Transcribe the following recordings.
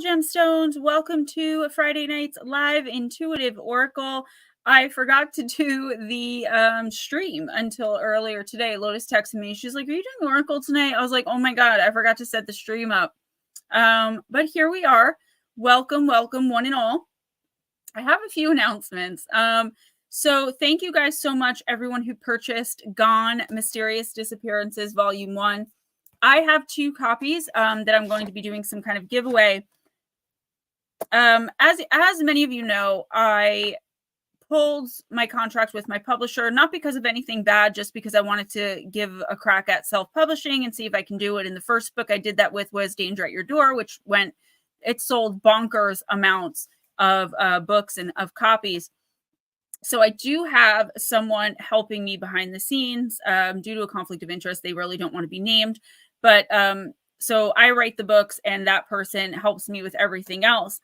beautiful gemstones. Welcome to Friday night's live intuitive oracle. I forgot to do the stream until earlier today. Lotus texted me. She's like, "Are you doing oracle tonight?" I was like, "Oh my god, I forgot to set the stream up." But here we are. Welcome, one and all. I have a few announcements. So thank you guys so much, everyone who purchased Gone Mysterious Disappearances Volume 1. I have 2 copies that I'm going to be doing some kind of giveaway. As many of you know, I pulled my contract with my publisher, not because of anything bad, just because I wanted to give a crack at self-publishing and see if I can do it. And the first book I did that with was Danger at Your Door, which it sold bonkers amounts of books and of copies. So I do have someone helping me behind the scenes due to a conflict of interest. They really don't want to be named. But so I write the books and that person helps me with everything else.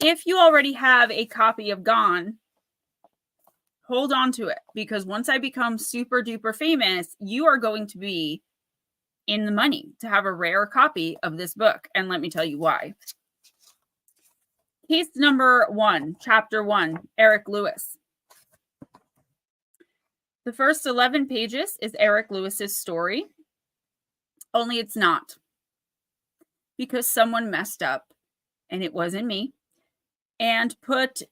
If you already have a copy of Gone, hold on to it, because once I become super duper famous, you are going to be in the money to have a rare copy of this book. And let me tell you why. Case number 1, chapter 1, Eric Lewis. The first 11 pages is Eric Lewis's story. Only it's not, because someone messed up, and it wasn't me, and put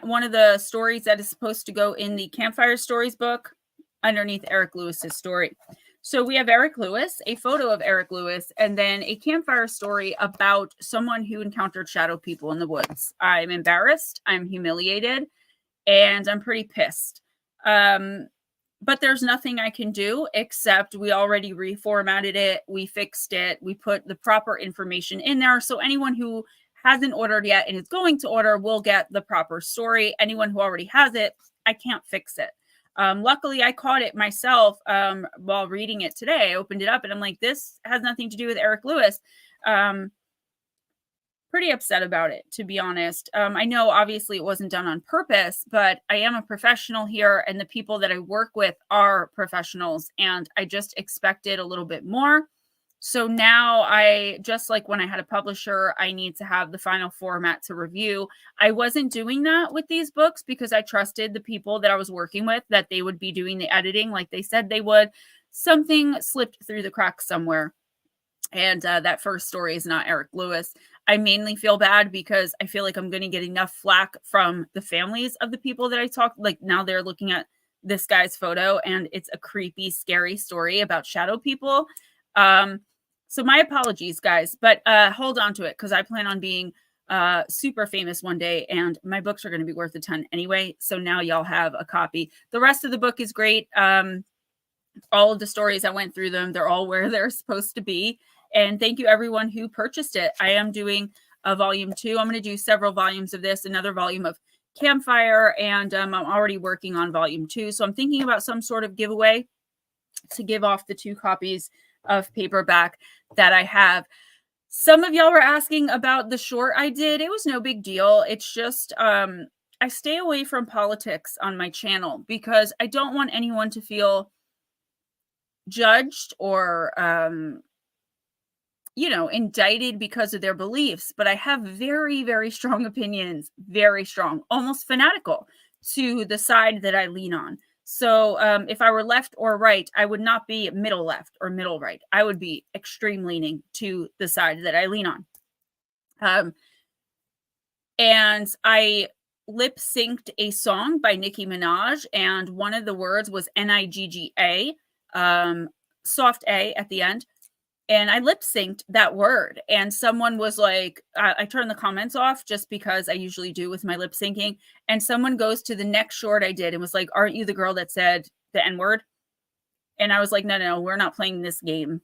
one of the stories that is supposed to go in the Campfire Stories book underneath Eric Lewis's story. So we have Eric Lewis, a photo of Eric Lewis, and then a campfire story about someone who encountered shadow people in the woods. I'm embarrassed, I'm humiliated, and I'm pretty pissed. But there's nothing I can do except we already reformatted it. We fixed it. We put the proper information in there. So anyone who hasn't ordered yet and is going to order will get the proper story. Anyone who already has it, I can't fix it. Luckily, I caught it myself while reading it today. I opened it up and I'm like, this has nothing to do with Eric Lewis. Pretty upset about it, to be honest. I know obviously it wasn't done on purpose, but I am a professional here and the people that I work with are professionals, and I just expected a little bit more. So now just like when I had a publisher, I need to have the final format to review. I wasn't doing that with these books because I trusted the people that I was working with, that they would be doing the editing like they said they would. Something slipped through the cracks somewhere. And that first story is not Eric Lewis. I mainly feel bad because I feel like I'm going to get enough flack from the families of the people that I talk. Like now they're looking at this guy's photo and it's a creepy, scary story about shadow people. So my apologies, guys, but hold on to it because I plan on being super famous one day and my books are going to be worth a ton anyway. So now y'all have a copy. The rest of the book is great. All of the stories, I went through them. They're all where they're supposed to be. And thank you everyone who purchased it. I am doing a volume 2. I'm going to do several volumes of this, another volume of Campfire, and I'm already working on volume 2. So I'm thinking about some sort of giveaway to give off the 2 copies of paperback that I have. Some of y'all were asking about the short I did. It was no big deal. It's just I stay away from politics on my channel because I don't want anyone to feel judged or indicted because of their beliefs. But I have very, very strong opinions, very strong, almost fanatical to the side that I lean on. So if I were left or right, I would not be middle left or middle right. I would be extreme leaning to the side that I lean on. And I lip synced a song by Nicki Minaj, and one of the words was Nigga, soft A at the end. And I lip synced that word. And someone was like, I turned the comments off just because I usually do with my lip syncing. And someone goes to the next short I did and was like, aren't you the girl that said the N-word? And I was like, no, we're not playing this game.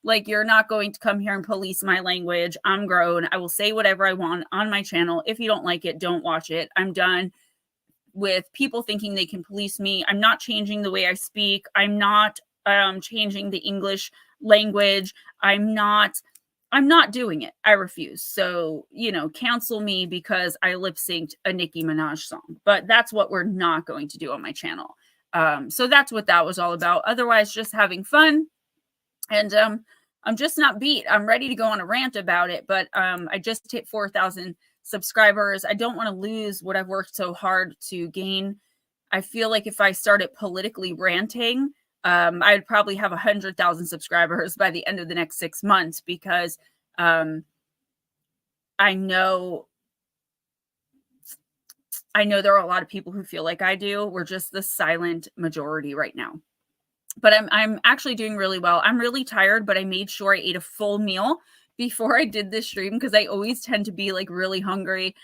Like, you're not going to come here and police my language. I'm grown. I will say whatever I want on my channel. If you don't like it, don't watch it. I'm done with people thinking they can police me. I'm not changing the way I speak. I'm not changing the English language. I'm not doing it. I refuse. So, cancel me because I lip synced a Nicki Minaj song. But that's what we're not going to do on my channel. So that's what that was all about. Otherwise, just having fun. And I'm just not beat. I'm ready to go on a rant about it, but I just hit 4,000 subscribers. I don't want to lose what I've worked so hard to gain. I feel like if I started politically ranting, I'd probably have 100,000 subscribers by the end of the next 6 months, because I know there are a lot of people who feel like I do. We're just the silent majority right now. But I'm actually doing really well. I'm really tired, but I made sure I ate a full meal before I did this stream, because I always tend to be like really hungry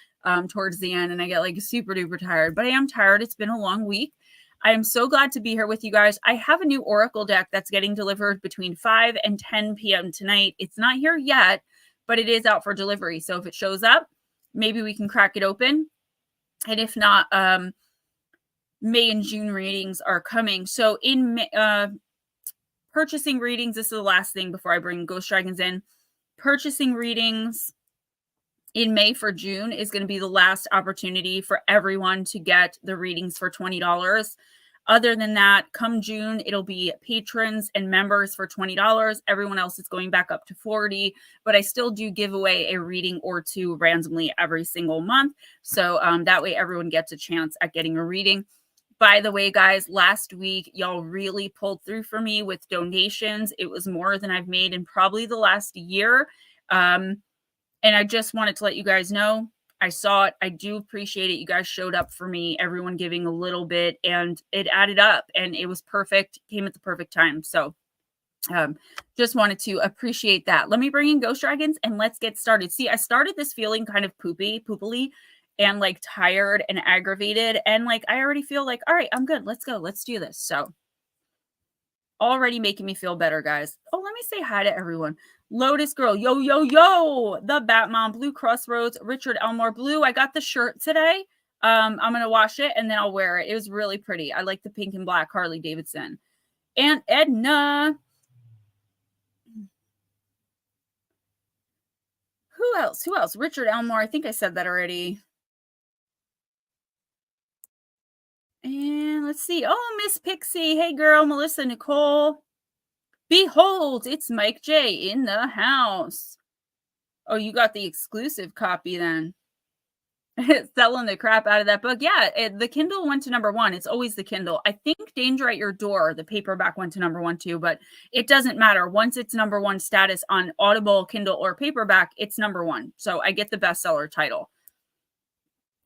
towards the end, and I get like super duper tired. But I am tired. It's been a long week. I am so glad to be here with you guys. I have a new Oracle deck that's getting delivered between 5 and 10 p.m. tonight. It's not here yet, but it is out for delivery. So if it shows up, maybe we can crack it open. And if not, May and June readings are coming. So in purchasing readings, this is the last thing before I bring Ghost Dragons in. Purchasing readings in May for June is going to be the last opportunity for everyone to get the readings for $20. Other than that, come June, it'll be patrons and members for $20. Everyone else is going back up to $40, but I still do give away a reading or two randomly every single month. So that way everyone gets a chance at getting a reading. By the way, guys, last week, y'all really pulled through for me with donations. It was more than I've made in probably the last year. And I just wanted to let you guys know, I saw it. I do appreciate it. You guys showed up for me, everyone giving a little bit, and it added up, and it was perfect, came at the perfect time. So just wanted to appreciate that. Let me bring in Ghost Dragons and let's get started. See, I started this feeling kind of poopily and like tired and aggravated, and like I already feel like, all right, I'm good. Let's go. Let's do this. So already making me feel better, guys. Oh, let me say hi to everyone. Lotus Girl, yo, the Batmom, Blue Crossroads, Richard Elmore Blue. I got the shirt today. I'm gonna wash it and then I'll wear it. It was really pretty. I like the pink and black Harley Davidson. And Edna. Who else? Richard Elmore. I think I said that already. And let's see. Oh, Miss Pixie. Hey, girl. Melissa Nicole. Behold, it's Mike J in the house. Oh, you got the exclusive copy then. Selling the crap out of that book. Yeah, the Kindle went to #1. It's always the Kindle. I think Danger at Your Door, the paperback, went to #1 too, but it doesn't matter. Once it's #1 status on Audible, Kindle, or paperback, it's #1. So I get the bestseller title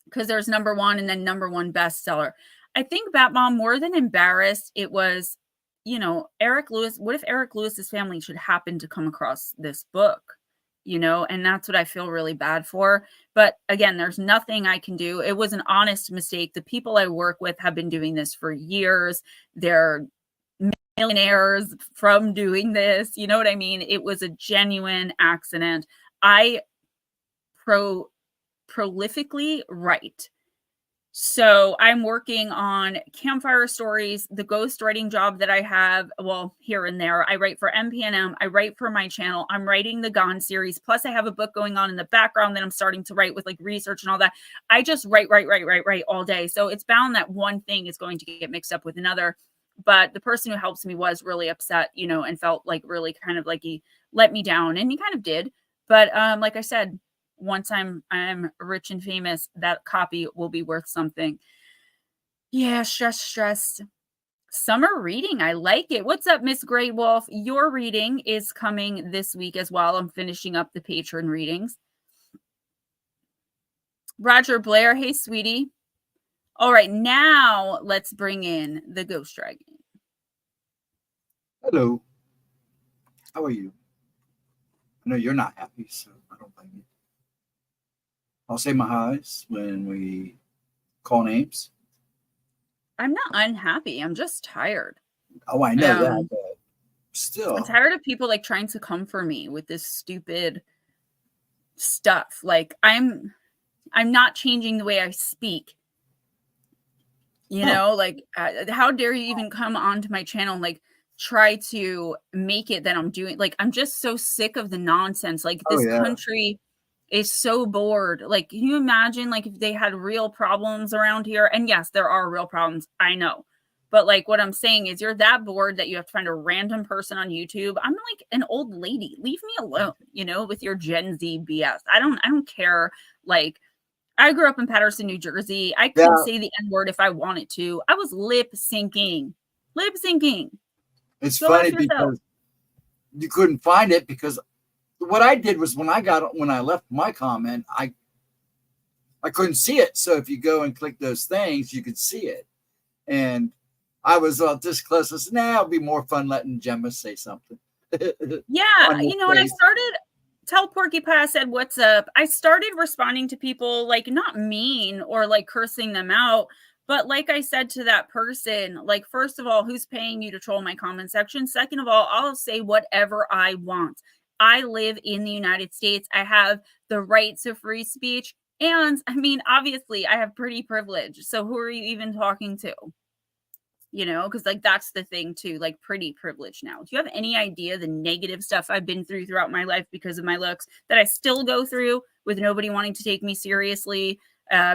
because there's #1 and then #1 bestseller. I think Batmom, more than embarrassed, it was, Eric Lewis. What if Eric Lewis's family should happen to come across this book? And that's what I feel really bad for. But again, there's nothing I can do. It was an honest mistake. The people I work with have been doing this for years. They're millionaires from doing this. You know what I mean? It was a genuine accident. I prolifically write. So I'm working on campfire stories, the ghostwriting job that I have, well, here and there. I write for MPNM. I write for my channel. I'm writing the Gone series. Plus I have a book going on in the background that I'm starting to write with like research and all that. I just write all day. So it's bound that one thing is going to get mixed up with another. But the person who helps me was really upset, and felt like really kind of like he let me down, and he kind of did. But like I said, once I'm rich and famous, that copy will be worth something. Yeah, stressed. Summer reading, I like it. What's up, Miss Grey Wolf? Your reading is coming this week as well. I'm finishing up the patron readings. Roger Blair, hey, sweetie. All right, now let's bring in the Ghost Dragon. Hello. How are you? I know you're not happy, so I don't blame you. I'll say my highs when we call names. I'm not unhappy. I'm just tired. Oh, I know that, but still. I'm tired of people like trying to come for me with this stupid stuff. Like I'm not changing the way I speak. Like how dare you even come onto my channel and like try to make it that I'm doing, like, I'm just so sick of the nonsense. Like this country is so bored. Like, can you imagine like if they had real problems around here? And yes, there are real problems, I know, But like what I'm saying is you're that bored that you have to find a random person on YouTube. I'm like an old lady. Leave me alone, you know, with your Gen Z BS. I don't care. Like I grew up in Patterson, New Jersey. I could say the N-word if I wanted to. I was lip syncing. Lip syncing. It's Go funny F yourself. because you couldn't find it, because what I did was when I left my comment, I couldn't see it. So if you go and click those things, you could see it. And I was this close. I said, nah, it'll be more fun letting Gemma say something. Yeah, you know, and I started tell Porky Pie I said, what's up? I started responding to people like not mean or like cursing them out. But like I said to that person, like, first of all, who's paying you to troll my comment section? Second of all, I'll say whatever I want. I live in the United States. I have the right to free speech. And I mean, obviously, I have pretty privilege. So who are you even talking to? You know, because like that's the thing too, like pretty privileged now. Do you have any idea the negative stuff I've been through throughout my life because of my looks that I still go through with nobody wanting to take me seriously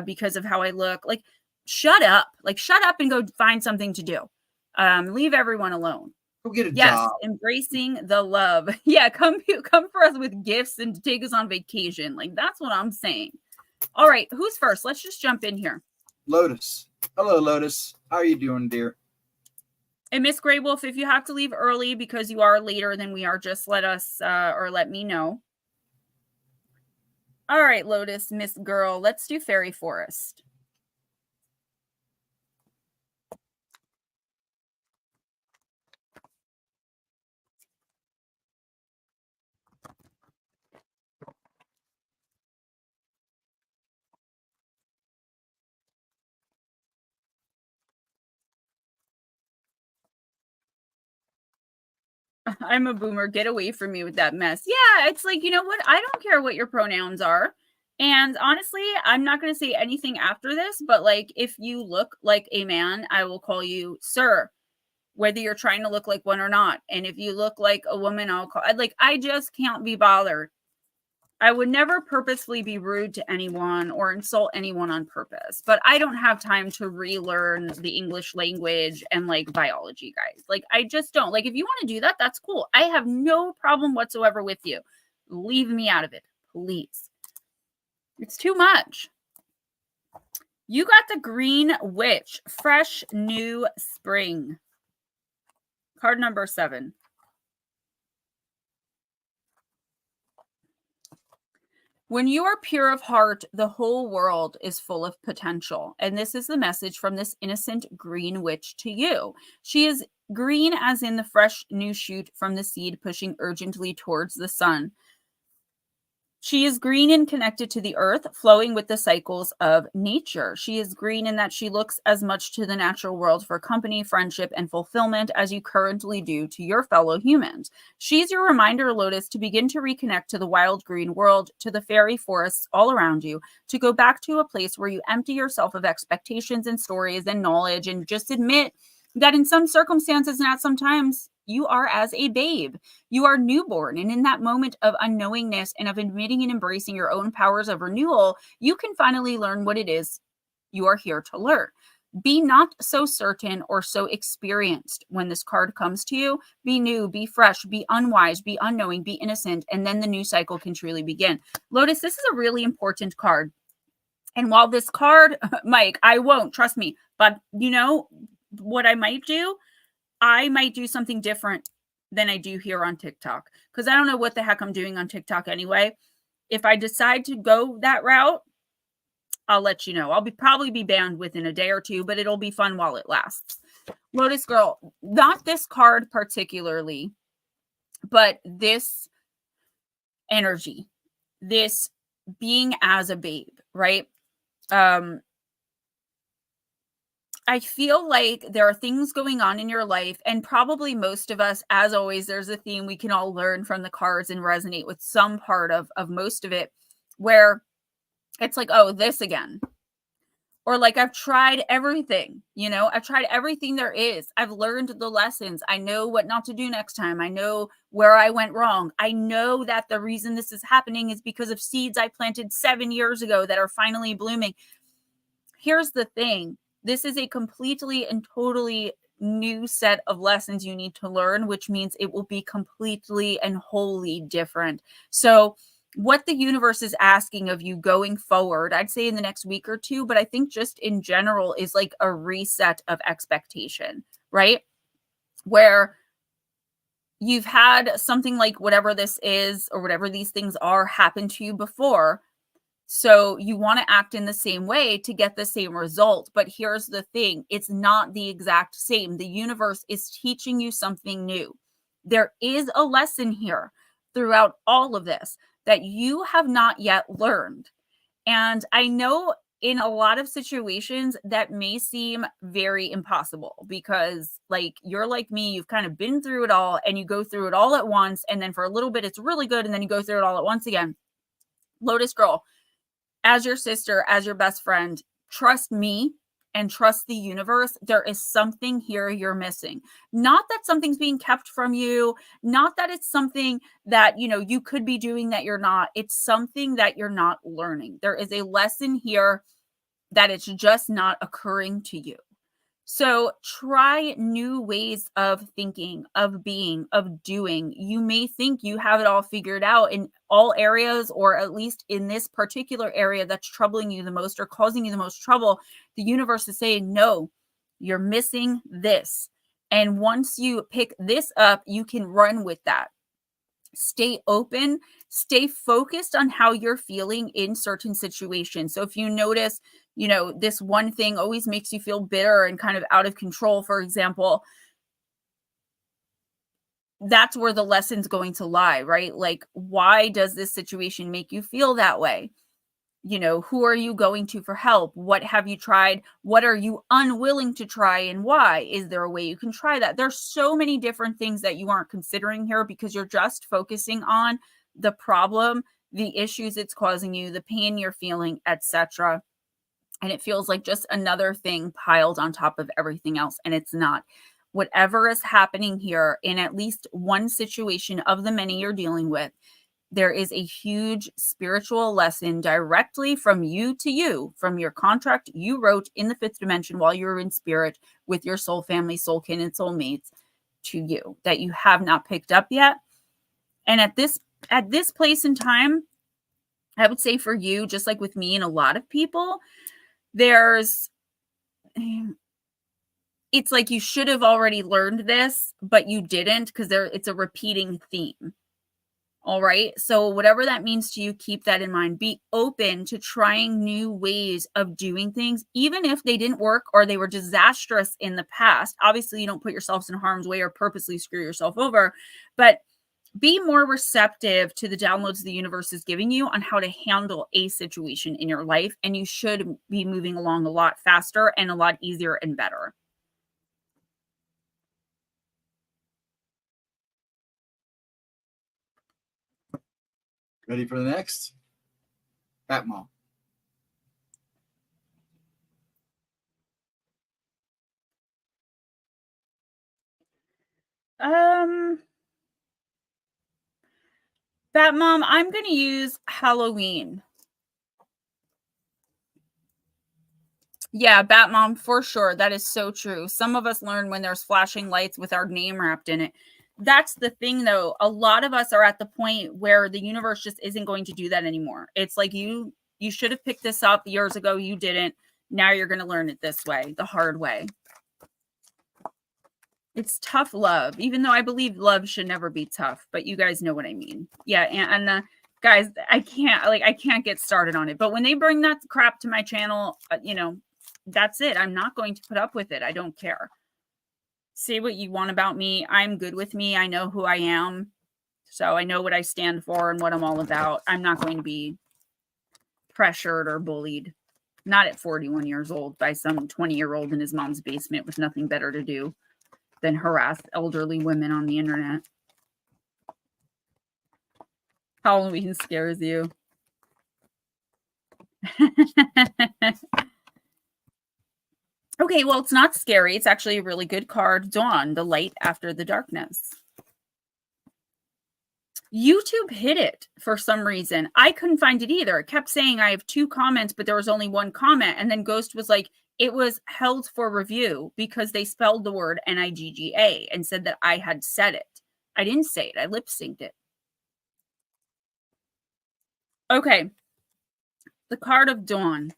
because of how I look? Like, shut up and go find something to do. Leave everyone alone. Go get a job. Embracing the love. Yeah, come for us with gifts and take us on vacation. Like, that's what I'm saying. All right, who's first? Let's just jump in here. Lotus. Hello, Lotus. How are you doing, dear? And Miss Grey Wolf, if you have to leave early because you are later than we are, just let us or let me know. All right, Lotus, Miss Girl, let's do Fairy Forest. I'm a boomer. Get away from me with that mess. Yeah, it's like, you know what? I don't care what your pronouns are. And honestly, I'm not going to say anything after this, but like if you look like a man, I will call you sir, whether you're trying to look like one or not. And if you look like a woman, I'll call like I just can't be bothered. I would never purposefully be rude to anyone or insult anyone on purpose, but I don't have time to relearn the English language and like biology, guys. Like, I just don't. Like, if you want to do that, that's cool. I have no problem whatsoever with you. Leave me out of it, please. It's too much. You got the Green Witch, Fresh New Spring. Card number 7. When you are pure of heart, the whole world is full of potential. And this is the message from this innocent green witch to you. She is green as in the fresh new shoot from the seed pushing urgently towards the sun. She is green and connected to the earth, flowing with the cycles of nature. She is green in that she looks as much to the natural world for company, friendship, and fulfillment as you currently do to your fellow humans. She's your reminder, Lotus, to begin to reconnect to the wild green world, to the fairy forests all around you, to go back to a place where you empty yourself of expectations and stories and knowledge and just admit that in some circumstances and at some times, you are as a babe. You are newborn. And in that moment of unknowingness and of admitting and embracing your own powers of renewal, you can finally learn what it is you are here to learn. Be not so certain or so experienced when this card comes to you. Be new, be fresh, be unwise, be unknowing, be innocent, and then the new cycle can truly begin. Lotus, this is a really important card. And while this card, Mike, I won't, trust me, but you know what I might do? I might do something different than I do here on TikTok because I don't know what the heck I'm doing on TikTok anyway. If I decide to go that route, I'll let you know. I'll probably be banned within a day or two, but it'll be fun while it lasts. Lotus Girl, not this card particularly, but this energy, this being as a babe, right? I feel like there are things going on in your life, and probably most of us, as always, there's a theme we can all learn from the cards and resonate with some part of most of it, where it's like, oh, this again. Or like, I've tried everything, you know, I've tried everything there is. I've learned the lessons. I know what not to do next time. I know where I went wrong. I know that the reason this is happening is because of seeds I planted 7 years ago that are finally blooming. Here's the thing. This is a completely and totally new set of lessons you need to learn, which means it will be completely and wholly different. So what the universe is asking of you going forward, I'd say in the next week or two, but I think just in general, is like a reset of expectation, right? Where you've had something like whatever this is or whatever these things are happen to you before. So you want to act in the same way to get the same result. But here's the thing, it's not the exact same. The universe is teaching you something new. There is a lesson here throughout all of this that you have not yet learned. And I know in a lot of situations that may seem very impossible because, like, you're like me, you've kind of been through it all and you go through it all at once. And then for a little bit, it's really good. And then you go through it all at once again. Lotus Girl, as your sister, as your best friend, trust me and trust the universe. There is something here you're missing. Not that something's being kept from you, not that it's something that, you could be doing that you're not. It's something that you're not learning. There is a lesson here that it's just not occurring to you. So try new ways of thinking, of being, of doing. You may think you have it all figured out in all areas, or at least in this particular area that's troubling you the most or causing you the most trouble. The universe is saying, no, you're missing this. And once you pick this up, you can run with that. Stay open, stay focused on how you're feeling in certain situations. So if you notice, this one thing always makes you feel bitter and kind of out of control, for example, that's where the lesson's going to lie, right? Like, why does this situation make you feel that way? Who are you going to for help? What have you tried? What are you unwilling to try and why? Is there a way you can try that? There's so many different things that you aren't considering here because you're just focusing on the problem, the issues it's causing you, the pain you're feeling, etc. And it feels like just another thing piled on top of everything else. And it's not. Whatever is happening here in at least one situation of the many you're dealing with, there is a huge spiritual lesson directly from you to you, from your contract you wrote in the fifth dimension while you were in spirit with your soul family, soul kin, and soulmates to you that you have not picked up yet. And at this place in time, I would say for you, just like with me and a lot of people, it's like you should have already learned this, but you didn't because it's a repeating theme. All right. So whatever that means to you, keep that in mind. Be open to trying new ways of doing things, even if they didn't work or they were disastrous in the past. Obviously, you don't put yourselves in harm's way or purposely screw yourself over, but be more receptive to the downloads the universe is giving you on how to handle a situation in your life. And you should be moving along a lot faster and a lot easier and better. Ready for the next? Bat Mom. Bat Mom, I'm going to use Halloween. Yeah, Bat Mom, for sure. That is so true. Some of us learn when there's flashing lights with our name wrapped in it. That's the thing, though. A lot of us are at the point where the universe just isn't going to do that anymore. It's like you should have picked this up years ago. You didn't. Now you're going to learn it this way, the hard way. It's tough love, even though I believe love should never be tough. But you guys know what I mean. Yeah, and guys, I can't get started on it. But when they bring that crap to my channel, that's it. I'm not going to put up with it. I don't care. Say what you want about me. I'm good with me. I know who I am. So I know what I stand for and what I'm all about. I'm not going to be pressured or bullied. Not at 41 years old by some 20-year-old in his mom's basement with nothing better to do than harass elderly women on the internet. Halloween scares you. Okay, well, it's not scary. It's actually a really good card. Dawn, the light after the darkness. YouTube hid it for some reason. I couldn't find it either. It kept saying I have 2 comments, but there was only 1 comment. And then Ghost was like, it was held for review because they spelled the word Nigga and said that I had said it. I didn't say it. I lip synced it. Okay. The card of dawn.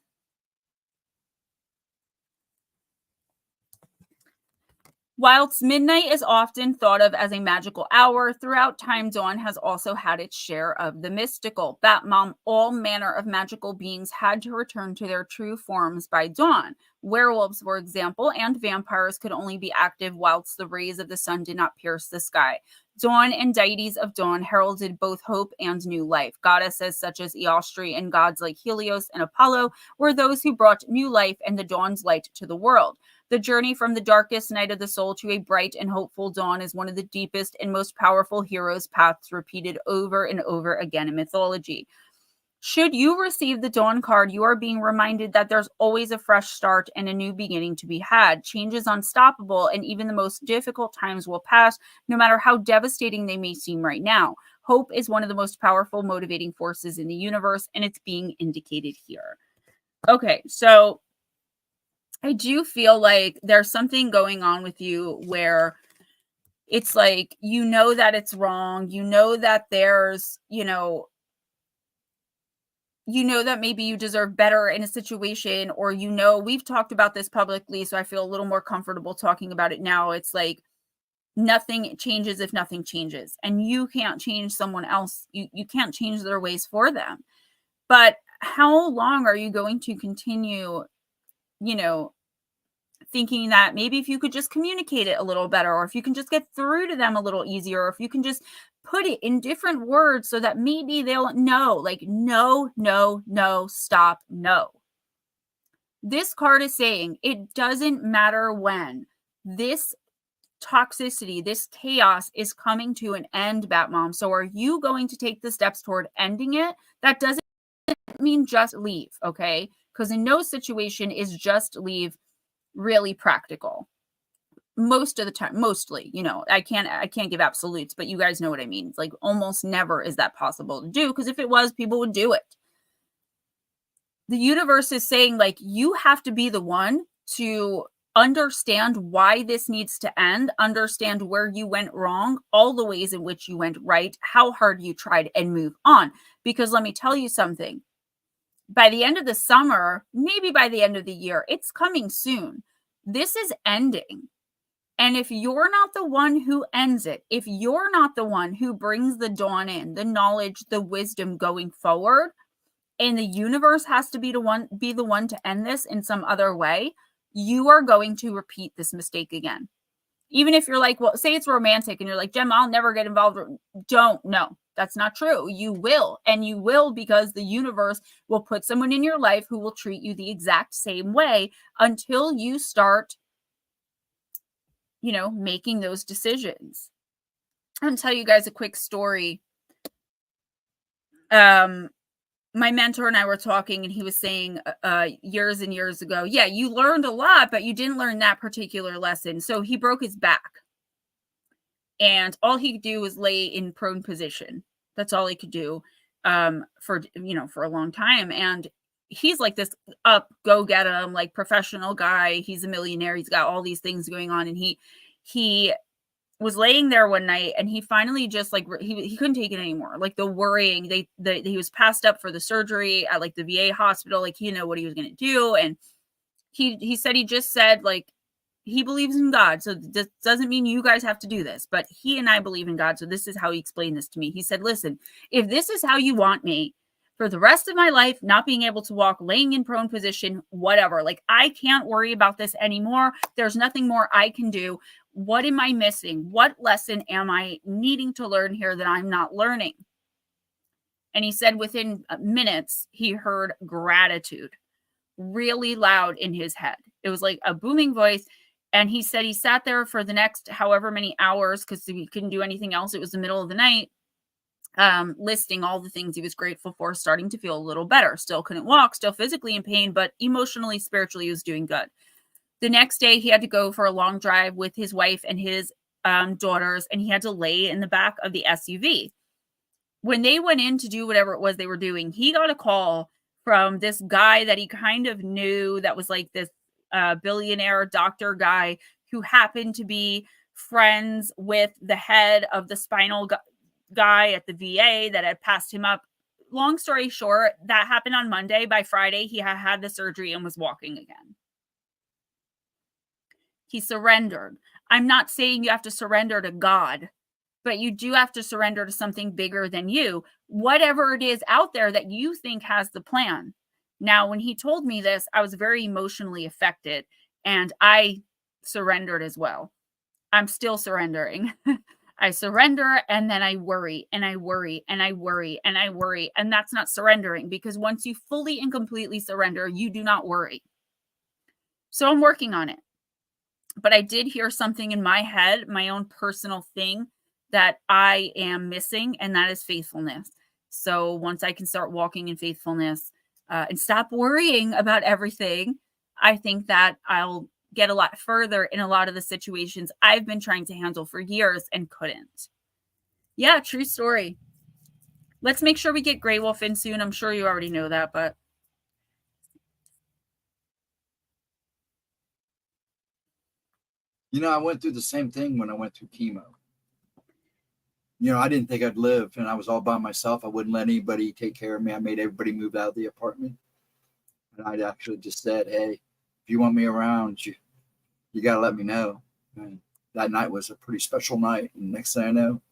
Whilst midnight is often thought of as a magical hour, throughout time, dawn has also had its share of the mystical. Batmom, all manner of magical beings had to return to their true forms by dawn. Werewolves, for example, and vampires could only be active whilst the rays of the sun did not pierce the sky. Dawn and deities of dawn heralded both hope and new life. Goddesses such as Eostri and gods like Helios and Apollo were those who brought new life and the dawn's light to the world. The journey from the darkest night of the soul to a bright and hopeful dawn is one of the deepest and most powerful heroes' paths repeated over and over again in mythology. Should you receive the dawn card, you are being reminded that there's always a fresh start and a new beginning to be had. Change is unstoppable, and even the most difficult times will pass, no matter how devastating they may seem right now. Hope is one of the most powerful motivating forces in the universe, and it's being indicated here. Okay, so I do feel like there's something going on with you where it's like, you know that it's wrong. You know that there's, you know that maybe you deserve better in a situation, or, we've talked about this publicly, so I feel a little more comfortable talking about it now. It's like nothing changes if nothing changes, and you can't change someone else. You can't change their ways for them. But how long are you going to continue, thinking that maybe if you could just communicate it a little better, or if you can just get through to them a little easier, or if you can just put it in different words so that maybe they'll know, like, no, no, no, stop, no. This card is saying it doesn't matter when. This toxicity, this chaos is coming to an end, Batmom. So are you going to take the steps toward ending it? That doesn't mean just leave, okay? Because in no situation is just leave really practical. Most of the time, mostly, I can't give absolutes, but you guys know what I mean. It's like almost never is that possible to do, because if it was, people would do it. The universe is saying, like, you have to be the one to understand why this needs to end, understand where you went wrong, all the ways in which you went right, how hard you tried, and move on. Because let me tell you something. By the end of the summer, maybe by the end of the year, it's coming soon. This is ending. And if you're not the one who ends it, if you're not the one who brings the dawn in, the knowledge, the wisdom going forward, and the universe has to be the one to end this in some other way, you are going to repeat this mistake again. Even if you're like, well, say it's romantic and you're like, Gemma, I'll never get involved. Don't. No, that's not true. You will. And you will, because the universe will put someone in your life who will treat you the exact same way until you start, making those decisions. I'm going to tell you guys a quick story. My mentor and I were talking, and he was saying years and years ago, yeah, you learned a lot, but you didn't learn that particular lesson. So he broke his back, and all he could do was lay in prone position. That's all he could do for a long time. And he's like this go get him, like, professional guy. He's a millionaire. He's got all these things going on. And he was laying there one night, and he finally just, like, he couldn't take it anymore. Like, the worrying, he was passed up for the surgery at, like, the VA hospital. Like, he didn't know what he was going to do. And he said, he just said, like, he believes in God. So this doesn't mean you guys have to do this, but he and I believe in God. So this is how he explained this to me. He said, listen, if this is how you want me for the rest of my life, not being able to walk, laying in prone position, whatever, like, I can't worry about this anymore. There's nothing more I can do. What am I missing? What lesson am I needing to learn here that I'm not learning? And he said within minutes, he heard gratitude really loud in his head. It was like a booming voice. And he said he sat there for the next however many hours, because he couldn't do anything else. It was the middle of the night, listing all the things he was grateful for, starting to feel a little better. Still couldn't walk, still physically in pain, but emotionally, spiritually, he was doing good. The next day, he had to go for a long drive with his wife and his daughters, and he had to lay in the back of the SUV. When they went in to do whatever it was they were doing, he got a call from this guy that he kind of knew that was like this billionaire doctor guy who happened to be friends with the head of the spinal guy at the VA that had passed him up. Long story short, that happened on Monday. By Friday, he had the surgery and was walking again. He surrendered. I'm not saying you have to surrender to God, but you do have to surrender to something bigger than you, whatever it is out there that you think has the plan. Now, when he told me this, I was very emotionally affected, and I surrendered as well. I'm still surrendering. I surrender, and then I worry, and I worry, and I worry, and I worry. And that's not surrendering, because once you fully and completely surrender, you do not worry. So I'm working on it. But I did hear something in my head, my own personal thing that I am missing, and that is faithfulness. So once I can start walking in faithfulness and stop worrying about everything, I think that I'll get a lot further in a lot of the situations I've been trying to handle for years and couldn't. Yeah, true story. Let's make sure we get Grey Wolf in soon. I'm sure you already know that, but I went through the same thing when I went through chemo. I didn't think I'd live, and I was all by myself. I wouldn't let anybody take care of me. I made everybody move out of the apartment. And I actually just said, hey, if you want me around, you got to let me know. And that night was a pretty special night. And next thing I know,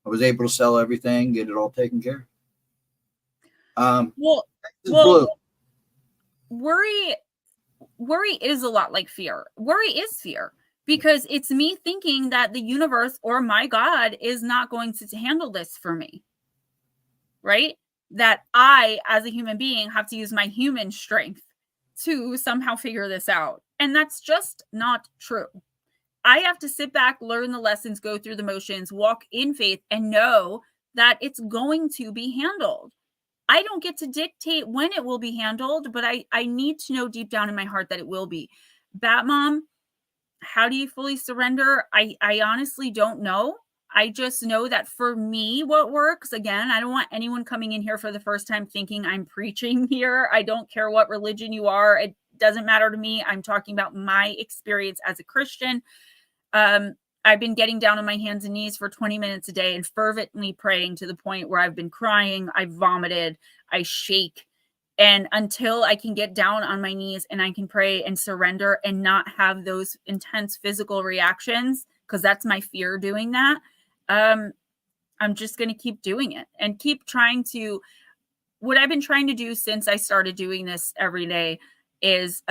I was able to sell everything, get it all taken care of. Well, worry is a lot like fear. Worry is fear, because it's me thinking that the universe or my God is not going to handle this for me, right? That I, as a human being, have to use my human strength to somehow figure this out. And that's just not true. I have to sit back, learn the lessons, go through the motions, walk in faith, and know that it's going to be handled. I don't get to dictate when it will be handled, but I need to know deep down in my heart that it will be. Batmom, how do you fully surrender? I honestly don't know. I just know that for me, what works, again, I don't want anyone coming in here for the first time thinking I'm preaching here. I don't care what religion you are. It doesn't matter to me. I'm talking about my experience as a Christian. I've been getting down on my hands and knees for 20 minutes a day and fervently praying to the point where I've been crying, I've vomited, I shake. And until I can get down on my knees and I can pray and surrender and not have those intense physical reactions, because that's my fear doing that, I'm just going to keep doing it and keep trying to. What I've been trying to do since I started doing this every day is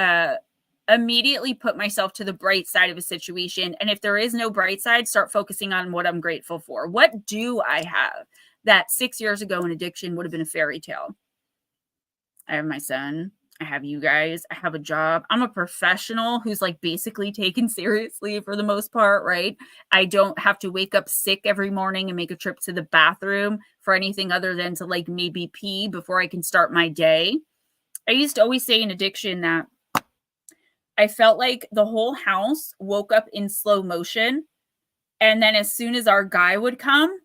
immediately put myself to the bright side of a situation. And if there is no bright side, start focusing on what I'm grateful for. What do I have that 6 years ago in addiction would have been a fairy tale? I have my son. I have you guys. I have a job. I'm a professional who's like basically taken seriously for the most part, right? I don't have to wake up sick every morning and make a trip to the bathroom for anything other than to like maybe pee before I can start my day. I used to always say in addiction that I felt like the whole house woke up in slow motion. And then as soon as our guy would come,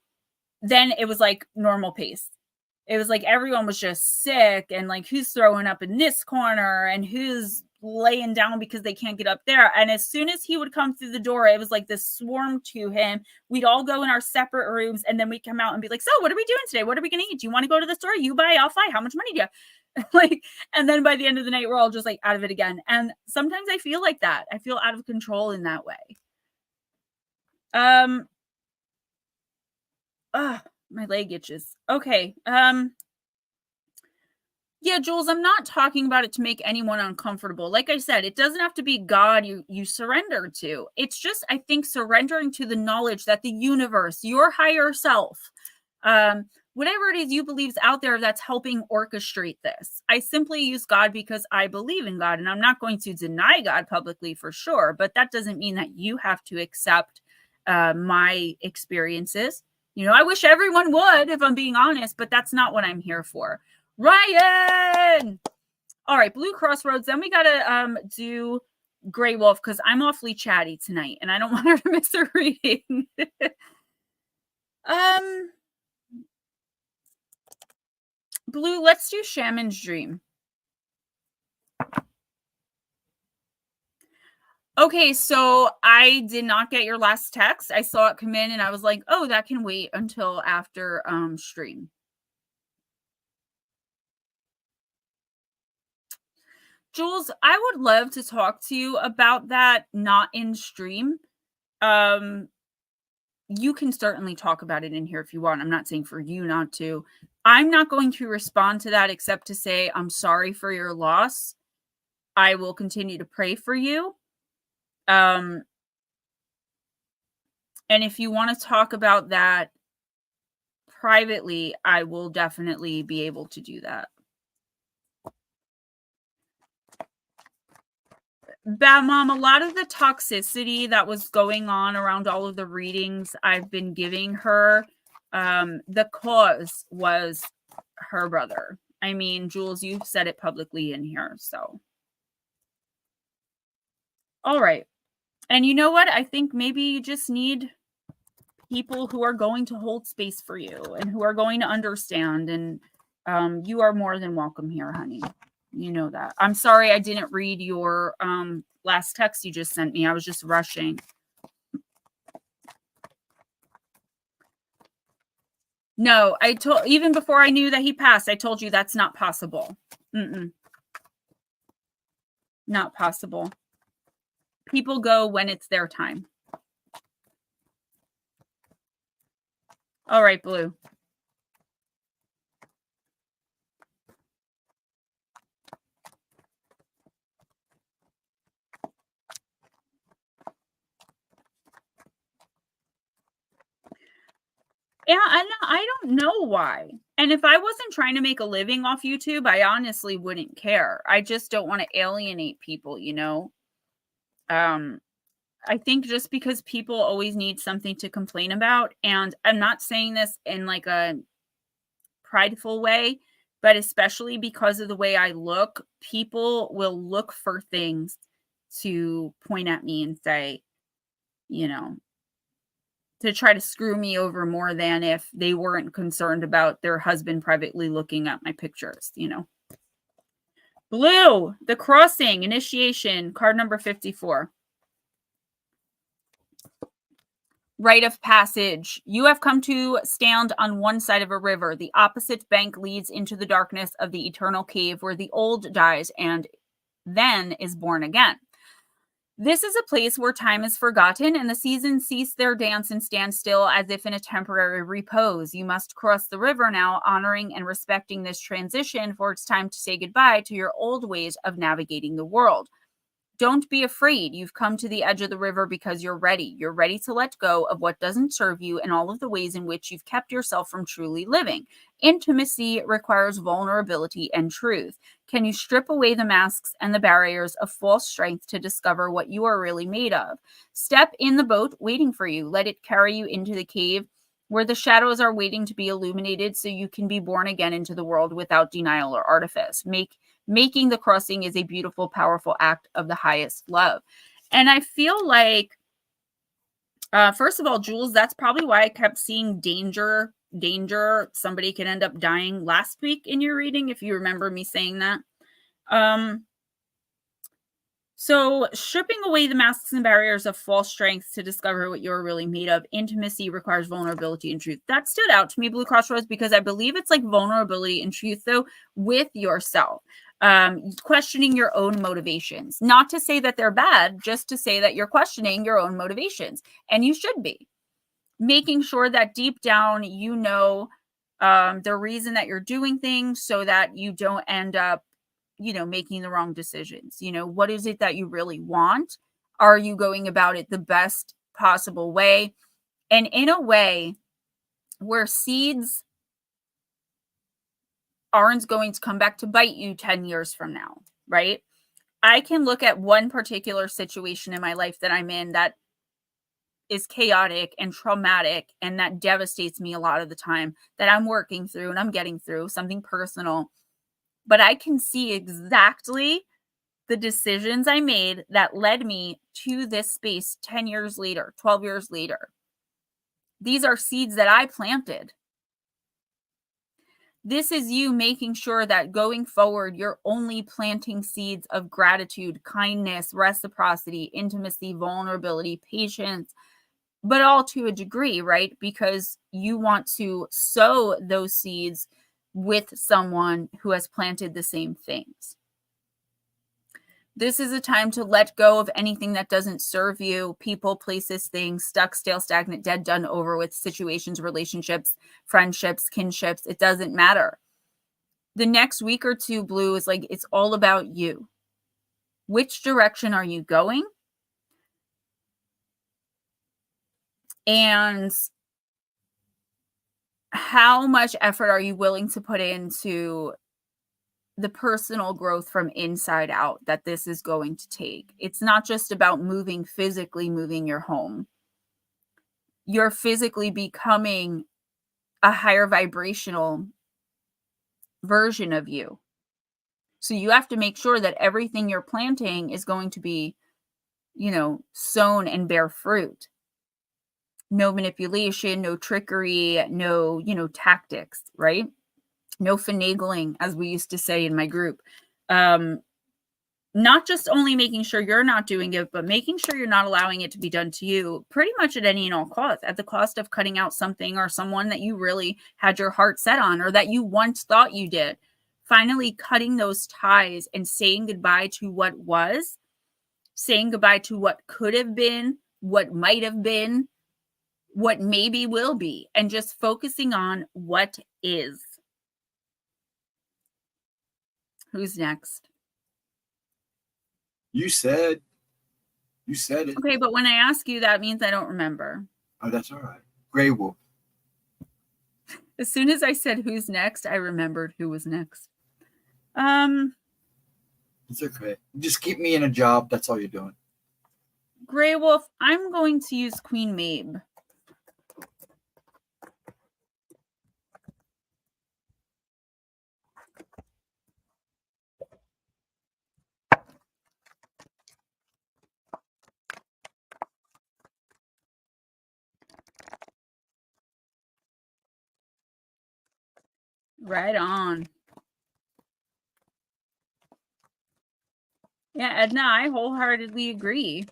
then it was like normal pace. It was like everyone was just sick and like who's throwing up in this corner and who's laying down because they can't get up there. And as soon as he would come through the door, it was like this swarm to him. We'd all go in our separate rooms and then we'd come out and be like, so what are we doing today? What are we going to eat? Do you want to go to the store? You buy, I'll buy. How much money do you have? Like, and then by the end of the night, we're all just like out of it again. And sometimes I feel like that. I feel out of control in that way. My leg itches. Okay. Yeah, Jules, I'm not talking about it to make anyone uncomfortable. Like I said, it doesn't have to be God you surrender to. It's just, I think, surrendering to the knowledge that the universe, your higher self, whatever it is you believe is out there that's helping orchestrate this. I simply use God because I believe in God, and I'm not going to deny God publicly for sure, but that doesn't mean that you have to accept my experiences. I wish everyone would, if I'm being honest, but that's not what I'm here for. Ryan! All right, Blue Crossroads. Then we got to do Grey Wolf because I'm awfully chatty tonight and I don't want her to miss her reading. Blue, let's do Shaman's Dream. Okay, so I did not get your last text. I saw it come in and I was like, "Oh, that can wait until after stream." Jules, I would love to talk to you about that, not in stream. Um you can certainly talk about it in here if you want. I'm not saying for you not to. I'm not going to respond to that except to say I'm sorry for your loss. I will continue to pray for you. Um and if you want to talk about that privately, I will definitely be able to do that. Bad Mom, a lot of the toxicity that was going on around all of the readings I've been giving her, the cause was her brother. I mean, Jules, you've said it publicly in here, so. All right. And you know what? I think maybe you just need people who are going to hold space for you and who are going to understand. And you are more than welcome here, honey. You know that. I'm sorry I didn't read your last text you just sent me. I was just rushing. No, I told, even before I knew that he passed, I told you that's not possible. Not possible. People go when it's their time. All right, Blue. Yeah, I don't know why. And if I wasn't trying to make a living off YouTube, I honestly wouldn't care. I just don't want to alienate people, you know? I think just because people always need something to complain about, and I'm not saying this in like a prideful way, but especially because of the way I look, people will look for things to point at me and say, you know, to try to screw me over more than if they weren't concerned about their husband privately looking at my pictures, you know. Blue, the crossing, initiation, card number 54. Rite of passage. You have come to stand on one side of a river. The opposite bank leads into the darkness of the eternal cave where the old dies and then is born again. This is a place where time is forgotten and the seasons cease their dance and stand still as if in a temporary repose. You must cross the river now, honoring and respecting this transition, for it's time to say goodbye to your old ways of navigating the world. Don't be afraid. You've come to the edge of the river because you're ready. You're ready to let go of what doesn't serve you and all of the ways in which you've kept yourself from truly living. Intimacy requires vulnerability and truth. Can you strip away the masks and the barriers of false strength to discover what you are really made of? Step in the boat waiting for you. Let it carry you into the cave where the shadows are waiting to be illuminated so you can be born again into the world without denial or artifice. Making the crossing is a beautiful, powerful act of the highest love. And I feel like, first of all, Jules, that's probably why I kept seeing danger. Somebody can end up dying last week in your reading, if you remember me saying that. So stripping away the masks and barriers of false strengths to discover what you're really made of. Intimacy requires vulnerability and truth. That stood out to me, Blue Crossroads, because I believe it's like vulnerability and truth, though, with yourself. Questioning your own motivations. Not to say that they're bad, just to say that you're questioning your own motivations. And you should be. Making sure that deep down, you know the reason that you're doing things so that you don't end up, you know, making the wrong decisions. You know, what is it that you really want? Are you going about it the best possible way? And in a way where seeds aren't going to come back to bite you 10 years from now, right? I can look at one particular situation in my life that I'm in that is chaotic and traumatic and that devastates me a lot of the time, that I'm working through and I'm getting through something personal. But I can see exactly the decisions I made that led me to this space 10 years later, 12 years later. These are seeds that I planted. This is you making sure that going forward, you're only planting seeds of gratitude, kindness, reciprocity, intimacy, vulnerability, patience, but all to a degree, right? Because you want to sow those seeds with someone who has planted the same things. This is a time to let go of anything that doesn't serve you, people, places, things, stuck, stale, stagnant, dead, done, over with, situations, relationships, friendships, kinships. It doesn't matter. The next week or two, Blue, is like, it's all about you. Which direction are you going? And how much effort are you willing to put into the personal growth from inside out that this is going to take? It's not just about physically moving your home. You're physically becoming a higher vibrational version of you. So you have to make sure that everything you're planting is going to be, sown and bear fruit. No manipulation, no trickery, no, tactics, right? No finagling, as we used to say in my group. Not just only making sure you're not doing it, but making sure you're not allowing it to be done to you pretty much at any and all costs, at the cost of cutting out something or someone that you really had your heart set on or that you once thought you did. Finally, cutting those ties and saying goodbye to what was, saying goodbye to what could have been, what might have been, what maybe will be, and just focusing on what is. Who's next? You said it. Okay, but when I ask you, that means I don't remember. Oh, that's all right. Gray Wolf. As soon as I said who's next, I remembered who was next. It's okay. Just keep me in a job. That's all you're doing. Gray Wolf, I'm going to use Queen Mabe. Right on. Yeah, Edna, I wholeheartedly agree.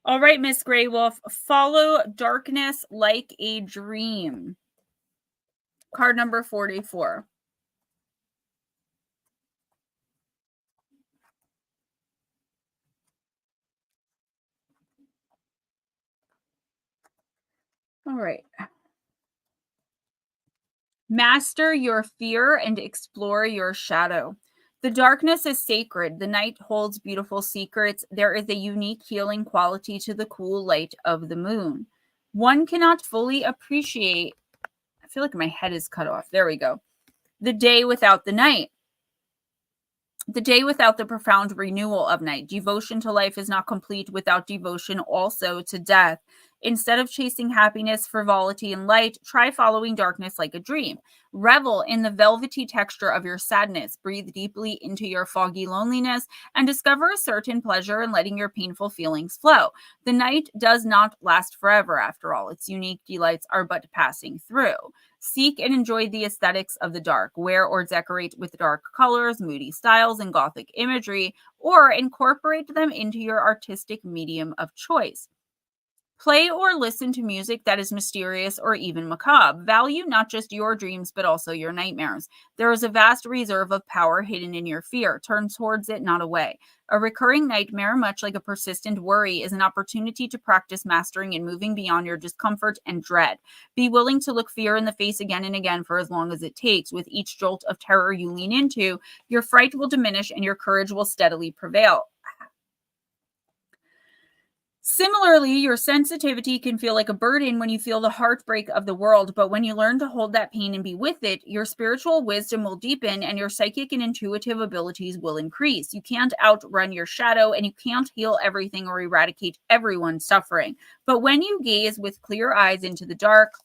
All right, Miss Gray Wolf, follow darkness like a dream. Card number 44. All right. Master your fear and explore your shadow. The darkness is sacred. The night holds beautiful secrets. There is a unique healing quality to the cool light of the moon. One cannot fully appreciate, I feel like my head is cut off. There we go. The day without the night. The day without the profound renewal of night. Devotion to life is not complete without devotion also to death. Instead of chasing happiness, frivolity, and light, try following darkness like a dream. Revel in the velvety texture of your sadness. Breathe deeply into your foggy loneliness and discover a certain pleasure in letting your painful feelings flow. The night does not last forever, after all. Its unique delights are but passing through. Seek and enjoy the aesthetics of the dark. Wear or decorate with dark colors, moody styles, and gothic imagery, or incorporate them into your artistic medium of choice. Play or listen to music that is mysterious or even macabre. Value not just your dreams, but also your nightmares. There is a vast reserve of power hidden in your fear. Turn towards it, not away. A recurring nightmare, much like a persistent worry, is an opportunity to practice mastering and moving beyond your discomfort and dread. Be willing to look fear in the face again and again for as long as it takes. With each jolt of terror you lean into, your fright will diminish and your courage will steadily prevail. Similarly, your sensitivity can feel like a burden when you feel the heartbreak of the world, but when you learn to hold that pain and be with it, your spiritual wisdom will deepen and your psychic and intuitive abilities will increase. You can't outrun your shadow and you can't heal everything or eradicate everyone's suffering. But when you gaze with clear eyes into the dark,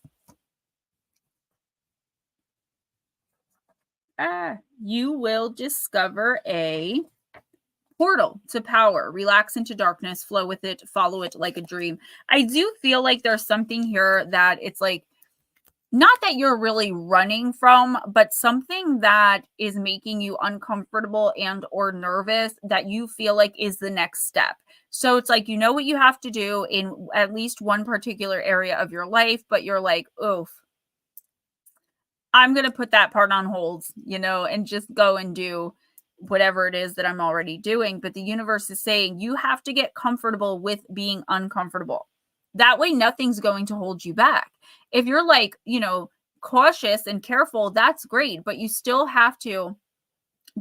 you will discover a portal to power, relax into darkness, flow with it, follow it like a dream. I do feel like there's something here that it's like, not that you're really running from, but something that is making you uncomfortable and or nervous that you feel like is the next step. So it's like, you know what you have to do in at least one particular area of your life, but you're like, oof, I'm going to put that part on hold, and just go and do whatever it is that I'm already doing. But the universe is saying you have to get comfortable with being uncomfortable. That way, nothing's going to hold you back. If you're like, cautious and careful, that's great, but you still have to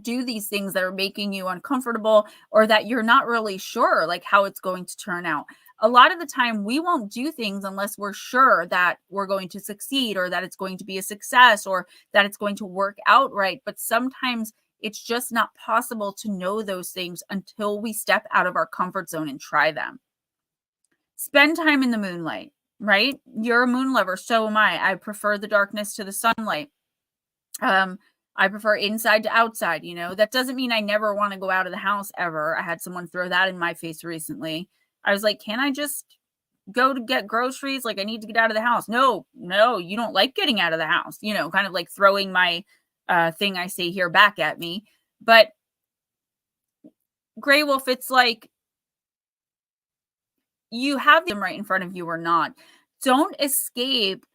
do these things that are making you uncomfortable or that you're not really sure like how it's going to turn out. A lot of the time we won't do things unless we're sure that we're going to succeed or that it's going to be a success or that it's going to work out right. But sometimes it's just not possible to know those things until we step out of our comfort zone and try them. Spend time in the moonlight, right? You're a moon lover. So am I. I prefer the darkness to the sunlight. I prefer inside to outside, that doesn't mean I never want to go out of the house ever. I had someone throw that in my face recently. I was like, can I just go to get groceries? Like I need to get out of the house. No, you don't like getting out of the house, kind of like throwing my thing I say here back at me. But Gray Wolf, it's like you have them right in front of you or not. Don't escape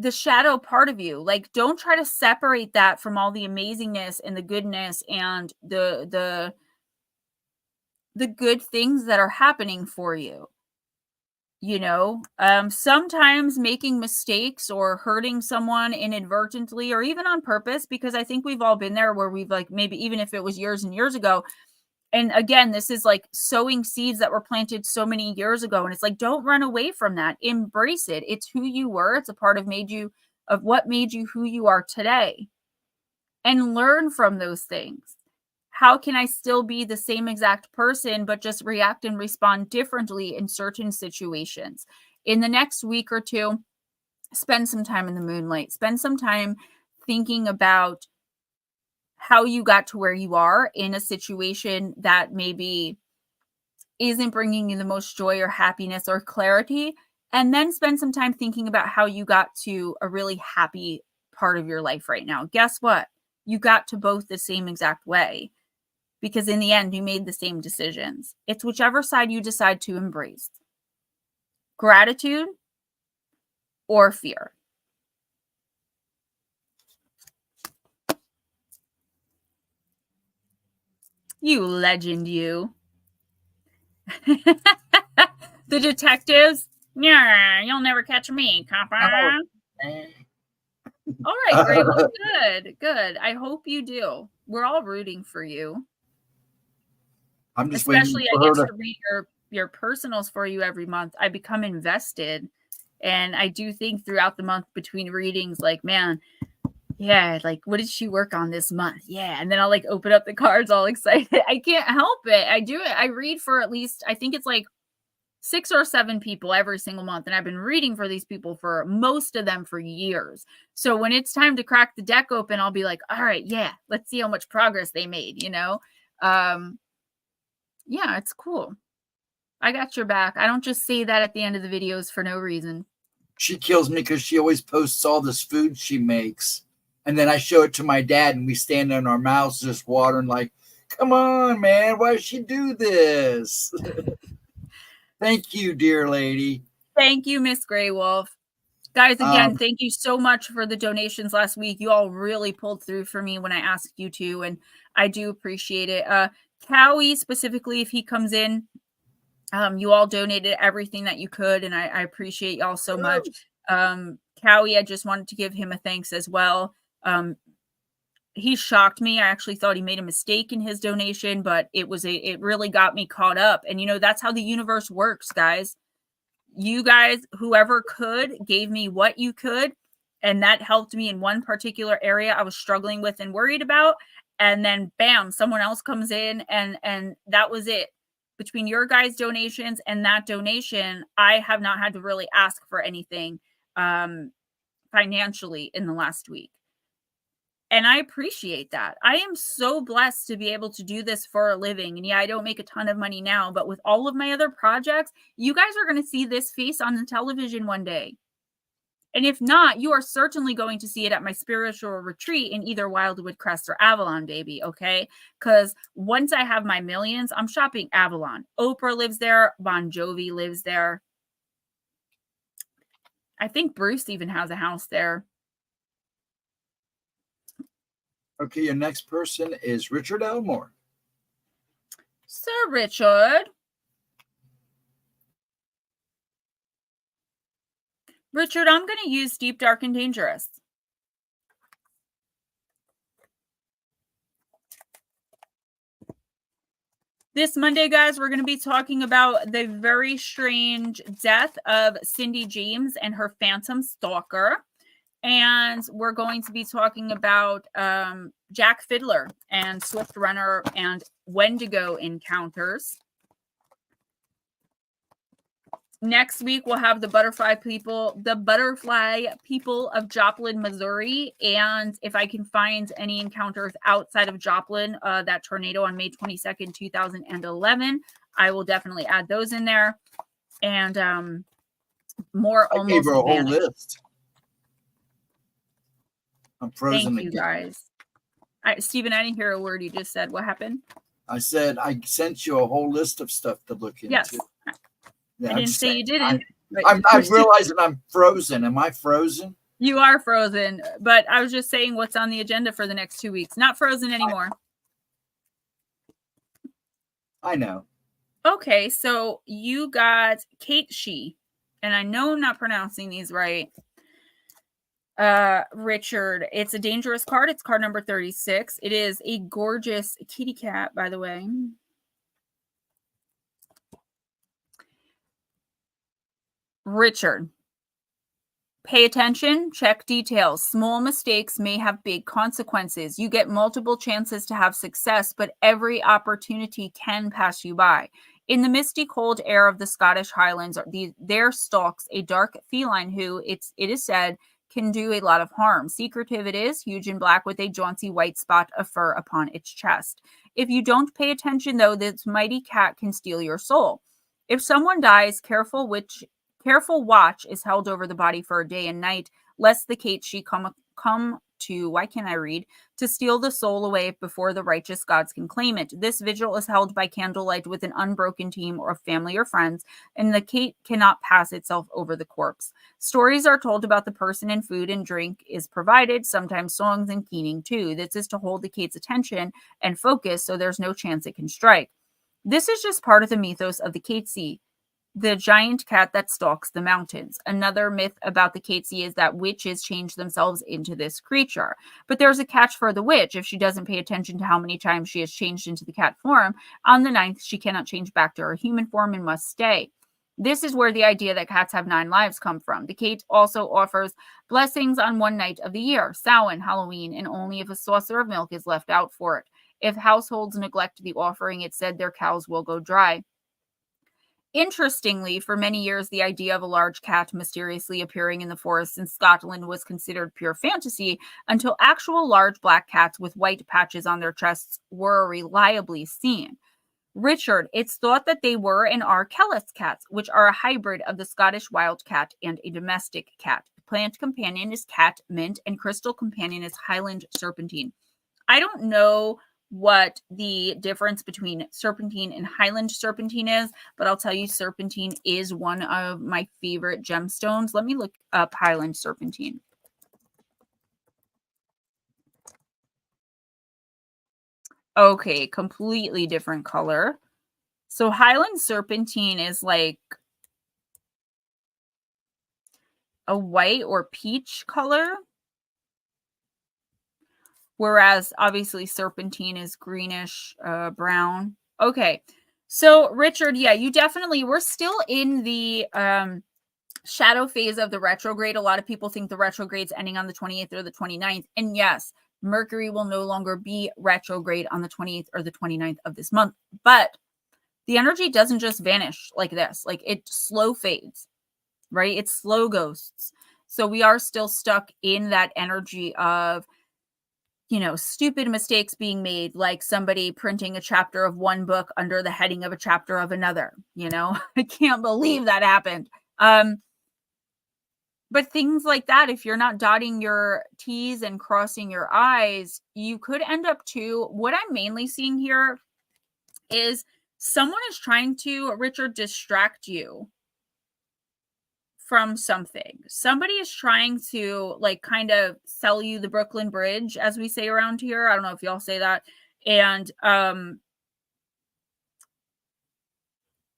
the shadow part of you. Like, don't try to separate that from all the amazingness and the goodness and the good things that are happening for you. Sometimes making mistakes or hurting someone inadvertently or even on purpose, because I think we've all been there where we've like, maybe even if it was years and years ago. And again, this is like sowing seeds that were planted so many years ago. And it's like, don't run away from that. Embrace it. It's who you were. It's a part of what made you who you are today. And learn from those things. How can I still be the same exact person, but just react and respond differently in certain situations? In the next week or two, spend some time in the moonlight. Spend some time thinking about how you got to where you are in a situation that maybe isn't bringing you the most joy or happiness or clarity. And then spend some time thinking about how you got to a really happy part of your life right now. Guess what? You got to both the same exact way. Because in the end, you made the same decisions. It's whichever side you decide to embrace. Gratitude or fear. You legend, you. The detectives? Yeah, you'll never catch me, copper. All right, great. Well, good. I hope you do. We're all rooting for you. I'm just especially waiting for I get to read your personals for you every month. I become invested, and I do think throughout the month between readings, like, man, yeah, like what did she work on this month? Yeah, and then I'll like open up the cards all excited. I can't help it. I do it. I read for at least, I think it's like 6 or 7 people every single month, and I've been reading for these people for most of them for years. So when it's time to crack the deck open, I'll be like, all right, yeah, let's see how much progress they made. Yeah, it's cool. I got your back. I don't just say that at the end of the videos for no reason. She kills me because she always posts all this food she makes. And then I show it to my dad and we stand on our mouths just watering like, come on, man, why does she do this? Thank you, dear lady. Thank you, Miss Grey Wolf. Guys, again, thank you so much for the donations last week. You all really pulled through for me when I asked you to, and I do appreciate it. Cowie, specifically, if he comes in, you all donated everything that you could, and I appreciate y'all so much. Cowie, I just wanted to give him a thanks as well. He shocked me. I actually thought he made a mistake in his donation, but it really got me caught up. And that's how the universe works, guys. You guys, whoever could, gave me what you could, and that helped me in one particular area I was struggling with and worried about. And then bam, someone else comes in, and that was it. Between your guys' donations and that donation, I have not had to really ask for anything financially in the last week. And I appreciate that. I am so blessed to be able to do this for a living. And yeah, I don't make a ton of money now, but with all of my other projects, you guys are going to see this face on the television one day. And if not, you are certainly going to see it at my spiritual retreat in either Wildwood Crest or Avalon, baby. Okay. Because once I have my millions, I'm shopping Avalon. Oprah lives there. Bon Jovi lives there. I think Bruce even has a house there. Okay, your next person is Richard Elmore. Sir Richard. Richard, I'm going to use Deep, Dark, and Dangerous. This Monday, guys, we're going to be talking about the very strange death of Cindy James and her phantom stalker. And we're going to be talking about Jack Fiddler and Swift Runner and Wendigo encounters. Next week, we'll have the butterfly people of Joplin, Missouri. And if I can find any encounters outside of Joplin, that tornado on May 22nd, 2011, I will definitely add those in there. And more almost. I gave her a whole list. I'm frozen. Thank you, guys. Stephen, I didn't hear a word you just said. What happened? I said I sent you a whole list of stuff to look into. Yes. Yeah, I didn't say you didn't. I'm realizing I'm frozen. Am I frozen? You are frozen, but I was just saying what's on the agenda for the next 2 weeks. Not frozen anymore. I know. Okay, so you got Kate Shee, and I know I'm not pronouncing these right. Richard, it's a dangerous card. It's card number 36. It is a gorgeous kitty cat, by the way. Richard, pay attention, check details. Small mistakes may have big consequences. You get multiple chances to have success, but every opportunity can pass you by. In the misty, cold air of the Scottish Highlands, there stalks a dark feline who, it is said, can do a lot of harm. Secretive it is, huge and black with a jaunty white spot of fur upon its chest. If you don't pay attention, though, this mighty cat can steal your soul. If someone dies, careful watch is held over the body for a day and night, lest the Kate Shee come to steal the soul away before the righteous gods can claim it. This vigil is held by candlelight with an unbroken team or family or friends, and the Kate cannot pass itself over the corpse. Stories are told about the person, and food and drink is provided, sometimes songs and keening too. This is to hold the Kate's attention and focus so there's no chance it can strike. This is just part of the mythos of the Catesy, the giant cat that stalks the mountains. Another myth about the Catesy is that witches change themselves into this creature. But there's a catch for the witch. If she doesn't pay attention to how many times she has changed into the cat form, on the 9th, she cannot change back to her human form and must stay. This is where the idea that cats have 9 lives come from. The Kate also offers blessings on one night of the year, Samhain, Halloween, and only if a saucer of milk is left out for it. If households neglect the offering, it's said their cows will go dry. Interestingly, for many years, the idea of a large cat mysteriously appearing in the forests in Scotland was considered pure fantasy until actual large black cats with white patches on their chests were reliably seen. Richard, it's thought that they were and are Kellis cats, which are a hybrid of the Scottish wild cat and a domestic cat. Plant companion is cat mint, and crystal companion is Highland serpentine. I don't know what the difference between serpentine and Highland serpentine is, but I'll tell you serpentine is one of my favorite gemstones. Let me look up Highland serpentine. Okay, completely different color. So Highland serpentine is like a white or peach color. Whereas obviously serpentine is greenish, brown. Okay. So Richard, yeah, we're still in the shadow phase of the retrograde. A lot of people think the retrograde's ending on the 28th or the 29th. And yes, Mercury will no longer be retrograde on the 28th or the 29th of this month. But the energy doesn't just vanish like this. Like it slow fades, right? It's slow ghosts. So we are still stuck in that energy of stupid mistakes being made, like somebody printing a chapter of one book under the heading of a chapter of another. I can't believe that happened. But things like that, if you're not dotting your T's and crossing your I's, you could end up to, what I'm mainly seeing here is someone is trying to, Richard, distract you from something. Somebody is trying to kind of sell you the Brooklyn Bridge, as we say around here. I don't know if y'all say that. And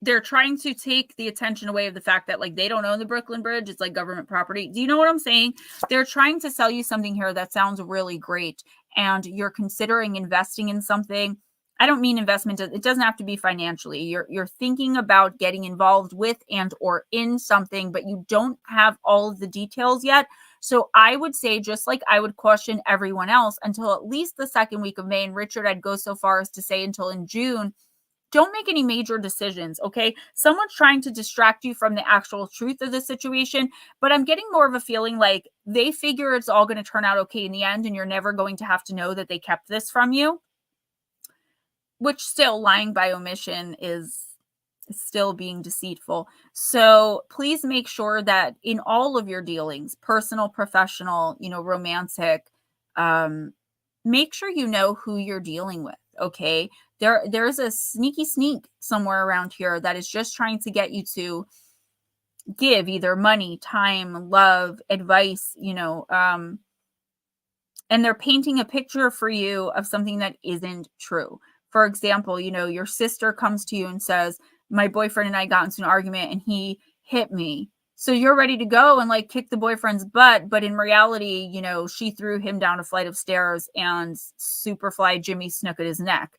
they're trying to take the attention away of the fact that they don't own the Brooklyn Bridge. It's government property. Do you know what I'm saying? They're trying to sell you something here that sounds really great, and you're considering investing in something. I don't mean investment. It doesn't have to be financially. You're thinking about getting involved with and or in something, but you don't have all of the details yet. So I would say, just like I would caution everyone else, until at least the second week of May, and Richard, I'd go so far as to say until in June, don't make any major decisions, okay? Someone's trying to distract you from the actual truth of the situation, but I'm getting more of a feeling like they figure it's all going to turn out okay in the end, and you're never going to have to know that they kept this from you, which still, lying by omission is still being deceitful. So please make sure that in all of your dealings, personal, professional, romantic, make sure you know who you're dealing with, okay? There's a sneak somewhere around here that is just trying to get you to give either money, time, love, advice, and they're painting a picture for you of something that isn't true. For example, your sister comes to you and says, my boyfriend and I got into an argument and he hit me. So you're ready to go and kick the boyfriend's butt. But in reality, she threw him down a flight of stairs and Superfly Jimmy snooked his neck.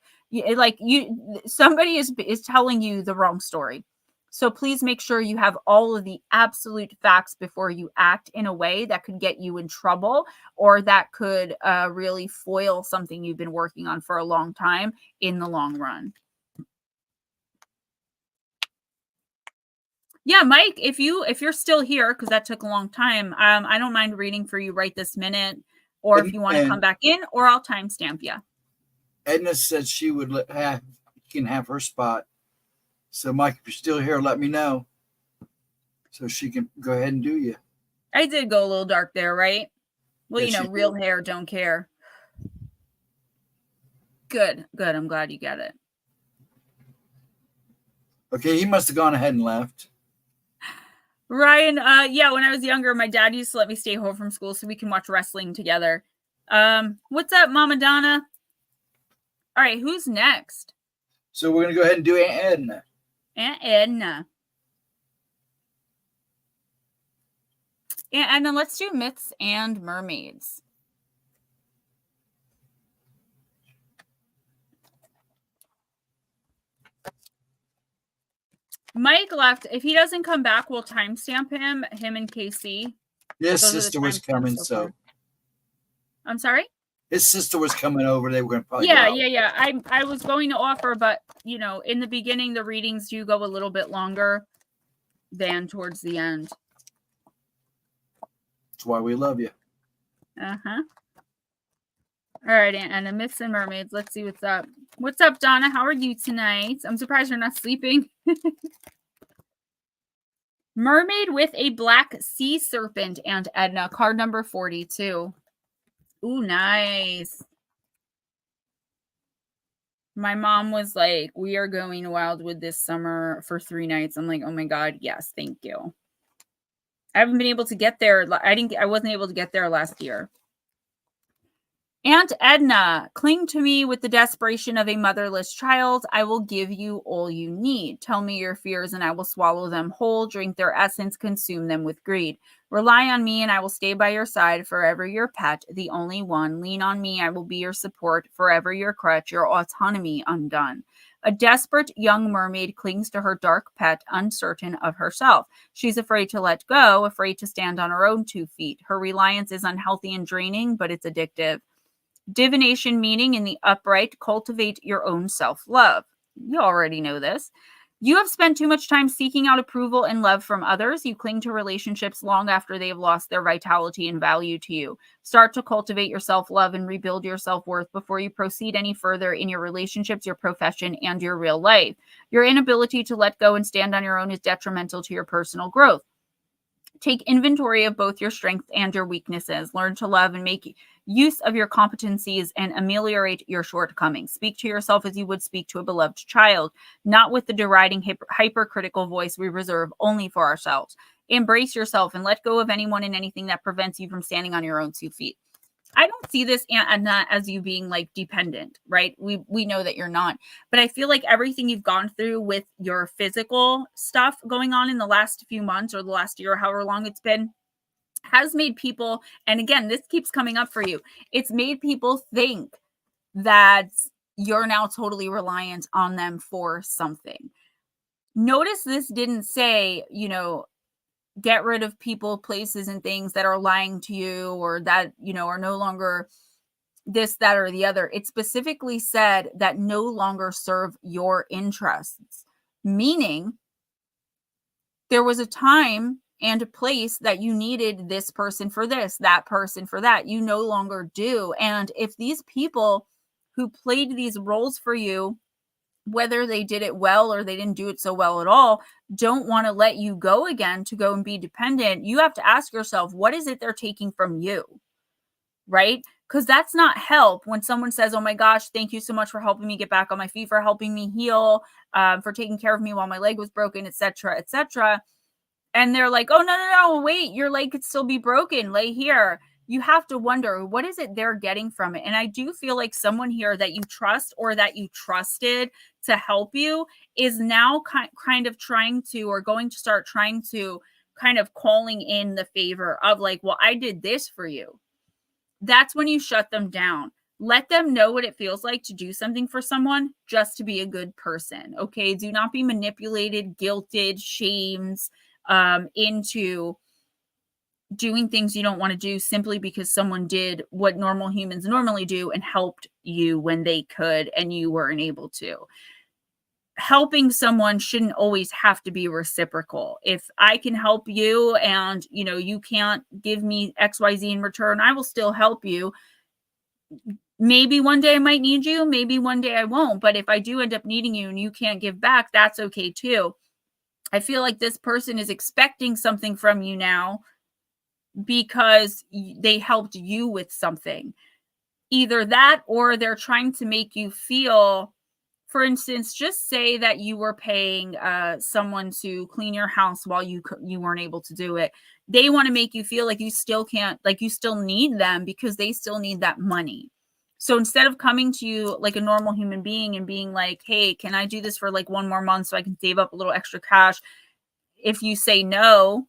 Somebody is telling you the wrong story. So please make sure you have all of the absolute facts before you act in a way that could get you in trouble, or that could really foil something you've been working on for a long time in the long run. Yeah, Mike, if you're still here, because that took a long time, I don't mind reading for you right this minute, or if you want to come back in, or I'll timestamp you. Edna said she would can have her spot. So, Mike, if you're still here, let me know so she can go ahead and do you. I did go a little dark there, right? Well, yes, real hair don't care. Good. I'm glad you get it. Okay, he must have gone ahead and left. Ryan, yeah, when I was younger, my dad used to let me stay home from school so we can watch wrestling together. What's up, Mama Donna? All right, who's next? So we're going to go ahead and do Aunt Edna. Aunt Edna. And then let's do myths and mermaids. Mike left. If he doesn't come back, we'll timestamp him and KC. His sister was coming, so. I'm sorry? His sister was coming over. They were going to probably Yeah. I was going to offer, but, in the beginning, the readings do go a little bit longer than towards the end. That's why we love you. Uh-huh. All right, and the myths and mermaids. Let's see what's up. What's up, Donna? How are you tonight? I'm surprised you're not sleeping. Mermaid with a black sea serpent, and Edna, card number 42. Ooh, nice. My mom was like, we are going to Wildwood this summer for 3 nights. I'm like, oh my God, yes, thank you. I haven't been able to get there. I wasn't able to get there last year. Aunt Edna, cling to me with the desperation of a motherless child. I will give you all you need. Tell me your fears and I will swallow them whole, drink their essence, consume them with greed. Rely on me and I will stay by your side, forever your pet, the only one. Lean on me, I will be your support, forever your crutch, your autonomy undone. A desperate young mermaid clings to her dark pet, uncertain of herself. She's afraid to let go, afraid to stand on her own 2 feet. Her reliance is unhealthy and draining, but it's addictive. Divination meaning in the upright, cultivate your own self-love. You already know this. You have spent too much time seeking out approval and love from others. You cling to relationships long after they have lost their vitality and value to you. Start to cultivate your self-love and rebuild your self-worth before you proceed any further in your relationships, your profession, and your real life. Your inability to let go and stand on your own is detrimental to your personal growth. Take inventory of both your strengths and your weaknesses. Learn to love and make use of your competencies and ameliorate your shortcomings. Speak to yourself as you would speak to a beloved child, not with the deriding, hypercritical voice we reserve only for ourselves. Embrace yourself and let go of anyone and anything that prevents you from standing on your own 2 feet. I don't see this not as you being like dependent, right? We know that you're not, but I feel like everything you've gone through with your physical stuff going on in the last few months or the last year, however long it's been, has made people, and again, this keeps coming up for you, it's made people think that you're now totally reliant on them for something. Notice this didn't say, get rid of people, places, and things that are lying to you or that, are no longer this, that, or the other. It specifically said that no longer serve your interests, meaning there was a time and a place that you needed this person for this, that person for that. You no longer do. And if these people who played these roles for you, whether they did it well or they didn't do it so well at all, don't want to let you go again to go and be dependent, you have to ask yourself, what is it they're taking from you? Right? Because that's not help. When someone says, oh my gosh, thank you so much for helping me get back on my feet, for helping me heal, for taking care of me while my leg was broken, etc., etc. And they're like, oh, no, wait, your leg could still be broken. Lay here. You have to wonder, what is it they're getting from it? And I do feel like someone here that you trust or that you trusted to help you is now kind of trying to, or going to start trying to kind of calling in the favor of like, well, I did this for you. That's when you shut them down. Let them know what it feels like to do something for someone just to be a good person. Okay. Do not be manipulated, guilted, shamed into doing things you don't want to do simply because someone did what normal humans normally do and helped you when they could and you weren't able to. Helping someone shouldn't always have to be reciprocal. If I can help you and you can't give me XYZ in return, I will still help you. Maybe one day I might need you, maybe one day I won't, but if I do end up needing you and you can't give back, that's okay too. I feel like this person is expecting something from you now because they helped you with something. Either that or they're trying to make you feel, for instance, just say that you were paying someone to clean your house while you weren't able to do it. They want to make you feel like you still can't, like you still need them because they still need that money. So instead of coming to you like a normal human being and being like, hey, can I do this for like 1 more month so I can save up a little extra cash? If you say no,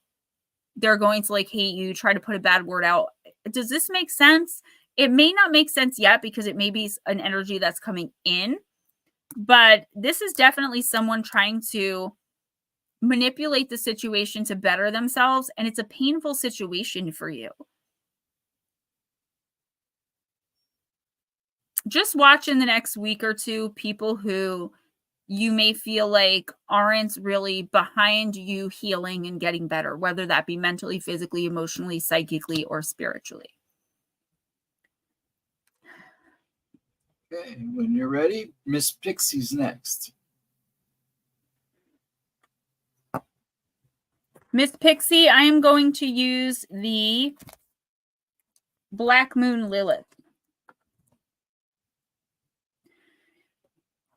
they're going to like hate you, try to put a bad word out. Does this make sense? It may not make sense yet because it may be an energy that's coming in, but this is definitely someone trying to manipulate the situation to better themselves, and it's a painful situation for you. Just watch in the next week or two people who you may feel like aren't really behind you healing and getting better, whether that be mentally, physically, emotionally, psychically, or spiritually. Okay, when you're ready, Miss Pixie's next. Miss Pixie, I am going to use the Black Moon Lilith.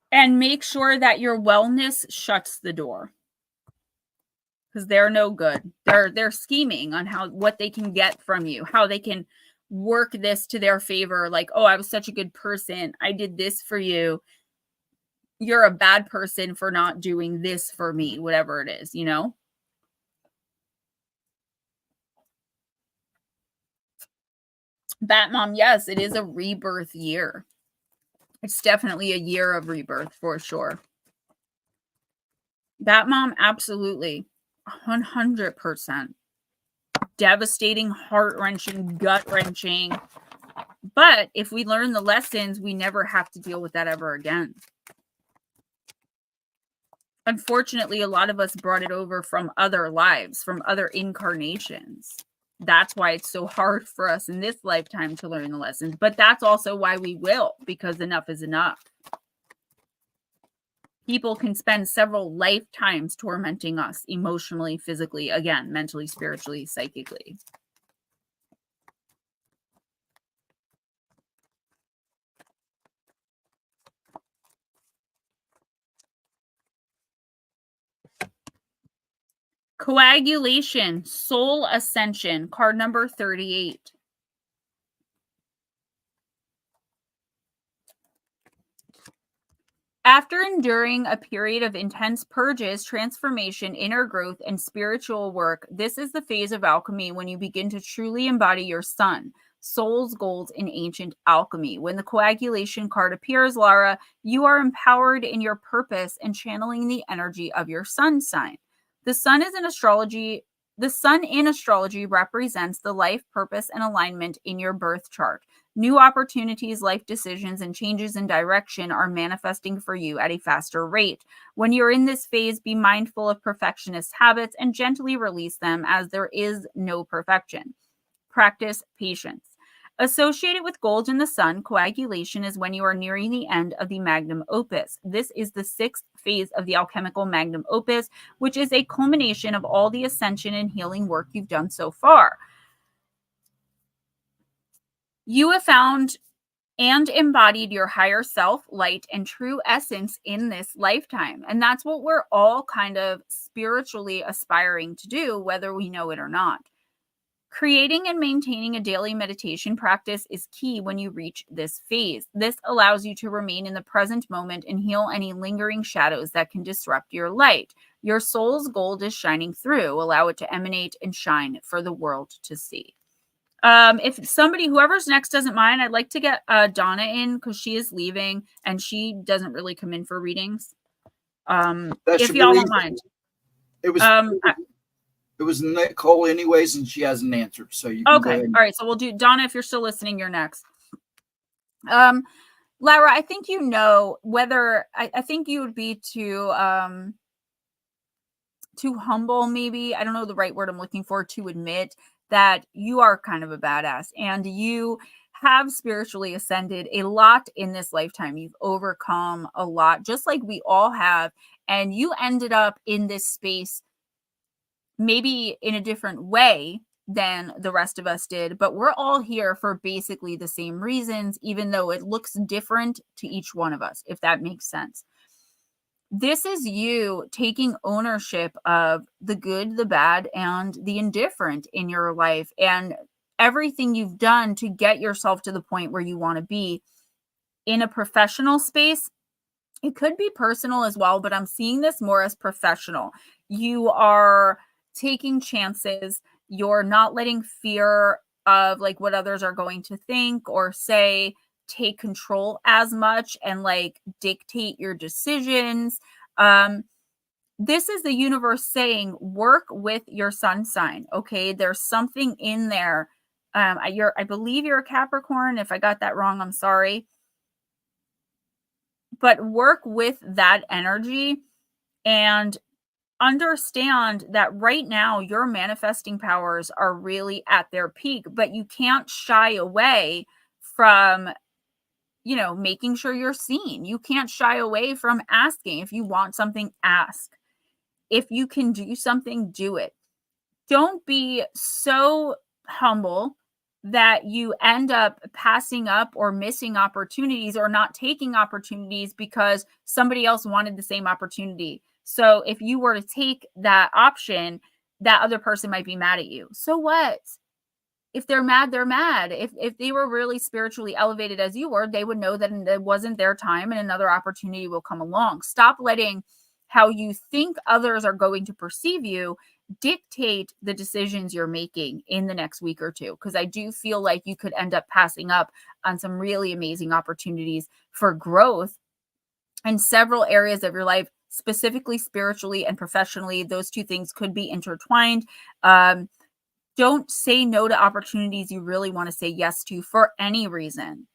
And make sure that your wellness shuts the door. Because they're no good. They're scheming on what they can get from you, how they can work this to their favor. Like, oh, I was such a good person. I did this for you. You're a bad person for not doing this for me, whatever it is, Batmom, yes, it is a rebirth year. It's definitely a year of rebirth for sure. Batmom, absolutely. 100%. Devastating, heart-wrenching, gut-wrenching. But if we learn the lessons, we never have to deal with that ever again. Unfortunately, a lot of us brought it over from other lives, from other incarnations. That's why it's so hard for us in this lifetime to learn the lessons. But that's also why we will, because enough is enough. People can spend several lifetimes tormenting us emotionally, physically, again, mentally, spiritually, psychically. Coagulation, soul ascension, card number 38. After enduring a period of intense purges, transformation, inner growth, and spiritual work, this is the phase of alchemy when you begin to truly embody your sun, soul's gold in ancient alchemy. When the coagulation card appears, Lara, you are empowered in your purpose and channeling the energy of your sun sign. The sun in astrology represents the life purpose and alignment in your birth chart. New opportunities, life decisions, and changes in direction are manifesting for you at a faster rate. When you're in this phase, be mindful of perfectionist habits and gently release them, as there is no perfection. Practice patience. Associated with gold in the sun, coagulation is when you are nearing the end of the magnum opus. This is the 6th phase of the alchemical magnum opus, which is a culmination of all the ascension and healing work you've done so far. You have found and embodied your higher self, light, and true essence in this lifetime. And that's what we're all kind of spiritually aspiring to do, whether we know it or not. Creating and maintaining a daily meditation practice is key when you reach this phase. This allows you to remain in the present moment and heal any lingering shadows that can disrupt your light. Your soul's gold is shining through. Allow it to emanate and shine for the world to see. If somebody, whoever's next doesn't mind, I'd like to get Donna in because she is leaving and she doesn't really come in for readings. If y'all don't mind. It was Nicole anyways, and she hasn't answered. So you can okay. Go ahead. All right. So we'll do Donna. If you're still listening, you're next. Laura, I think you know whether I think you would be too humble, maybe. I don't know the right word I'm looking for, to admit that you are kind of a badass and you have spiritually ascended a lot in this lifetime. You've overcome a lot, just like we all have. And you ended up in this space maybe in a different way than the rest of us did, but we're all here for basically the same reasons, even though it looks different to each one of us, if that makes sense. This is you taking ownership of the good, the bad, and the indifferent in your life, and everything you've done to get yourself to the point where you want to be in a professional space. It could be personal as well, but I'm seeing this more as professional. You are taking chances. You're not letting fear of like what others are going to think or say take control as much and like dictate your decisions. This is the universe saying work with your sun sign. Okay, there's something in there. I believe you're a Capricorn. If I got that wrong, I'm sorry. But work with that energy and understand that right now your manifesting powers are really at their peak, but you can't shy away from making sure you're seen. You can't shy away from asking. If you want something, ask. If you can do something, do it. Don't be so humble that you end up passing up or missing opportunities or not taking opportunities because somebody else wanted the same opportunity. So if you were to take that option, that other person might be mad at you. So what? If they're mad, they're mad. If they were really spiritually elevated as you were, they would know that it wasn't their time and another opportunity will come along. Stop letting how you think others are going to perceive you dictate the decisions you're making in the next week or two. Because I do feel like you could end up passing up on some really amazing opportunities for growth in several areas of your life, specifically spiritually and professionally. Those two things could be intertwined. Don't say no to opportunities you really want to say yes to for any reason,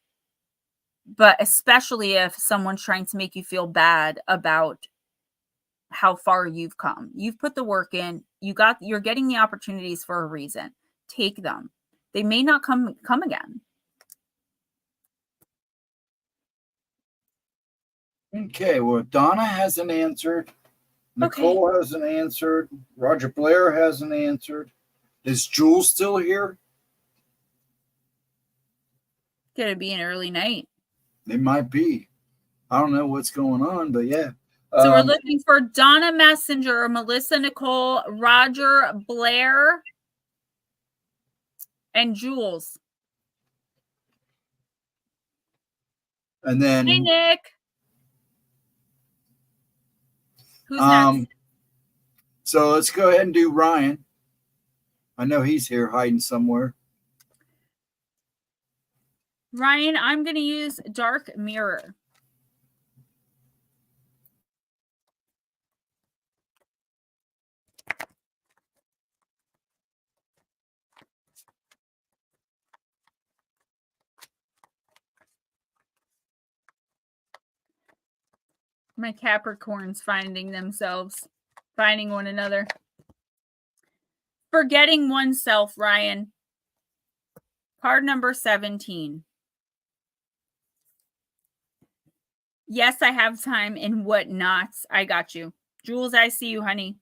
but especially if someone's trying to make you feel bad about how far you've come. You've put the work in. You're getting the opportunities for a reason. Take them. They may not come again. Okay, well, Donna hasn't answered. Nicole hasn't answered. Roger Blair hasn't answered. Is Jules still here? Gonna be an early night. It might be. I don't know what's going on, but yeah. So we're looking for Donna Messenger, Melissa Nicole, Roger Blair, and Jules. And then, hey, Nick. Who's next? So let's go ahead and do Ryan. I know he's here hiding somewhere. Ryan, I'm going to use Dark Mirror. My Capricorns finding one another. Forgetting oneself, Ryan. Card number 17. Yes, I have time and whatnots. I got you. Jules, I see you, honey.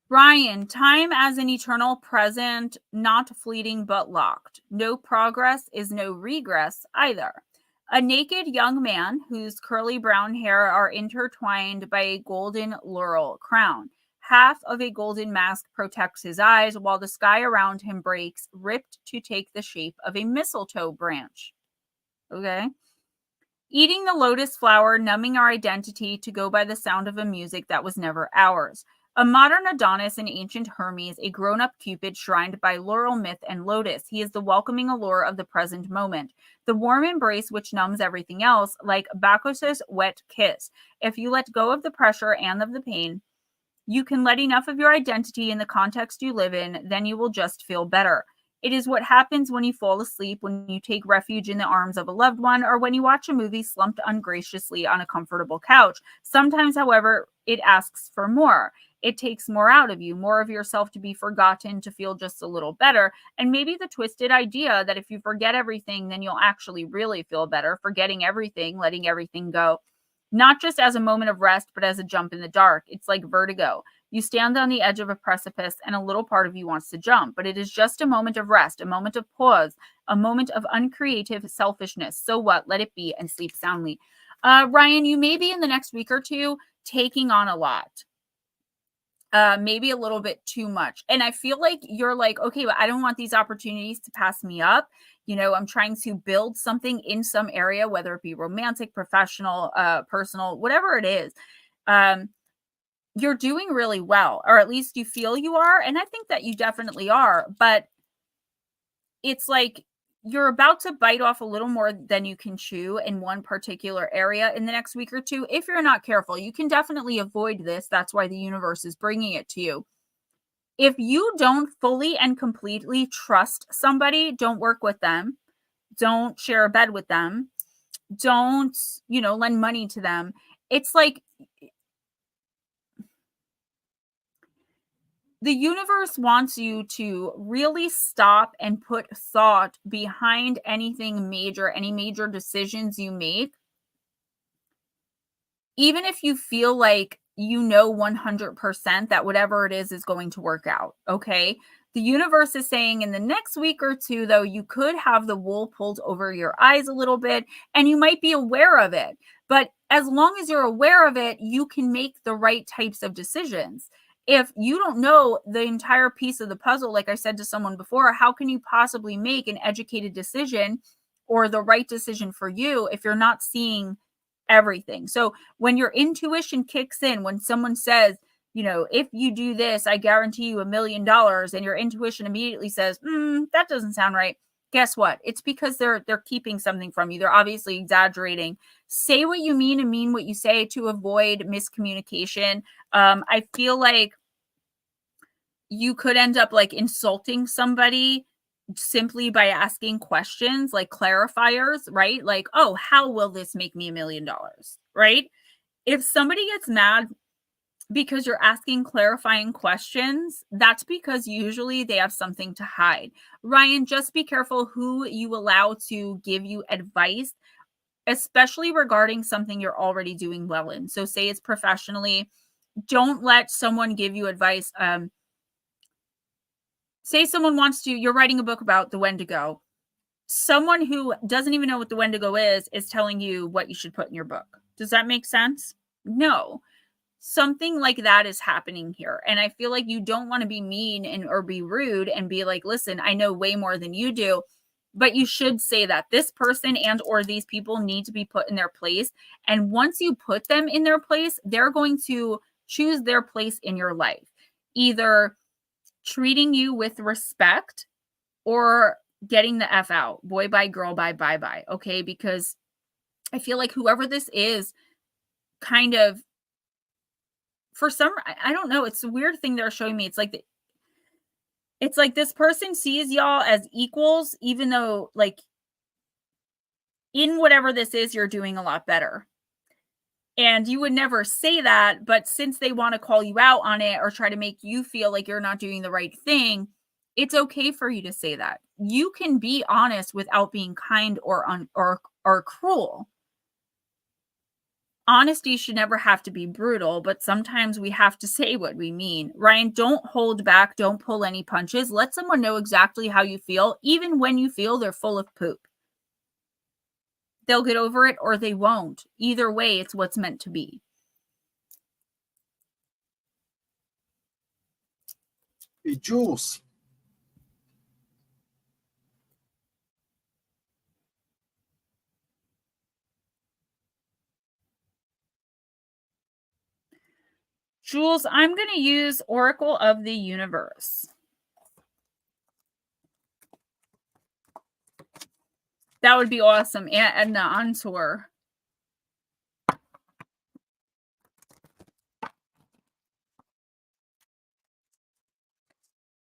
Ryan, time as an eternal present, not fleeting but locked. No progress is no regress either. A naked young man whose curly brown hair are intertwined by a golden laurel crown. Half of a golden mask protects his eyes while the sky around him breaks, ripped to take the shape of a mistletoe branch. Okay. Eating the lotus flower, numbing our identity to go by the sound of a music that was never ours. A modern Adonis and ancient Hermes, a grown-up Cupid shrined by laurel myth and lotus. He is the welcoming allure of the present moment, the warm embrace which numbs everything else, like Bacchus's wet kiss. If you let go of the pressure and of the pain, you can let enough of your identity in the context you live in, then you will just feel better. It is what happens when you fall asleep, when you take refuge in the arms of a loved one, or when you watch a movie slumped ungraciously on a comfortable couch. Sometimes, however, it asks for more. It takes more out of you, more of yourself to be forgotten, to feel just a little better. And maybe the twisted idea that if you forget everything, then you'll actually really feel better, forgetting everything, letting everything go. Not just as a moment of rest, but as a jump in the dark. It's like vertigo. You stand on the edge of a precipice and a little part of you wants to jump, but it is just a moment of rest, a moment of pause, a moment of uncreative selfishness. So what? Let it be and sleep soundly. Ryan, you may be in the next week or two taking on a lot. Maybe a little bit too much. And I feel like you're like, okay, but I don't want these opportunities to pass me up. You know, I'm trying to build something in some area, whether it be romantic, professional, personal, whatever it is. You're doing really well, or at least you feel you are. And I think that you definitely are, but it's like you're about to bite off a little more than you can chew in one particular area in the next week or two. If you're not careful, you can definitely avoid this. That's why the universe is bringing it to you. If you don't fully and completely trust somebody, don't work with them. Don't share a bed with them. Don't, lend money to them. It's like the universe wants you to really stop and put thought behind anything major, any major decisions you make. Even if you feel like 100% that whatever it is going to work out, okay? The universe is saying in the next week or two, though, you could have the wool pulled over your eyes a little bit, and you might be aware of it. But as long as you're aware of it, you can make the right types of decisions. If you don't know the entire piece of the puzzle, like I said to someone before, how can you possibly make an educated decision or the right decision for you if you're not seeing everything? So when your intuition kicks in, when someone says, if you do this, I guarantee you $1 million, and your intuition immediately says, that doesn't sound right. Guess what? It's because they're keeping something from you. They're obviously exaggerating. Say what you mean and mean what you say to avoid miscommunication. I feel like you could end up like insulting somebody simply by asking questions like clarifiers, right? Like, oh, how will this make me $1 million? Right? If somebody gets mad because you're asking clarifying questions, that's because usually they have something to hide. Ryan, just be careful who you allow to give you advice, especially regarding something you're already doing well in. So say it's professionally, don't let someone give you advice. Say someone wants to, you're writing a book about the Wendigo. Someone who doesn't even know what the Wendigo is telling you what you should put in your book. Does that make sense? No. Something like that is happening here. And I feel like you don't want to be mean or be rude and be like, listen, I know way more than you do. But you should say that this person and or these people need to be put in their place. And once you put them in their place, they're going to choose their place in your life. Either treating you with respect or getting the F out. Boy, bye, girl, bye, bye, bye. Okay. Because I feel like whoever this is kind of, for some, I don't know. It's a weird thing they're showing me. It's like this person sees y'all as equals, even though like in whatever this is, you're doing a lot better. And you would never say that, but since they want to call you out on it or try to make you feel like you're not doing the right thing, it's okay for you to say that. You can be honest without being kind or cruel. Honesty should never have to be brutal, but sometimes we have to say what we mean. Ryan, don't hold back. Don't pull any punches. Let someone know exactly how you feel, even when you feel they're full of poop. They'll get over it or they won't. Either way, it's what's meant to be. Hey, Jules. Jules, I'm going to use Oracle of the Universe. That would be awesome. And the on tour.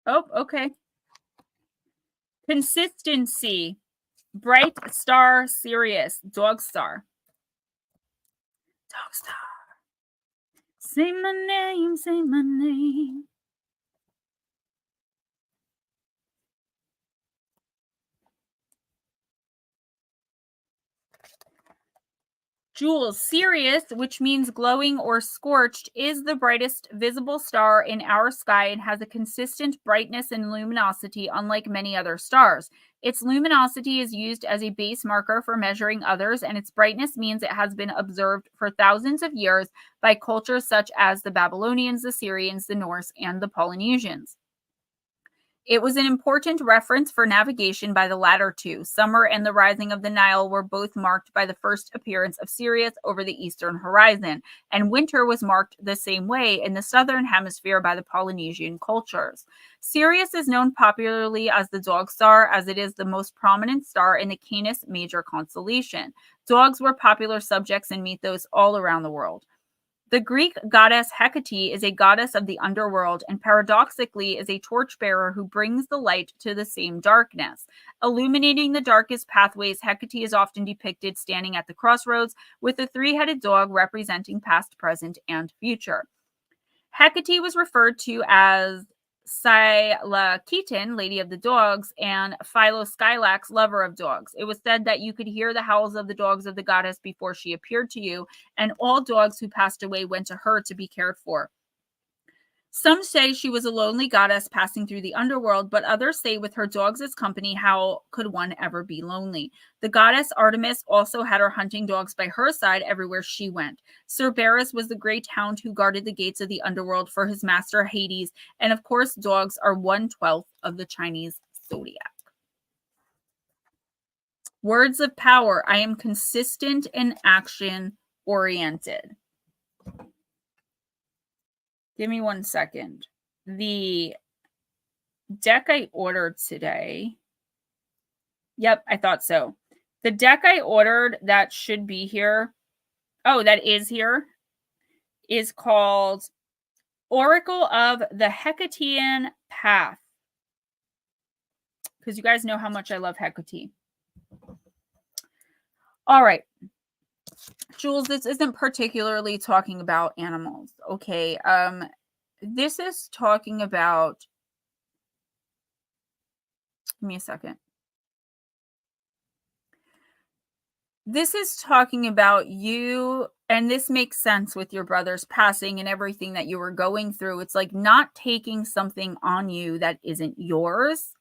Oh, okay. Consistency. Bright star, Sirius. Dog star. Dog star. Say my name, say my name. Jules, Sirius, which means glowing or scorched, is the brightest visible star in our sky and has a consistent brightness and luminosity, unlike many other stars. Its luminosity is used as a base marker for measuring others, and its brightness means it has been observed for thousands of years by cultures such as the Babylonians, the Syrians, the Norse, and the Polynesians. It was an important reference for navigation by the latter two. Summer and the rising of the Nile were both marked by the first appearance of Sirius over the eastern horizon, and winter was marked the same way in the southern hemisphere by the Polynesian cultures. Sirius is known popularly as the dog star, as it is the most prominent star in the Canis Major constellation. Dogs were popular subjects in mythos all around the world. The Greek goddess Hecate is a goddess of the underworld and paradoxically is a torchbearer who brings the light to the same darkness. Illuminating the darkest pathways, Hecate is often depicted standing at the crossroads with a three-headed dog representing past, present, and future. Hecate was referred to as Scylaceton, Lady of the Dogs, and Philoskylax, Lover of Dogs. It was said that you could hear the howls of the dogs of the goddess before she appeared to you, and all dogs who passed away went to her to be cared for. Some say she was a lonely goddess passing through the underworld, but others say with her dogs as company, how could one ever be lonely? The goddess Artemis also had her hunting dogs by her side everywhere she went. Cerberus was the great hound who guarded the gates of the underworld for his master Hades, and of course, dogs are 1/12 of the Chinese zodiac. Words of power. I am consistent and action-oriented. Give me 1 second. The deck I ordered today. Yep, I thought so. The deck I ordered that should be here. Oh, that is here. Is called Oracle of the Hecatean Path. because you guys know how much I love Hecate. All right. Jules, this isn't particularly talking about animals, okay? This is talking about, give me a second. This is talking about you, and this makes sense with your brother's passing and everything that you were going through. It's like not taking something on you that isn't yours.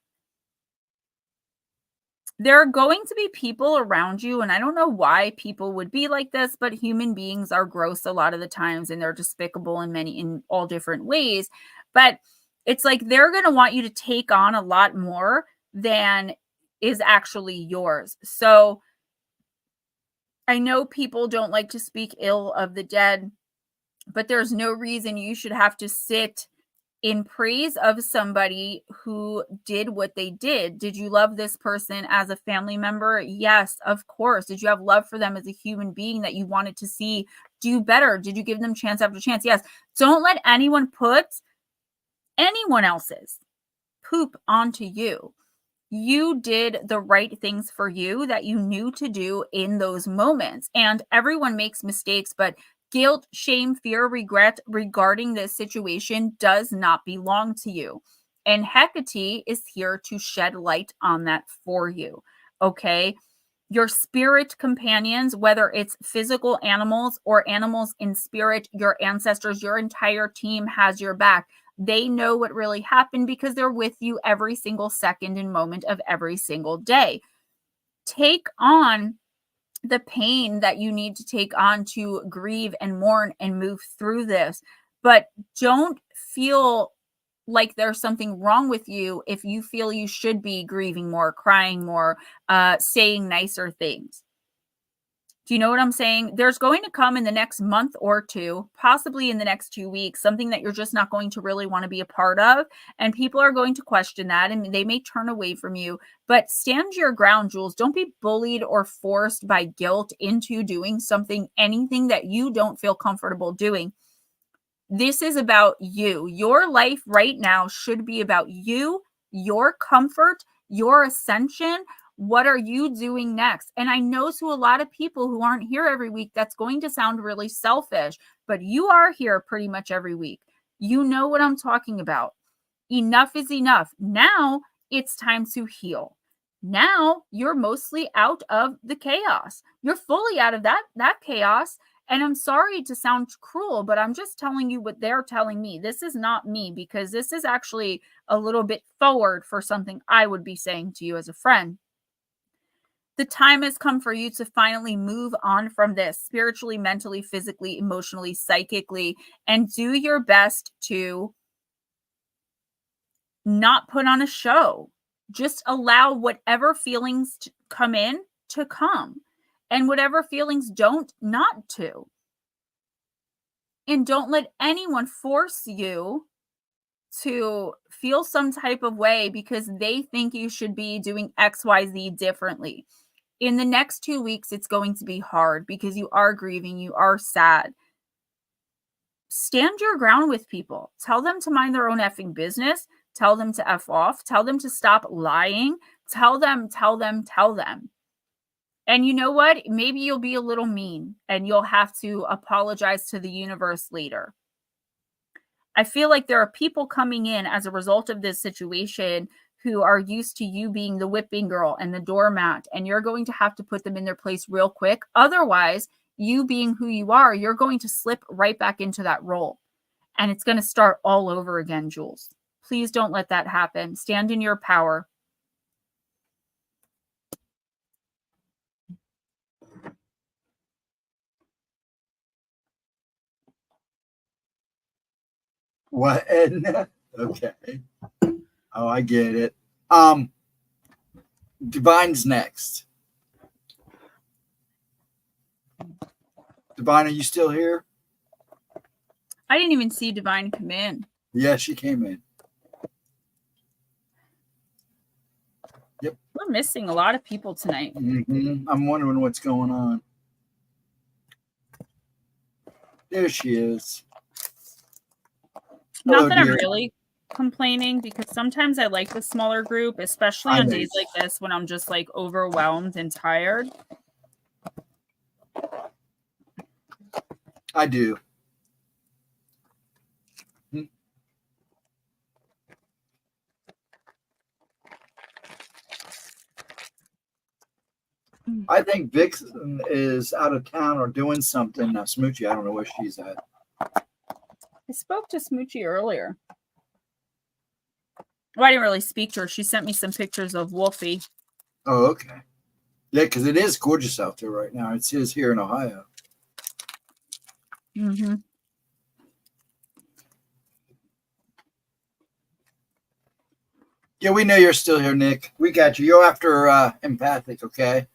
There are going to be people around you, and I don't know why people would be like this, but human beings are gross a lot of the times, and they're despicable in all different ways. But it's like they're going to want you to take on a lot more than is actually yours. So I know people don't like to speak ill of the dead, but there's no reason you should have to sit in praise of somebody who did what they did. Did you love this person as a family member? Yes, of course. Did you have love for them as a human being that you wanted to see do better? Did you give them chance after chance? Yes. Don't let anyone put anyone else's poop onto you. You did the right things for you that you knew to do in those moments. And everyone makes mistakes, but guilt, shame, fear, regret regarding this situation does not belong to you. And Hecate is here to shed light on that for you. Okay. Your spirit companions, whether it's physical animals or animals in spirit, your ancestors, your entire team has your back. They know what really happened because they're with you every single second and moment of every single day. Take on the pain that you need to take on to grieve and mourn and move through this. But don't feel like there's something wrong with you if you feel you should be grieving more, crying more, saying nicer things. Do you know what I'm saying? There's going to come in the next month or two, possibly in the next 2 weeks, something that you're just not going to really want to be a part of. And people are going to question that and they may turn away from you. But stand your ground, Jules. Don't be bullied or forced by guilt into doing something, anything that you don't feel comfortable doing. This is about you. Your life right now should be about you, your comfort, your ascension. What are you doing next? And I know to a lot of people who aren't here every week, that's going to sound really selfish, but you are here pretty much every week. You know what I'm talking about. Enough is enough. Now it's time to heal. Now you're mostly out of the chaos. You're fully out of that chaos. And I'm sorry to sound cruel, but I'm just telling you what they're telling me. This is not me, because this is actually a little bit forward for something I would be saying to you as a friend. The time has come for you to finally move on from this spiritually, mentally, physically, emotionally, psychically, and do your best to not put on a show. Just allow whatever feelings come in to come, and whatever feelings don't, not to. And don't let anyone force you to feel some type of way because they think you should be doing XYZ differently. In the next 2 weeks, it's going to be hard because you are grieving, you are sad. Stand your ground with people. Tell them to mind their own effing business. Tell them to F off. Tell them to stop lying. Tell them. And you know what? Maybe you'll be a little mean and you'll have to apologize to the universe later. I feel like there are people coming in as a result of this situation who are used to you being the whipping girl and the doormat, and you're going to have to put them in their place real quick. Otherwise, you being who you are, you're going to slip right back into that role. And it's going to start all over again, Jules. Please don't let that happen. Stand in your power. What? Okay. Oh, I get it. Divine's next. Divine, are you still here? I didn't even see Divine come in. Yeah, she came in. Yep. We're missing a lot of people tonight. Mm-hmm. I'm wondering what's going on. There she is. Not Hello, that dear. I'm really complaining because sometimes I like the smaller group, especially on days like this when I'm just like overwhelmed and tired. I do. I think Vixen is out of town or doing something. Now, Smoochie, I don't know where she's at. I spoke to Smoochie earlier. Well, I didn't really speak to her. She sent me some pictures of Wolfie. Oh, okay. Yeah, because it is gorgeous out there right now. It is here in Ohio. Mm-hmm. Yeah, we know you're still here, Nick. We got you. You're after empathic, okay?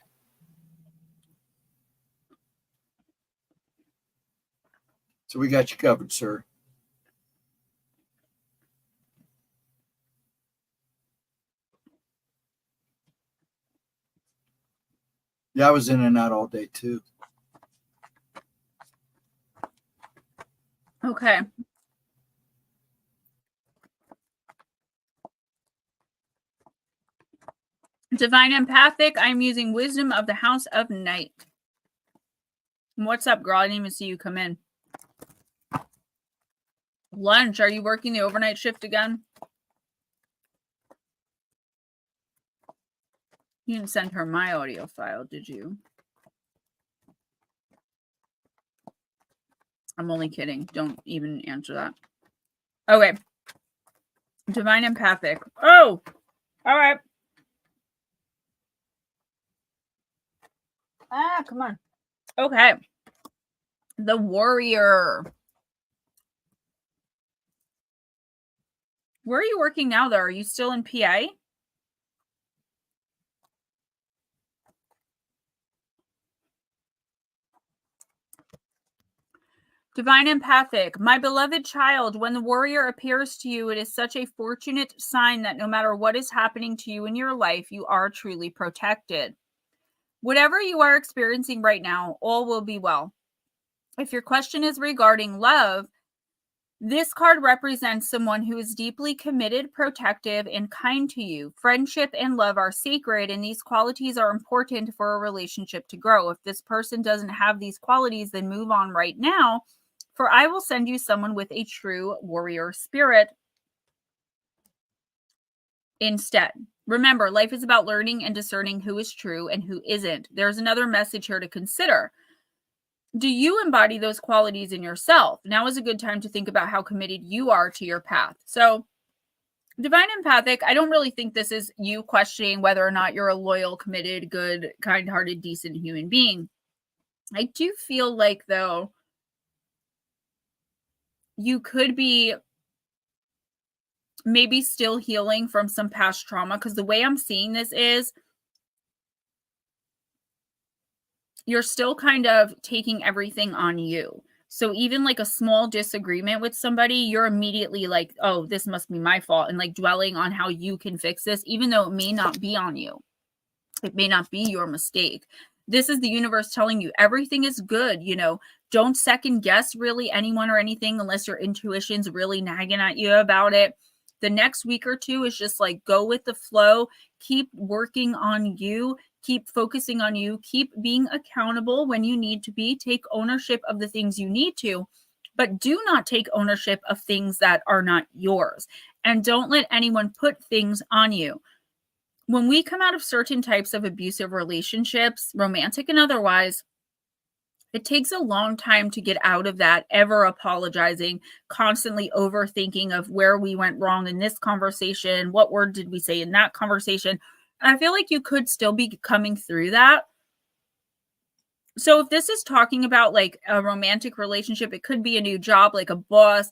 So we got you covered, sir. Yeah, I was in and out all day too. Okay. Divine empathic. I'm using wisdom of the house of night. What's up, girl? I didn't even see you come in. Lunch. Are you working the overnight shift again? You didn't send her my audio file, did you? I'm only kidding. Don't even answer that. Okay. Divine empathic. Oh, all right. Ah, come on. Okay. The warrior. Where are you working now, though? Are you still in PA? Divine empathic. My beloved child, when the warrior appears to you, it is such a fortunate sign that no matter what is happening to you in your life, you are truly protected. Whatever you are experiencing right now, all will be well. If your question is regarding love, this card represents someone who is deeply committed, protective, and kind to you. Friendship and love are sacred, and these qualities are important for a relationship to grow. If this person doesn't have these qualities, then move on right now, for I will send you someone with a true warrior spirit instead. Remember, life is about learning and discerning who is true and who isn't. There's another message here to consider. Do you embody those qualities in yourself? Now is a good time to think about how committed you are to your path. So, divine empathic, I don't really think this is you questioning whether or not you're a loyal, committed, good, kind-hearted, decent human being. I do feel like, though, you could be maybe still healing from some past trauma, because the way I'm seeing this is you're still kind of taking everything on you. So even like a small disagreement with somebody, you're immediately like, oh, this must be my fault, and like dwelling on how you can fix this, even though it may not be on you. It may not be your mistake. This is the universe telling you everything is good. You know, don't second guess really anyone or anything unless your intuition's really nagging at you about it. The next week or two is just like go with the flow. Keep working on you. Keep focusing on you. Keep being accountable when you need to be. Take ownership of the things you need to, but do not take ownership of things that are not yours. And don't let anyone put things on you. When we come out of certain types of abusive relationships, romantic and otherwise, it takes a long time to get out of that, ever apologizing, constantly overthinking of where we went wrong in this conversation, what word did we say in that conversation. And I feel like you could still be coming through that. So if this is talking about like a romantic relationship, it could be a new job, like a boss.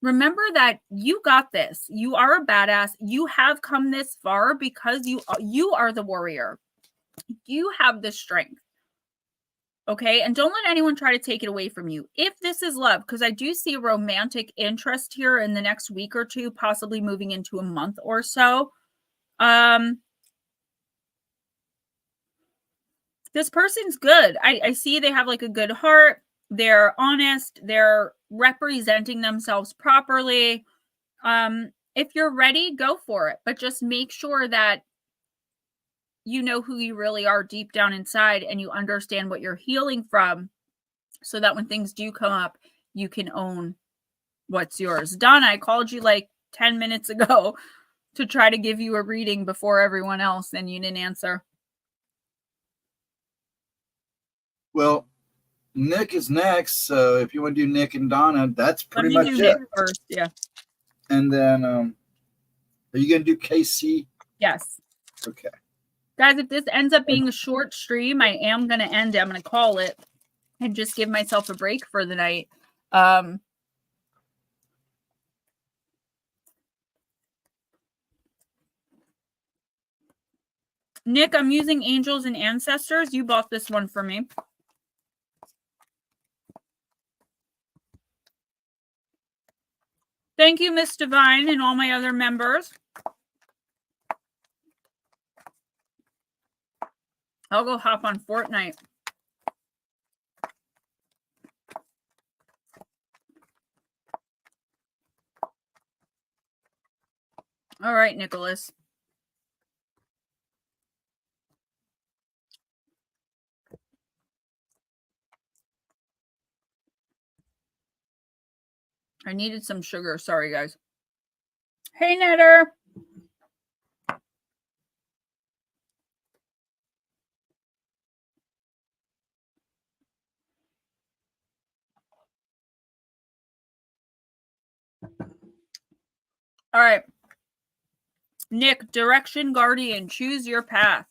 Remember that you got this. You are a badass. You have come this far because you are the warrior. You have the strength. Okay. And don't let anyone try to take it away from you. If this is love, because I do see romantic interest here in the next week or two, possibly moving into a month or so. This person's good. I see they have like a good heart. They're honest. They're representing themselves properly. If you're ready, go for it. But just make sure that you know who you really are deep down inside and you understand what you're healing from so that when things do come up, you can own what's yours. Donna, I called you like 10 minutes ago to try to give you a reading before everyone else and you didn't answer. Well, Nick is next, so if you want to do Nick and Donna, that's pretty much it. Nick first, yeah. And then, are you going to do KC? Yes. Okay. Guys, if this ends up being a short stream, I am going to end it. I'm going to call it and just give myself a break for the night. Nick, I'm using Angels and Ancestors. You bought this one for me. Thank you, Miss Divine, and all my other members. I'll go hop on Fortnite. All right, Nicholas. I needed some sugar. Sorry, guys. Hey, Netter. All right. Nick, Direction Guardian, choose your path.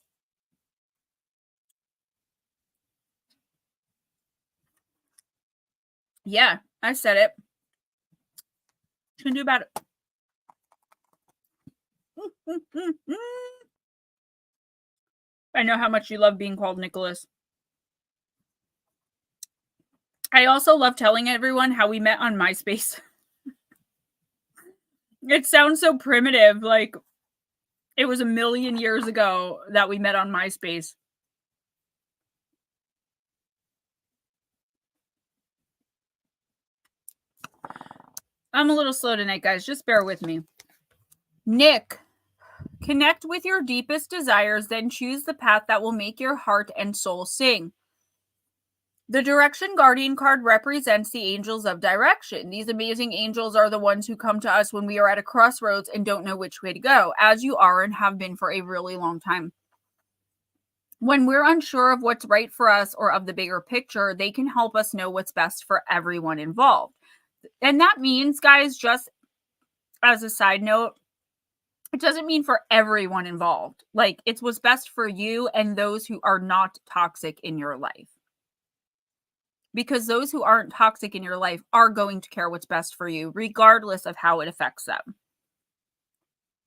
Yeah, I said it. What can do about it? I know how much you love being called Nicholas. I also love telling everyone how we met on MySpace. It sounds so primitive, like it was a million years ago that we met on MySpace. I'm a little slow tonight, guys. Just bear with me. Nick, connect with your deepest desires, then choose the path that will make your heart and soul sing. The Direction Guardian card represents the angels of direction. These amazing angels are the ones who come to us when we are at a crossroads and don't know which way to go, as you are and have been for a really long time. When we're unsure of what's right for us or of the bigger picture, they can help us know what's best for everyone involved. And that means, guys, just as a side note, it doesn't mean for everyone involved. Like, it's what's best for you and those who are not toxic in your life. Because those who aren't toxic in your life are going to care what's best for you, regardless of how it affects them.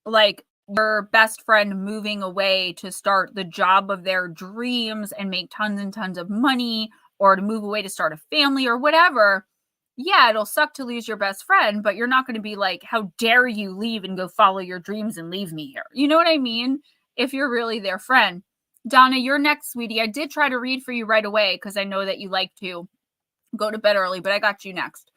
Like your best friend moving away to start the job of their dreams and make tons and tons of money, or to move away to start a family or whatever. Yeah, it'll suck to lose your best friend, but you're not going to be like, how dare you leave and go follow your dreams and leave me here? You know what I mean? If you're really their friend. Donna, you're next, sweetie. I did try to read for you right away because I know that you like to go to bed early, but I got you next.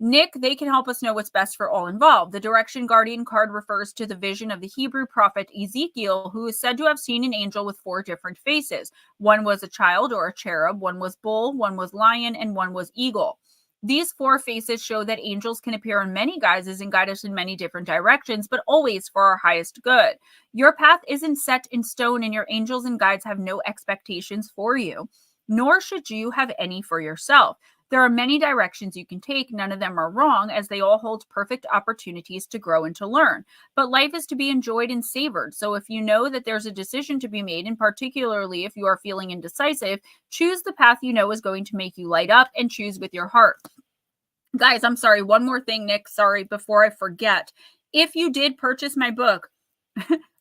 Nick, they can help us know what's best for all involved. The Direction Guardian card refers to the vision of the Hebrew prophet Ezekiel, who is said to have seen an angel with 4 different faces. One was a child or a cherub, one was bull, one was lion, and one was eagle. These 4 faces show that angels can appear in many guises and guide us in many different directions, but always for our highest good. Your path isn't set in stone, and your angels and guides have no expectations for you, nor should you have any for yourself. There are many directions you can take. None of them are wrong, as they all hold perfect opportunities to grow and to learn. But life is to be enjoyed and savored. So if you know that there's a decision to be made, and particularly if you are feeling indecisive, choose the path you know is going to make you light up, and choose with your heart. Guys, I'm sorry. One more thing, Nick. Sorry, before I forget. If you did purchase my book,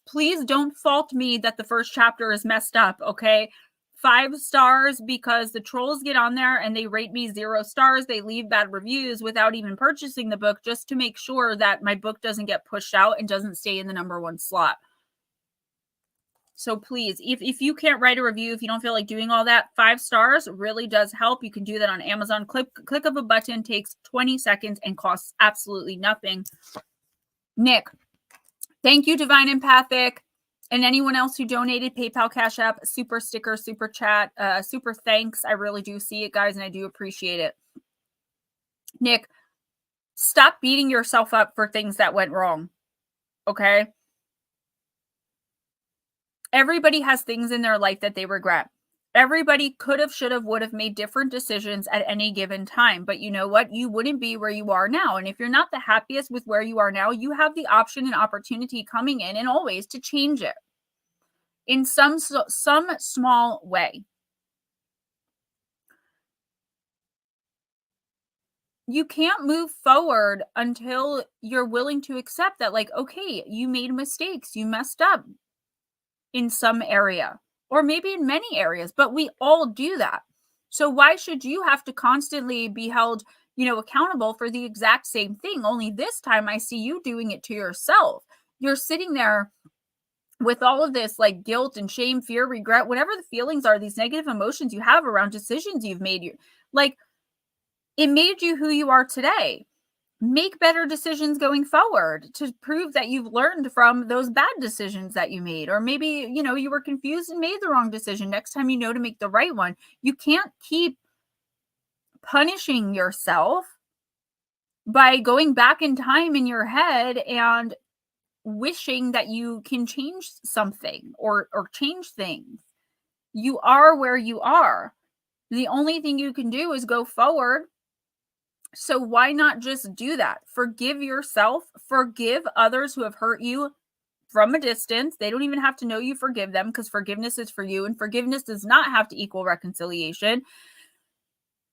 please don't fault me that the first chapter is messed up, okay? 5 stars because the trolls get on there and they rate me 0 stars. They leave bad reviews without even purchasing the book, just to make sure that my book doesn't get pushed out and doesn't stay in the #1 slot. So please, if you can't write a review, if you don't feel like doing all that, 5 stars really does help. You can do that on Amazon. Click of a button, takes 20 seconds and costs absolutely nothing. Nick, thank you, Divine Empathic. And anyone else who donated, PayPal, Cash App, super sticker, super chat, super thanks. I really do see it, guys, and I do appreciate it. Nick, stop beating yourself up for things that went wrong, okay? Everybody has things in their life that they regret. Everybody could have, should have, would have made different decisions at any given time. But you know what? You wouldn't be where you are now. And if you're not the happiest with where you are now, you have the option and opportunity coming in and always to change it in some small way. You can't move forward until you're willing to accept that, like, okay, you made mistakes, you messed up in some area, or maybe in many areas, but we all do that. So why should you have to constantly be held, accountable for the exact same thing? Only this time I see you doing it to yourself. You're sitting there with all of this like guilt and shame, fear, regret, whatever the feelings are, these negative emotions you have around decisions you've made. It made you who you are today. Make better decisions going forward to prove that you've learned from those bad decisions that you made. Or maybe, you were confused and made the wrong decision. Next time, to make the right one. You can't keep punishing yourself by going back in time in your head and wishing that you can change something or change things. You are where you are. The only thing you can do is go forward. So why not just do that? Forgive yourself, forgive others who have hurt you from a distance. They don't even have to know you forgive them, because forgiveness is for you, and forgiveness does not have to equal reconciliation.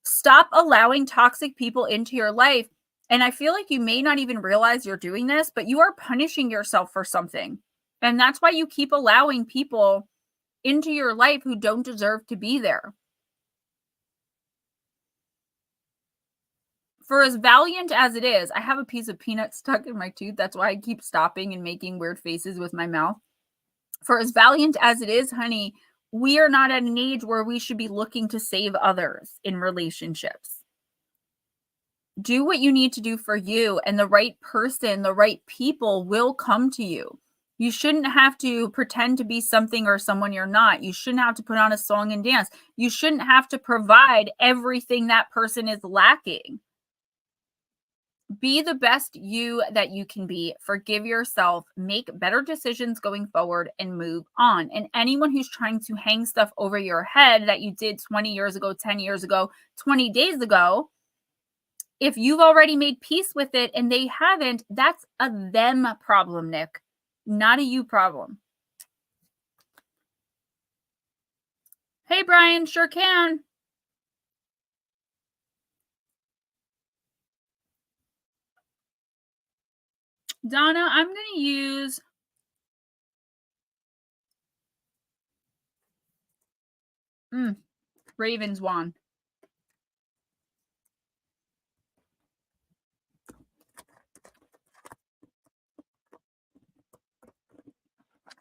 Stop allowing toxic people into your life. And I feel like you may not even realize you're doing this, but you are punishing yourself for something. And that's why you keep allowing people into your life who don't deserve to be there. For as valiant as it is, I have a piece of peanut stuck in my tooth. That's why I keep stopping and making weird faces with my mouth. For as valiant as it is, honey, we are not at an age where we should be looking to save others in relationships. Do what you need to do for you, and the right person, the right people will come to you. You shouldn't have to pretend to be something or someone you're not. You shouldn't have to put on a song and dance. You shouldn't have to provide everything that person is lacking. Be the best you that you can be. Forgive yourself, make better decisions going forward, and move on. And anyone who's trying to hang stuff over your head that you did 20 years ago, 10 years ago, 20 days ago, if you've already made peace with it and they haven't, that's a them problem, Nick, not a you problem. Hey, Brian, sure can. Donna, I'm going to use Raven's wand.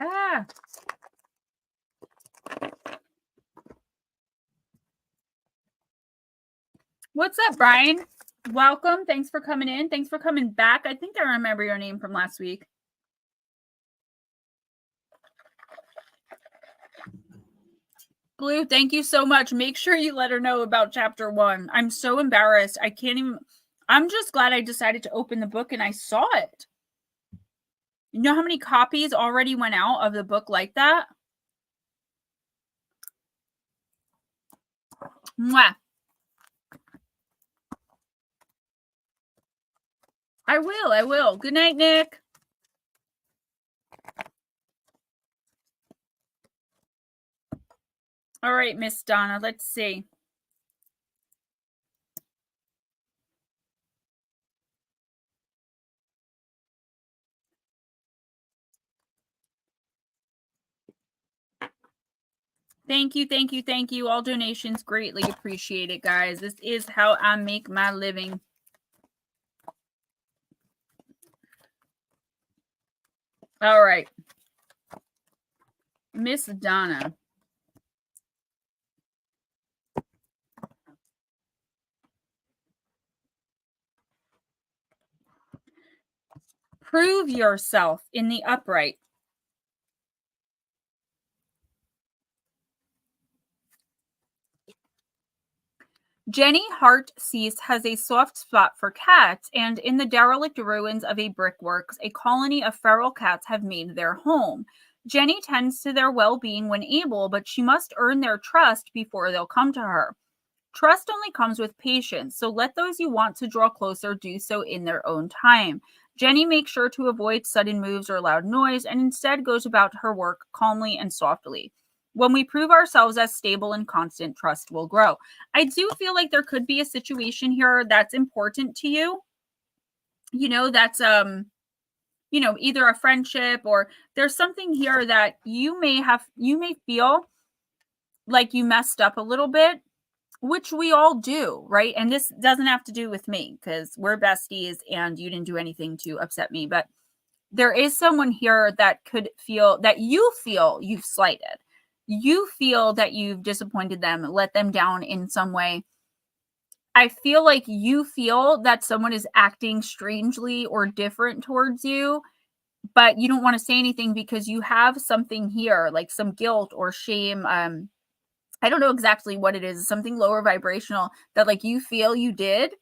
Ah. What's up, Brian? Welcome. Thanks for coming in. Thanks for coming back. I think I remember your name from last week. Blue, thank you so much. Make sure you let her know about chapter 1. I'm so embarrassed. I can't even. I'm just glad I decided to open the book and I saw it. You know how many copies already went out of the book like that? Mwah. I will. Good night, Nick. All right, Miss Donna, let's see. Thank you. All donations greatly appreciated, guys. This is how I make my living. All right. Miss Donna. Prove yourself in the upright. Jenny Heartsease has a soft spot for cats, and in the derelict ruins of a brickworks, a colony of feral cats have made their home. Jenny tends to their well-being when able, but she must earn their trust before they'll come to her. Trust only comes with patience, so let those you want to draw closer do so in their own time. Jenny makes sure to avoid sudden moves or loud noise and instead goes about her work calmly and softly. When we prove ourselves as stable and constant, trust will grow. I do feel like there could be a situation here that's important to you. That's either a friendship or there's something here that you may feel like you messed up a little bit, which we all do, right? And this doesn't have to do with me because we're besties and you didn't do anything to upset me. But there is someone here that could feel that you feel you've slighted. You feel that you've disappointed them, let them down in some way. I feel like you feel that someone is acting strangely or different towards you, but you don't want to say anything because you have something here, like some guilt or shame. I don't know exactly what it is, something lower vibrational that like you feel you did,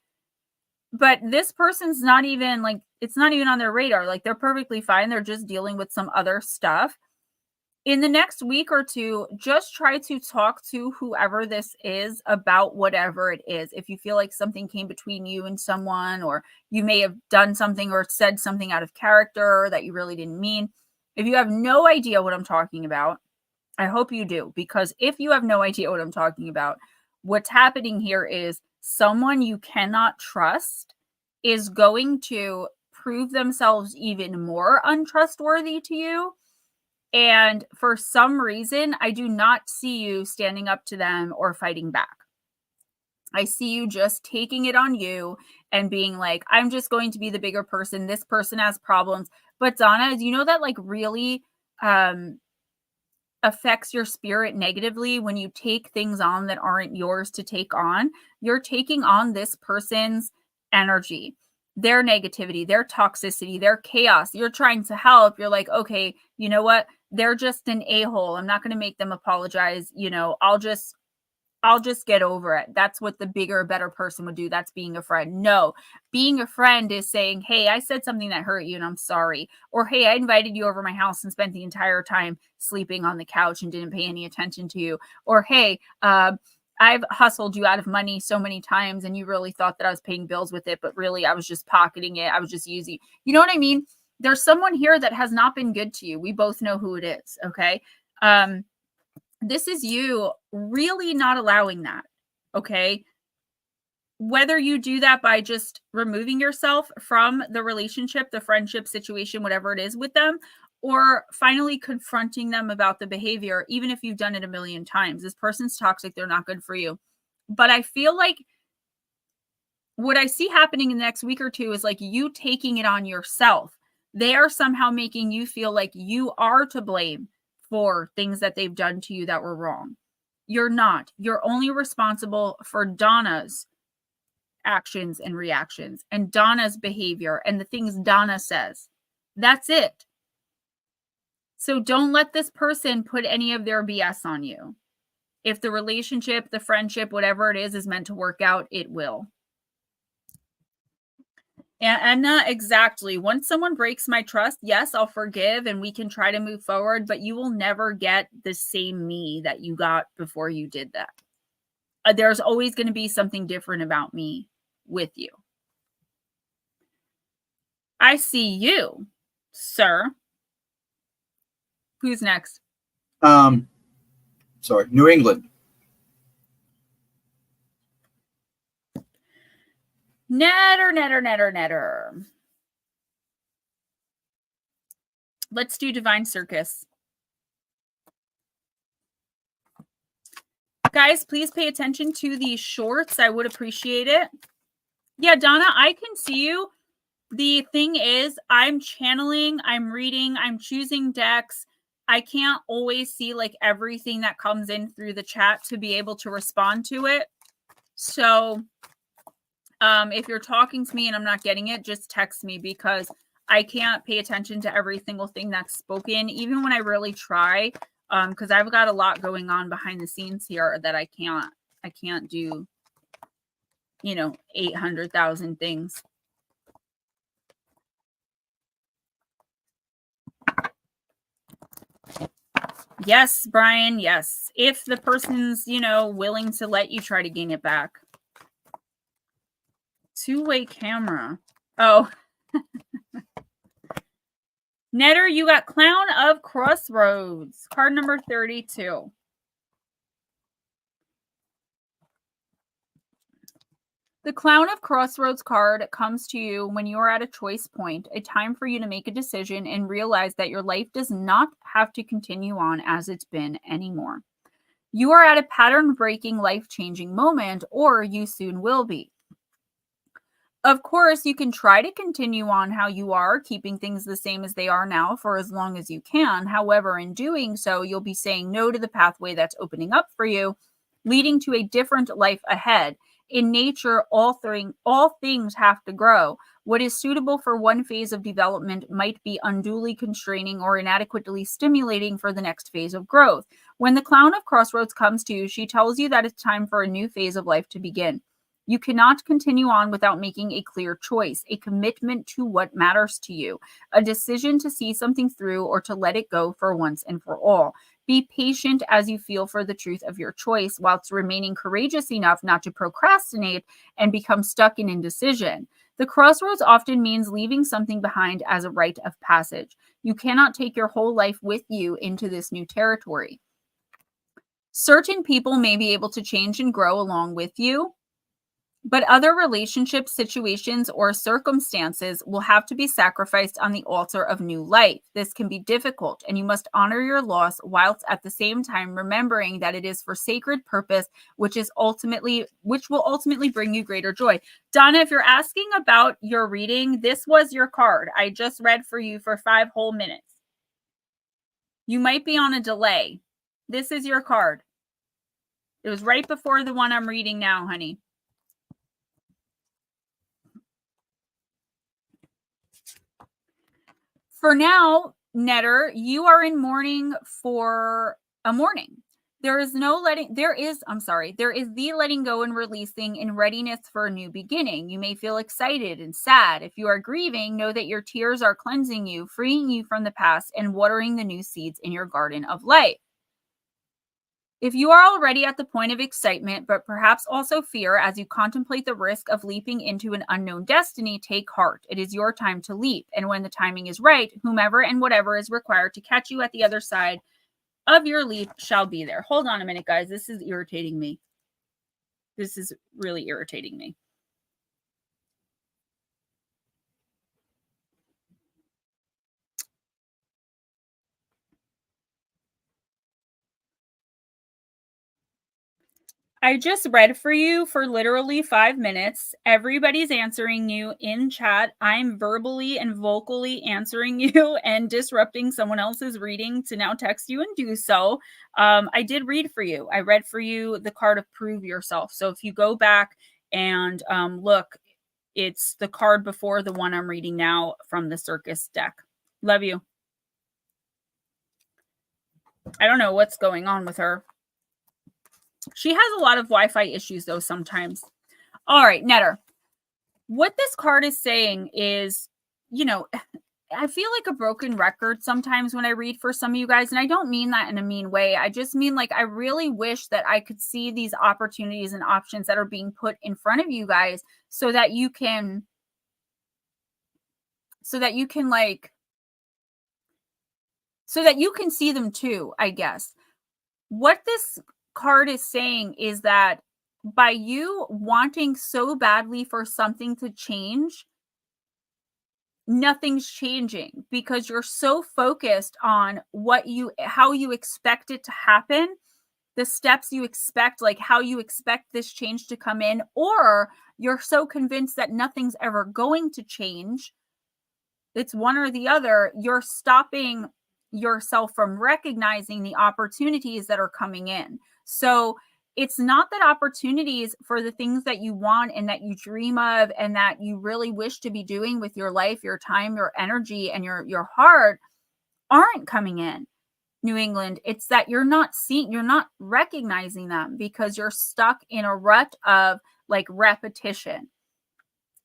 but this person's not even like, it's not even on their radar. Like they're perfectly fine. They're just dealing with some other stuff. In the next week or two, just try to talk to whoever this is about whatever it is. If you feel like something came between you and someone, or you may have done something or said something out of character that you really didn't mean. If you have no idea what I'm talking about, I hope you do, because if you have no idea what I'm talking about, what's happening here is someone you cannot trust is going to prove themselves even more untrustworthy to you. And for some reason, I do not see you standing up to them or fighting back. I see you just taking it on you and being like, I'm just going to be the bigger person. This person has problems. But Donna, do you know that like really affects your spirit negatively when you take things on that aren't yours to take on? You're taking on this person's energy, their negativity, their toxicity, their chaos. You're trying to help. You're like, okay, you know what? They're just an a-hole. I'm not going to make them apologize. I'll just get over it. That's what the bigger, better person would do. That's being a friend. No, being a friend is saying, hey, I said something that hurt you and I'm sorry. Or, hey, I invited you over my house and spent the entire time sleeping on the couch and didn't pay any attention to you. Or, hey, I've hustled you out of money so many times and you really thought that I was paying bills with it, but really I was just pocketing it. I was just using, you know what I mean? There's someone here that has not been good to you. We both know who it is. Okay. This is you really not allowing that. Okay. Whether you do that by just removing yourself from the relationship, the friendship situation, whatever it is with them, or finally confronting them about the behavior, even if you've done it a million times. This person's toxic. They're not good for you. But I feel like what I see happening in the next week or two is like you taking it on yourself. They are somehow making you feel like you are to blame for things that they've done to you that were wrong. You're not. You're only responsible for Donna's actions and reactions and Donna's behavior and the things Donna says. That's it. So don't let this person put any of their BS on you. If the relationship, the friendship, whatever it is meant to work out, it will. And not exactly. Once someone breaks my trust, yes, I'll forgive and we can try to move forward, but you will never get the same me that you got before you did that. There's always going to be something different about me with you. I see you, sir. Who's next? Sorry, New England. Netter. Let's do Divine Circus. Guys, please pay attention to these shorts. I would appreciate it. Yeah, Donna, I can see you. The thing is, I'm channeling, I'm reading, I'm choosing decks. I can't always see like everything that comes in through the chat to be able to respond to it. So if you're talking to me and I'm not getting it, just text me because I can't pay attention to every single thing that's spoken, even when I really try, because I've got a lot going on behind the scenes here that I can't do, 800,000 things. Yes, Brian, yes. If the person's, willing to let you try to gain it back. Two-way camera. Oh. Netter, you got Clown of Crossroads. Card number 32. The Clown of Crossroads card comes to you when you are at a choice point, a time for you to make a decision and realize that your life does not have to continue on as it's been anymore. You are at a pattern-breaking, life-changing moment, or you soon will be. Of course, you can try to continue on how you are, keeping things the same as they are now for as long as you can. However, in doing so, you'll be saying no to the pathway that's opening up for you, leading to a different life ahead. In nature, all things have to grow. What is suitable for one phase of development might be unduly constraining or inadequately stimulating for the next phase of growth. When the Clown of Crossroads comes to you, she tells you that it's time for a new phase of life to begin. You cannot continue on without making a clear choice, a commitment to what matters to you, a decision to see something through or to let it go for once and for all. Be patient as you feel for the truth of your choice, whilst remaining courageous enough not to procrastinate and become stuck in indecision. The crossroads often means leaving something behind as a rite of passage. You cannot take your whole life with you into this new territory. Certain people may be able to change and grow along with you, but other relationships, situations, or circumstances will have to be sacrificed on the altar of new life. This can be difficult, and you must honor your loss whilst at the same time remembering that it is for sacred purpose, which will ultimately bring you greater joy. Donna, if you're asking about your reading, this was your card. I just read for you for 5 whole minutes. You might be on a delay. This is your card. It was right before the one I'm reading now, honey. For now, Netter, you are in mourning for a mourning. There is the letting go and releasing in readiness for a new beginning. You may feel excited and sad. If you are grieving, know that your tears are cleansing you, freeing you from the past, and watering the new seeds in your garden of life. If you are already at the point of excitement, but perhaps also fear as you contemplate the risk of leaping into an unknown destiny, take heart. It is your time to leap. And when the timing is right, whomever and whatever is required to catch you at the other side of your leap shall be there. Hold on a minute, guys. This is irritating me. This is really irritating me. I just read for you for literally 5 minutes. Everybody's answering you in chat. I'm verbally and vocally answering you and disrupting someone else's reading to now text you and do so. I did read for you. I read for you the card of Prove Yourself. So if you go back and look, it's the card before the one I'm reading now from the Circus deck. Love you. I don't know what's going on with her. She has a lot of Wi-Fi issues, though, sometimes. All right, Netter. What this card is saying is, I feel like a broken record sometimes when I read for some of you guys, and I don't mean that in a mean way. I just mean like I really wish that I could see these opportunities and options that are being put in front of you guys so that you can see them too, I guess. What this card is saying is that by you wanting so badly for something to change, nothing's changing because you're so focused on how you expect it to happen, the steps you expect, like how you expect this change to come in, or you're so convinced that nothing's ever going to change. It's one or the other. You're stopping yourself from recognizing the opportunities that are coming in. So it's not that opportunities for the things that you want and that you dream of and that you really wish to be doing with your life, your time, your energy, and your heart aren't coming in, New England. It's that you're not recognizing them because you're stuck in a rut of like repetition.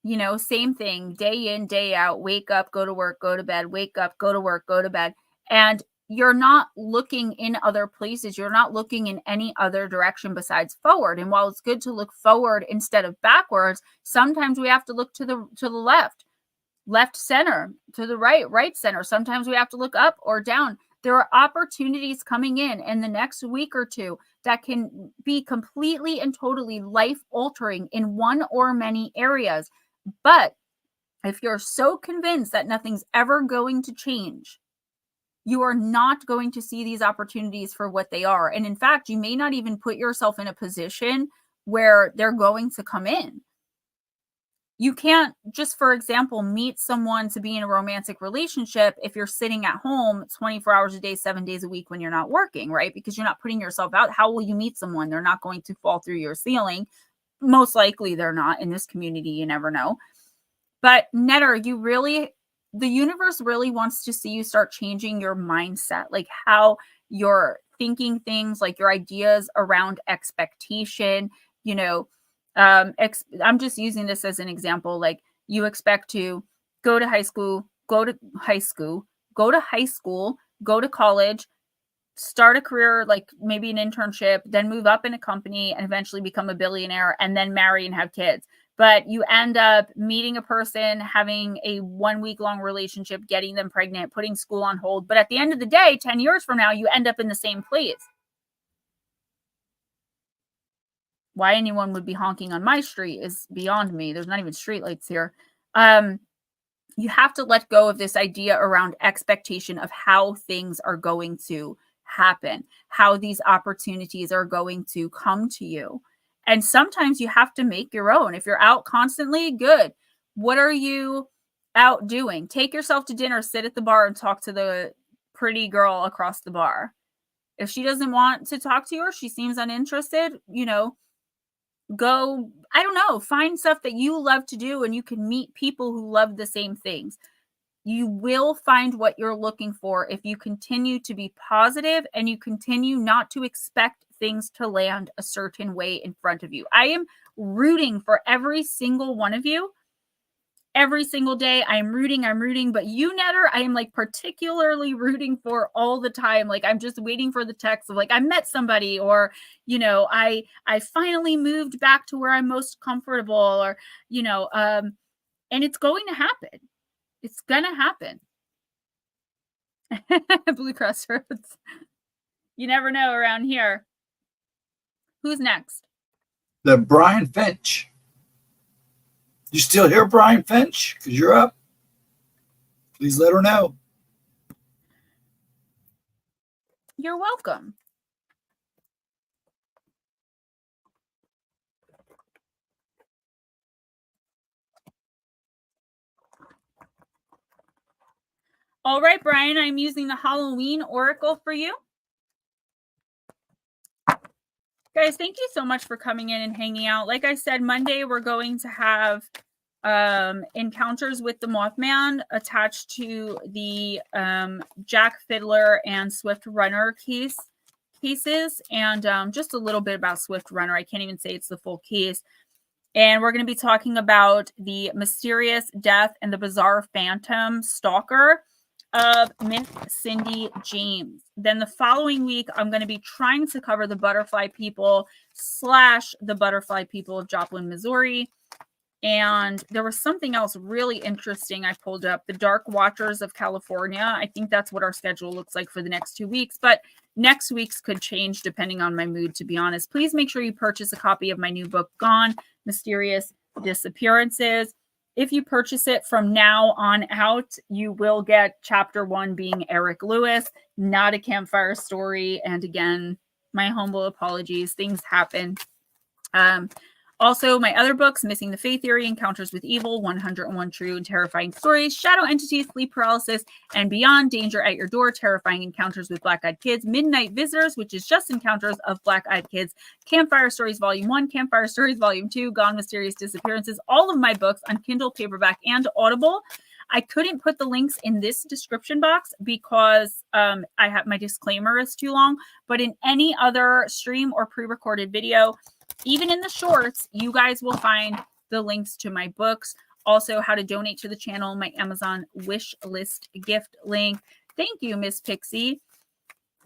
You know, same thing, day in, day out, wake up, go to work, go to bed, wake up, go to work, go to bed. And you're not looking in other places. You're not looking in any other direction besides forward. And while it's good to look forward instead of backwards, sometimes we have to look to the left center, to the right center. Sometimes we have to look up or down. There are opportunities coming in the next week or two that can be completely and totally life altering in one or many areas. But if you're so convinced that nothing's ever going to change, you are not going to see these opportunities for what they are. And in fact, you may not even put yourself in a position where they're going to come in. You can't just, for example, meet someone to be in a romantic relationship if you're sitting at home 24 hours a day, 7 days a week when you're not working, right? Because you're not putting yourself out. How will you meet someone? They're not going to fall through your ceiling. Most likely they're not. In this community, you never know. But Netter, the universe really wants to see you start changing your mindset, like how you're thinking things, like your ideas around expectation. You know, I'm just using this as an example. Like you expect to go to high school, go to college, start a career, like maybe an internship, then move up in a company and eventually become a billionaire and then marry and have kids. But you end up meeting a person, having a 1 week long relationship, getting them pregnant, putting school on hold. But at the end of the day, 10 years from now, you end up in the same place. Why anyone would be honking on my street is beyond me. There's not even streetlights here. You have to let go of this idea around expectation of how things are going to happen, how these opportunities are going to come to you. And sometimes you have to make your own. If you're out constantly, good. What are you out doing? Take yourself to dinner, sit at the bar and talk to the pretty girl across the bar. If she doesn't want to talk to you or she seems uninterested, go, I don't know, find stuff that you love to do and you can meet people who love the same things. You will find what you're looking for if you continue to be positive and you continue not to expect things to land a certain way in front of you. I am rooting for every single one of you. Every single day I'm rooting, but you, Netter, I am like particularly rooting for all the time. Like I'm just waiting for the text of like, I met somebody, or, I finally moved back to where I'm most comfortable, or, and it's going to happen. It's going to happen. Blue Crossroads. You never know around here. Who's next? The Brian Finch. You still hear Brian Finch? Because you're up. Please let her know. You're welcome. All right, Brian, I'm using the Halloween Oracle for you. Guys, thank you so much for coming in and hanging out. Like I said, Monday we're going to have encounters with the Mothman attached to the Jack Fiddler and Swift Runner cases, and just a little bit about Swift Runner. I can't even say it's the full case. And we're going to be talking about the mysterious death and the bizarre phantom stalker of Miss Cindy James. Then the following week, I'm going to be trying to cover the butterfly people / the butterfly people of Joplin, Missouri. And there was something else really interesting I pulled up, the Dark Watchers of California. I think that's what our schedule looks like for the next 2 weeks, but next week's could change depending on my mood, to be honest. Please make sure you purchase a copy of my new book, Gone, Mysterious Disappearances. If you purchase it from now on out, you will get chapter 1 being Eric Lewis, not a campfire story. And again, my humble apologies. Things happen. Also, my other books, Missing the Faith Theory, Encounters with Evil, 101 True and Terrifying Stories, Shadow Entities, Sleep Paralysis, and Beyond, Danger at Your Door, Terrifying Encounters with Black-Eyed Kids, Midnight Visitors, which is just encounters of Black-Eyed Kids, Campfire Stories Volume 1, Campfire Stories Volume 2, Gone Mysterious Disappearances, all of my books on Kindle, paperback, and Audible. I couldn't put the links in this description box because I have my disclaimer is too long, but in any other stream or pre-recorded video, even in the shorts, you guys will find the links to my books. Also, how to donate to the channel, my Amazon wish list gift link. Thank you, Miss Pixie.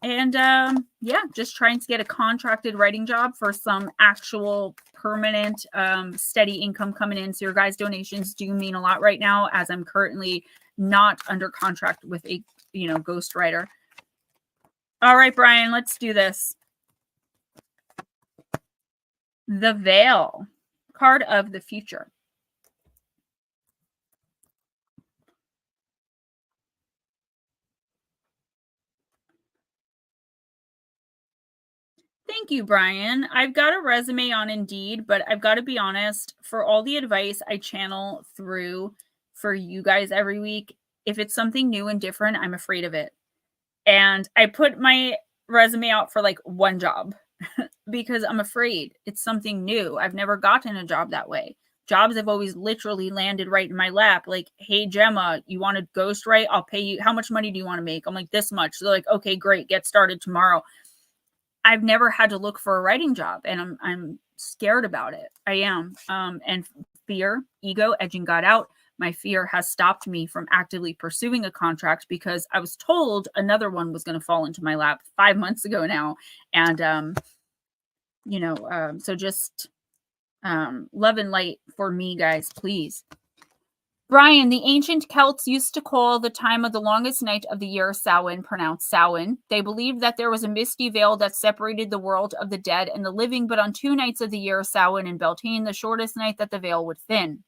And yeah, just trying to get a contracted writing job for some actual permanent steady income coming in. So your guys' donations do mean a lot right now, as I'm currently not under contract with a ghostwriter. All right, Brian, let's do this. The Veil, card of the future. Thank you, Brian. I've got a resume on Indeed, but I've got to be honest, for all the advice I channel through for you guys every week, if it's something new and different, I'm afraid of it. And I put my resume out for like one job because I'm afraid it's something new. I've never gotten a job that way. Jobs have always literally landed right in my lap. Like, hey, Gemma, you want to ghostwrite? I'll pay you. How much money do you want to make? I'm like, this much. So they're like, okay, great. Get started tomorrow. I've never had to look for a writing job, and I'm scared about it. I am. And fear, ego, edging God out. My fear has stopped me from actively pursuing a contract because I was told another one was going to fall into my lap 5 months ago now. And, so just love and light for me, guys, please. Brian, the ancient Celts used to call the time of the longest night of the year Samhain, pronounced Samhain. They believed that there was a misty veil that separated the world of the dead and the living, but on 2 nights of the year, Samhain and Beltane, the shortest night, that the veil would thin.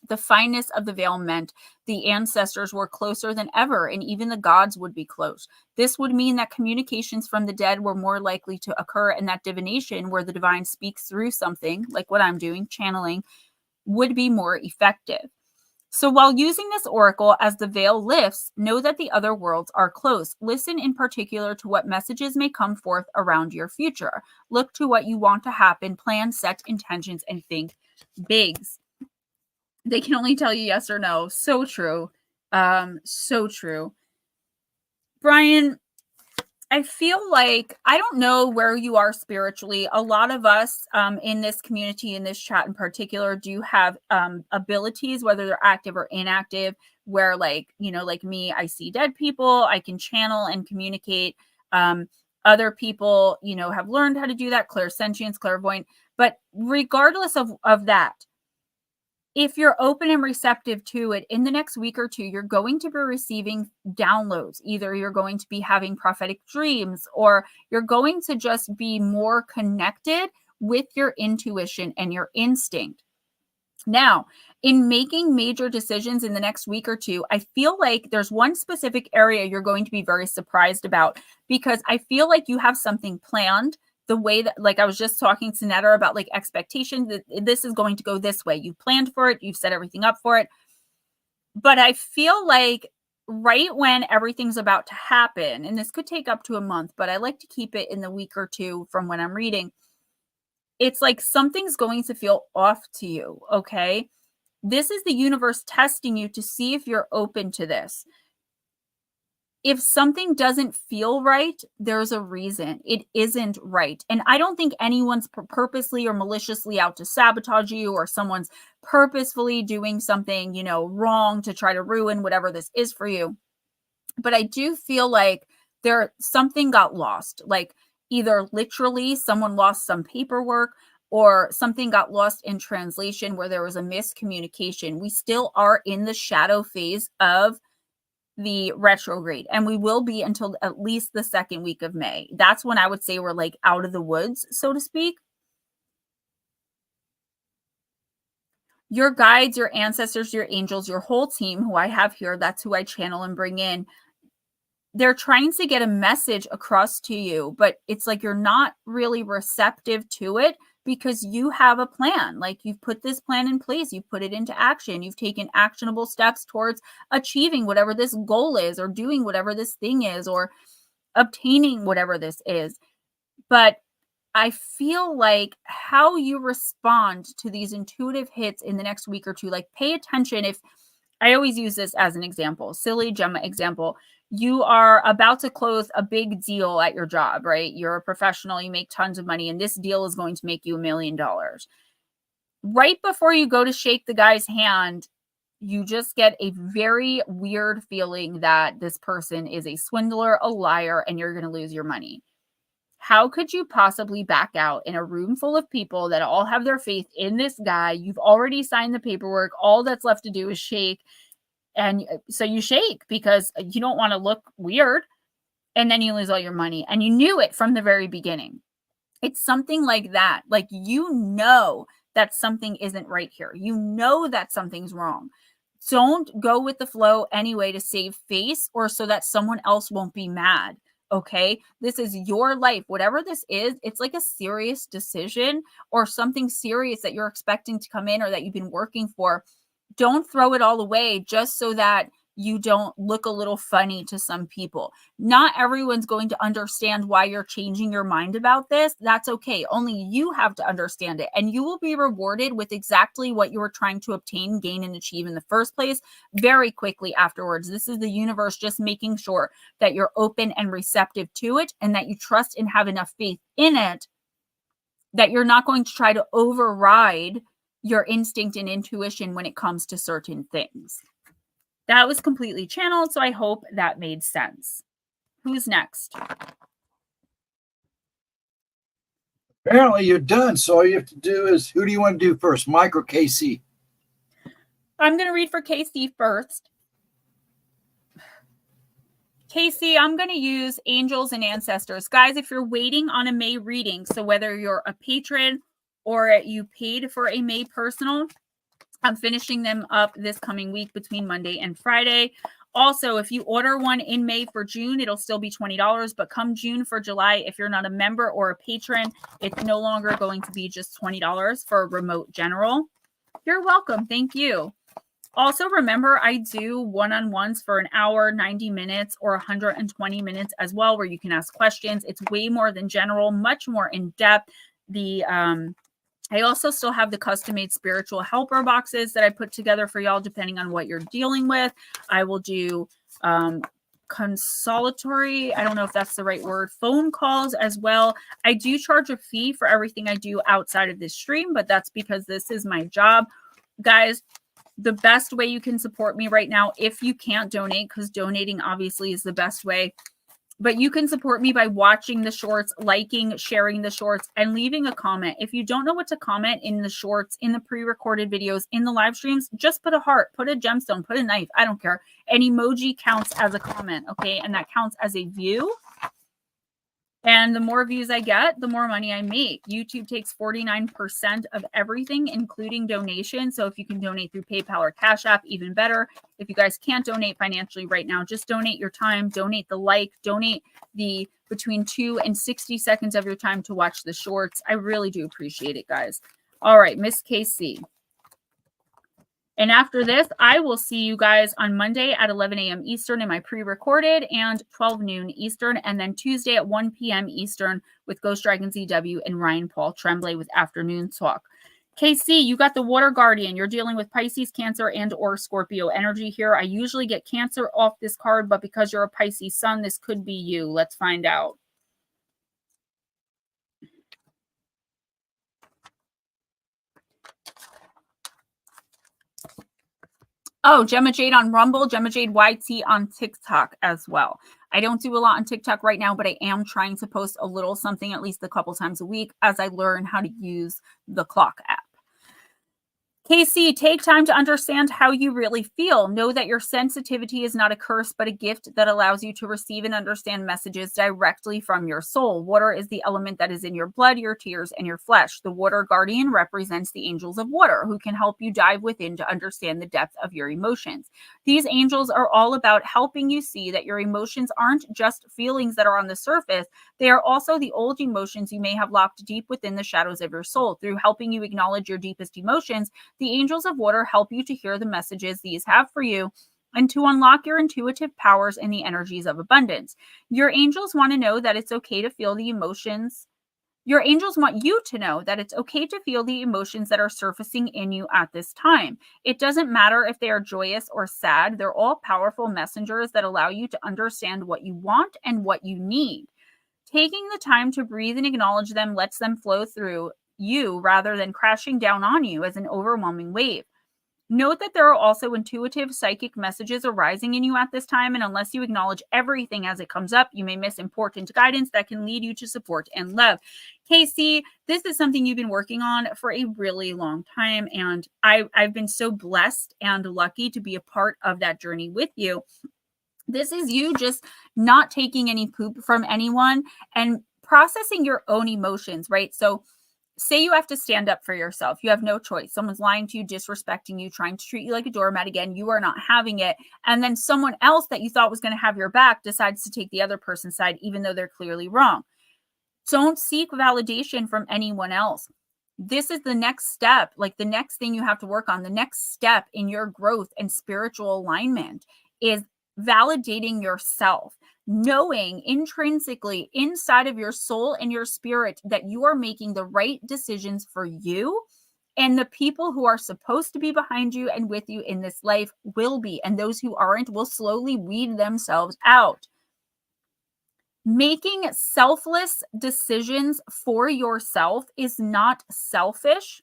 The fineness of the veil meant the ancestors were closer than ever, and even the gods would be close. This would mean that communications from the dead were more likely to occur, and that divination, where the divine speaks through something, like what I'm doing, channeling, would be more effective. So while using this oracle as the veil lifts, know that the other worlds are close. Listen in particular to what messages may come forth around your future. Look to what you want to happen, plan, set intentions, and think bigs. They can only tell you yes or no. So true. So true. Brian, I feel like, I don't know where you are spiritually. A lot of us in this community, in this chat in particular, do have abilities, whether they're active or inactive, where like me, I see dead people, I can channel and communicate. Other people, have learned how to do that, clairsentience, clairvoyant. But regardless of that, if you're open and receptive to it, in the next week or two, you're going to be receiving downloads. Either you're going to be having prophetic dreams, or you're going to just be more connected with your intuition and your instinct. Now, in making major decisions in the next week or two, I feel like there's one specific area you're going to be very surprised about, because I feel like you have something planned. The way that, like I was just talking to Netter about like expectations, that this is going to go this way. You've planned for it. You've set everything up for it. But I feel like right when everything's about to happen, and this could take up to a month, but I like to keep it in the week or two from when I'm reading, it's like something's going to feel off to you, okay? This is the universe testing you to see if you're open to this. If something doesn't feel right, there's a reason. It isn't right. And I don't think anyone's purposely or maliciously out to sabotage you, or someone's purposefully doing something, wrong to try to ruin whatever this is for you. But I do feel like something got lost. Like either literally someone lost some paperwork, or something got lost in translation where there was a miscommunication. We still are in the shadow phase of the retrograde, and we will be until at least the second week of May. That's when I would say we're like out of the woods, so to speak. Your guides, your ancestors, your angels, your whole team who I have here, that's who I channel and bring in. they're trying to get a message across to you, but it's like you're not really receptive to it because you have a plan. Like, you've put this plan in place, you've put it into action, you've taken actionable steps towards achieving whatever this goal is, or doing whatever this thing is, or obtaining whatever this is. But I feel like how you respond to these intuitive hits in the next week or two, like, pay attention. If I always use this as an example, silly Gemma example, you are about to close a big deal at your job, right? You're a professional, you make tons of money, and this deal is going to make you $1 million. Right before you go to shake the guy's hand, you just get a very weird feeling that this person is a swindler, a liar, and you're going to lose your money. How could you possibly back out in a room full of people that all have their faith in this guy? You've already signed the paperwork. All that's left to do is shake. And so you shake because you don't want to look weird, and then you lose all your money. And you knew it from the very beginning. It's something like that. Like, you know that something isn't right here. You know that something's wrong. Don't go with the flow anyway to save face, or so that someone else won't be mad. Okay, this is your life. Whatever this is, it's like a serious decision or something serious that you're expecting to come in or that you've been working for. Don't throw it all away just so that you don't look a little funny to some people. Not everyone's going to understand why you're changing your mind about this. That's okay. Only you have to understand it, and you will be rewarded with exactly what you were trying to obtain, gain, and achieve in the first place very quickly afterwards. This is the universe just making sure that you're open and receptive to it, and that you trust and have enough faith in it that you're not going to try to override your instinct and intuition when it comes to certain things. That was completely channeled, so I hope that made sense. Who's next? Apparently you're done, so all you have to do is, who do you want to do first, Mike or Casey? I'm going to read for Casey first. Casey, I'm going to use angels and ancestors. Guys, if you're waiting on a May reading, so whether you're a patron or you paid for a May personal, I'm finishing them up this coming week between Monday and Friday. Also, if you order one in May for June, it'll still be $20. But come June for July, if you're not a member or a patron, it's no longer going to be just $20 for a remote general. You're welcome. Thank you. Also, remember, I do one-on-ones for an hour, 90 minutes, or 120 minutes as well, where you can ask questions. It's way more than general, much more in-depth. I also still have the custom-made spiritual helper boxes that I put together for y'all, depending on what you're dealing with. I will do consolatory, I don't know if that's the right word, phone calls as well. I do charge a fee for everything I do outside of this stream, but that's because this is my job. Guys, the best way you can support me right now, if you can't donate, because donating obviously is the best way, but you can support me by watching the shorts, liking, sharing the shorts, and leaving a comment. If you don't know what to comment in the shorts, in the pre-recorded videos, in the live streams, just put a heart, put a gemstone, put a knife. I don't care. An emoji counts as a comment, okay? And that counts as a view. And the more views I get, the more money I make. YouTube takes 49% of everything, including donations. So if you can donate through PayPal or Cash App, even better. If you guys can't donate financially right now, just donate your time, donate the like, donate the between 2 and 60 seconds of your time to watch the shorts. I really do appreciate it, guys. All right, Miss KC. And after this, I will see you guys on Monday at 11 a.m. Eastern in my pre-recorded, and 12 noon Eastern, and then Tuesday at 1 p.m. Eastern with Ghostdragonzw and Ryan Paul Tremblay with Afternoon Talk. KC, you got the Water Guardian. You're dealing with Pisces, Cancer, and or Scorpio energy here. I usually get Cancer off this card, but because you're a Pisces sun, this could be you. Let's find out. Oh, Gemma Jade on Rumble, Gemma Jade YT on TikTok as well. I don't do a lot on TikTok right now, but I am trying to post a little something at least a couple times a week as I learn how to use the clock app. KC, take time to understand how you really feel. Know that your sensitivity is not a curse, but a gift that allows you to receive and understand messages directly from your soul. Water is the element that is in your blood, your tears, and your flesh. The water guardian represents the angels of water, who can help you dive within to understand the depth of your emotions. These angels are all about helping you see that your emotions aren't just feelings that are on the surface. They are also the old emotions you may have locked deep within the shadows of your soul. Through helping you acknowledge your deepest emotions, the angels of water help you to hear the messages these have for you and to unlock your intuitive powers and the energies of abundance. Your angels want to know that it's okay to feel the emotions. Your angels want you to know that it's okay to feel the emotions that are surfacing in you at this time. It doesn't matter if they are joyous or sad. They're all powerful messengers that allow you to understand what you want and what you need. Taking the time to breathe and acknowledge them lets them flow through you rather than crashing down on you as an overwhelming wave. Note that there are also intuitive psychic messages arising in you at this time, and unless you acknowledge everything as it comes up, you may miss important guidance that can lead you to support and love. Casey, this is something you've been working on for a really long time, and I've been so blessed and lucky to be a part of that journey with you. This is you just not taking any poop from anyone and processing your own emotions, right? So say you have to stand up for yourself. You have no choice. Someone's lying to you, disrespecting you, trying to treat you like a doormat again. You are not having it. And then someone else that you thought was going to have your back decides to take the other person's side, even though they're clearly wrong. Don't seek validation from anyone else. This is the next step, like the next thing you have to work on. The next step in your growth and spiritual alignment is validating yourself, knowing intrinsically inside of your soul and your spirit that you are making the right decisions for you, and the people who are supposed to be behind you and with you in this life will be, and those who aren't will slowly weed themselves out. Making selfless decisions for yourself is not selfish.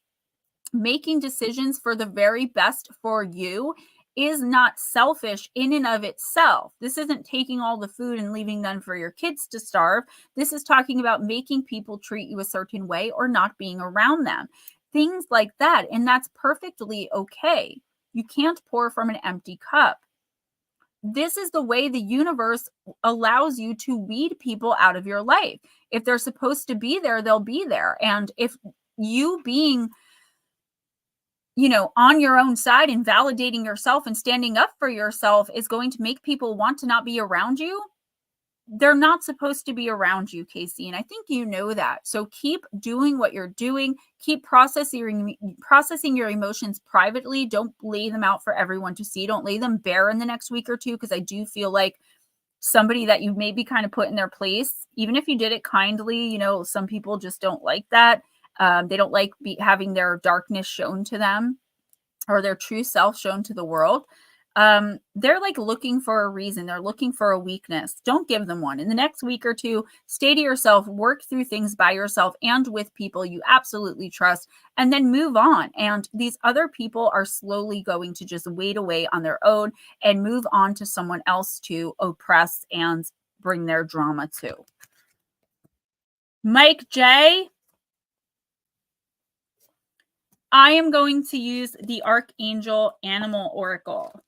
Making decisions for the very best for you is not selfish in and of itself. This isn't taking all the food and leaving none for your kids to starve. This is talking about making people treat you a certain way or not being around them. Things like that. And that's perfectly okay. You can't pour from an empty cup. This is the way the universe allows you to weed people out of your life. If they're supposed to be there, they'll be there. And if you being on your own side and validating yourself and standing up for yourself is going to make people want to not be around you, they're not supposed to be around you, Casey. And I think you know that. So keep doing what you're doing. Keep processing your emotions privately. Don't lay them out for everyone to see. Don't lay them bare in the next week or two, because I do feel like somebody that you maybe kind of put in their place, even if you did it kindly, some people just don't like that. They don't like having their darkness shown to them or their true self shown to the world. They're like looking for a reason. They're looking for a weakness. Don't give them one. In the next week or two, stay to yourself, work through things by yourself and with people you absolutely trust, and then move on. And these other people are slowly going to just wade away on their own and move on to someone else to oppress and bring their drama to. Mike J., I am going to use the Archangel Animal Oracle.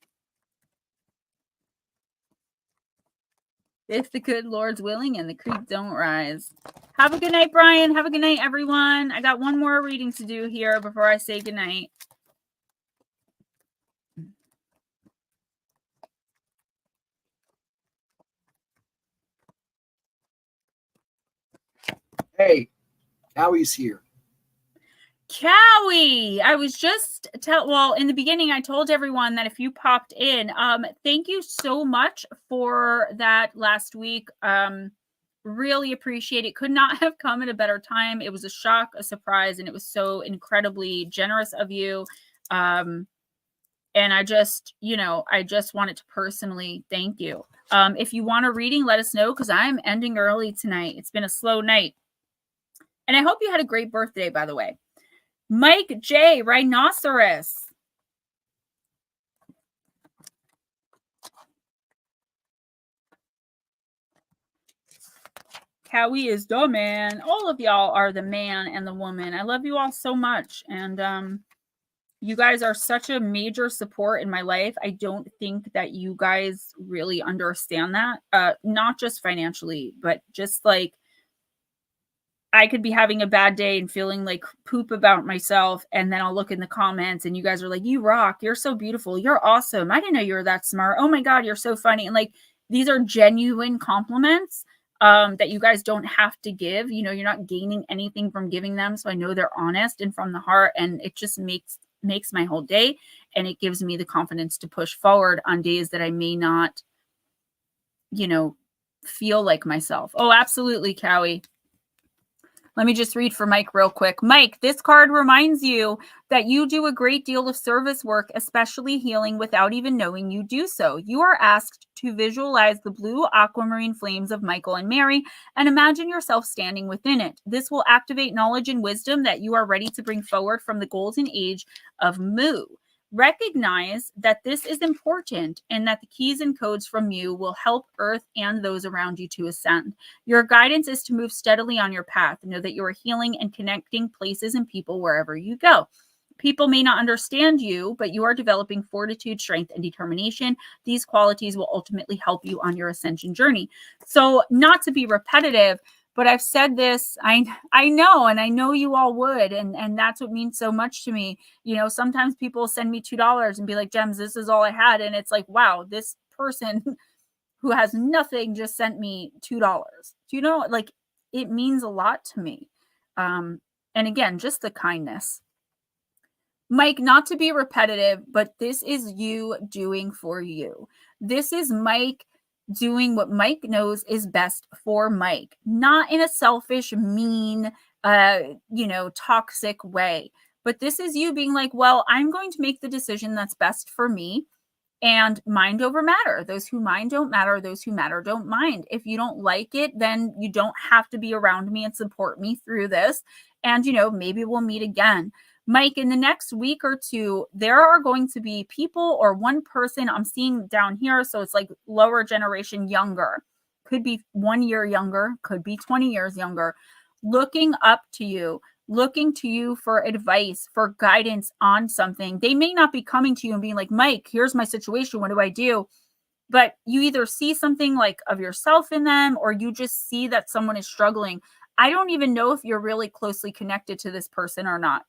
If the good Lord's willing and the creek don't rise. Have a good night, Brian. Have a good night, everyone. I got one more reading to do here before I say good night. Hey, Howie's here. Cowie, I was just in the beginning, I told everyone that if you popped in, thank you so much for that last week. Really appreciate it. Could not have come at a better time. It was a shock, a surprise, and it was so incredibly generous of you. And I just wanted to personally thank you. If you want a reading, let us know, because I'm ending early tonight. It's been a slow night. And I hope you had a great birthday, by the way. Mike J., Rhinoceros. Cowie is the man. All of y'all are the man and the woman. I love you all so much. And You guys are such a major support in my life. I don't think that you guys really understand that. Not just financially, but just like I could be having a bad day and feeling like poop about myself. And then I'll look in the comments and you guys are like, you rock. You're so beautiful. You're awesome. I didn't know you were that smart. Oh my God, you're so funny. And like, these are genuine compliments that you guys don't have to give. You know, you're not gaining anything from giving them. So I know they're honest and from the heart. And it just makes my whole day. And it gives me the confidence to push forward on days that I may not, you know, feel like myself. Oh, absolutely, Cowie. Let me just read for Mike real quick. Mike, this card reminds you that you do a great deal of service work, especially healing, without even knowing you do so. You are asked to visualize the blue aquamarine flames of Michael and Mary and imagine yourself standing within it. This will activate knowledge and wisdom that you are ready to bring forward from the golden age of Mu. Recognize that this is important and that the keys and codes from you will help Earth and those around you to ascend. Your guidance is to move steadily on your path. Know that you are healing and connecting places and people wherever you go. People may not understand you, but you are developing fortitude, strength, and determination. These qualities will ultimately help you on your ascension journey. So, not to be repetitive, but I've said this, I know, and I know you all would, and that's what means so much to me. You know, sometimes people send me $2 and be like, Gems, this is all I had. And it's like, wow, this person who has nothing just sent me $2. Do you know, like, it means a lot to me. And again, just the kindness. Mike, not to be repetitive, but this is you doing for you. This is Mike doing what Mike knows is best for Mike, not in a selfish, mean, toxic way. But this is you being like, well, I'm going to make the decision that's best for me. And mind over matter. Those who mind don't matter. Those who matter don't mind. If you don't like it, then you don't have to be around me and support me through this. And, maybe we'll meet again. Mike, in the next week or two, there are going to be people or one person I'm seeing down here. So it's like lower generation, younger. Could be 1 year younger, could be 20 years younger, looking up to you, looking to you for advice, for guidance on something. They may not be coming to you and being like, Mike, here's my situation. What do I do? But you either see something like of yourself in them, or you just see that someone is struggling. I don't even know if you're really closely connected to this person or not.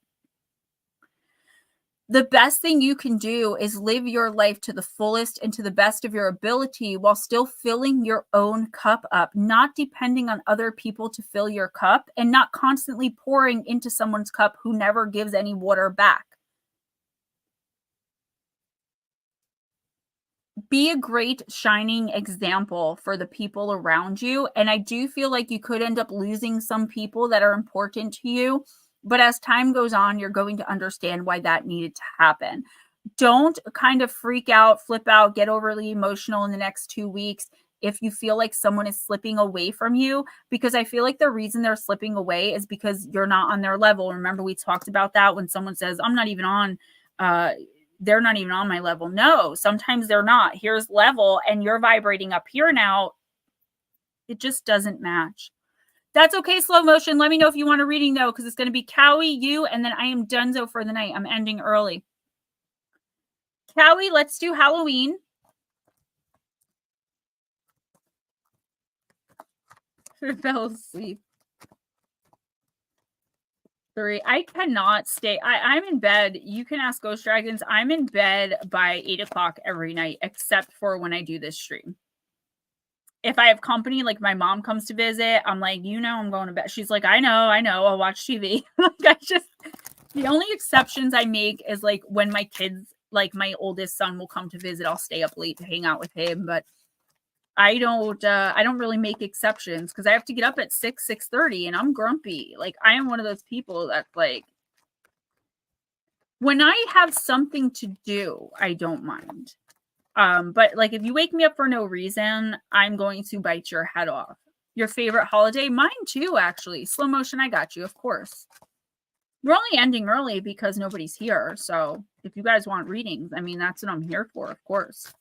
The best thing you can do is live your life to the fullest and to the best of your ability while still filling your own cup up, not depending on other people to fill your cup and not constantly pouring into someone's cup who never gives any water back. Be a great shining example for the people around you. And I do feel like you could end up losing some people that are important to you. But as time goes on, you're going to understand why that needed to happen. Don't kind of freak out, flip out, get overly emotional in the next 2 weeks if you feel like someone is slipping away from you, because I feel like the reason they're slipping away is because you're not on their level. Remember, we talked about that when someone says, I'm not even on, they're not even on my level. No, sometimes they're not. Here's level, and you're vibrating up here now. It just doesn't match. That's okay, slow motion. Let me know if you want a reading, though, because it's going to be Cowie, you, and then I am donezo for the night. I'm ending early. Cowie, let's do Halloween. Fell asleep. 3. I cannot stay. I'm in bed. You can ask Ghost Dragons. I'm in bed by 8 o'clock every night, except for when I do this stream. If I have company, like my mom comes to visit, I'm like, I'm going to bed. She's like, I know, I'll watch TV. The only exceptions I make is like when my kids, like my oldest son will come to visit, I'll stay up late to hang out with him. But I don't really make exceptions because I have to get up at 6:30 and I'm grumpy. Like I am one of those people that's like, when I have something to do, I don't mind. But like if you wake me up for no reason, I'm going to bite your head off. Your favorite holiday? Mine too, actually. Slow motion, I got you, of course. We're only ending early because nobody's here. So if you guys want readings, I mean, that's what I'm here for, of course.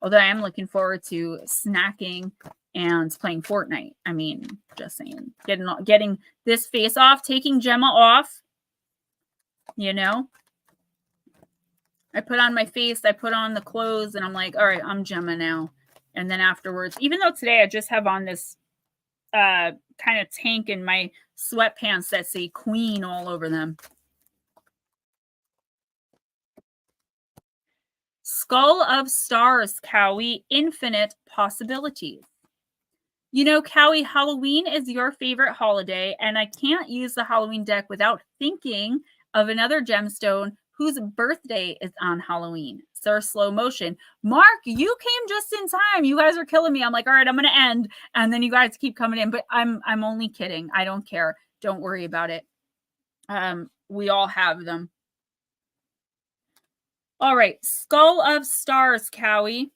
Although I am looking forward to snacking and playing Fortnite. I mean, just saying, getting this face off, taking Gemma off, I put on my face, I put on the clothes, and I'm like, all right, I'm Gemma now. And then afterwards, even though today I just have on this kind of tank in my sweatpants that say queen all over them. Skull of Stars, Cowie, infinite possibilities. You know, Cowie, Halloween is your favorite holiday, and I can't use the Halloween deck without thinking of another gemstone whose birthday is on Halloween. Sir Slow Motion. Mark, you came just in time. You guys are killing me. I'm like, all right, I'm going to end. And then you guys keep coming in, but I'm only kidding. I don't care. Don't worry about it. We all have them. All right, Skull of Stars, Cowie.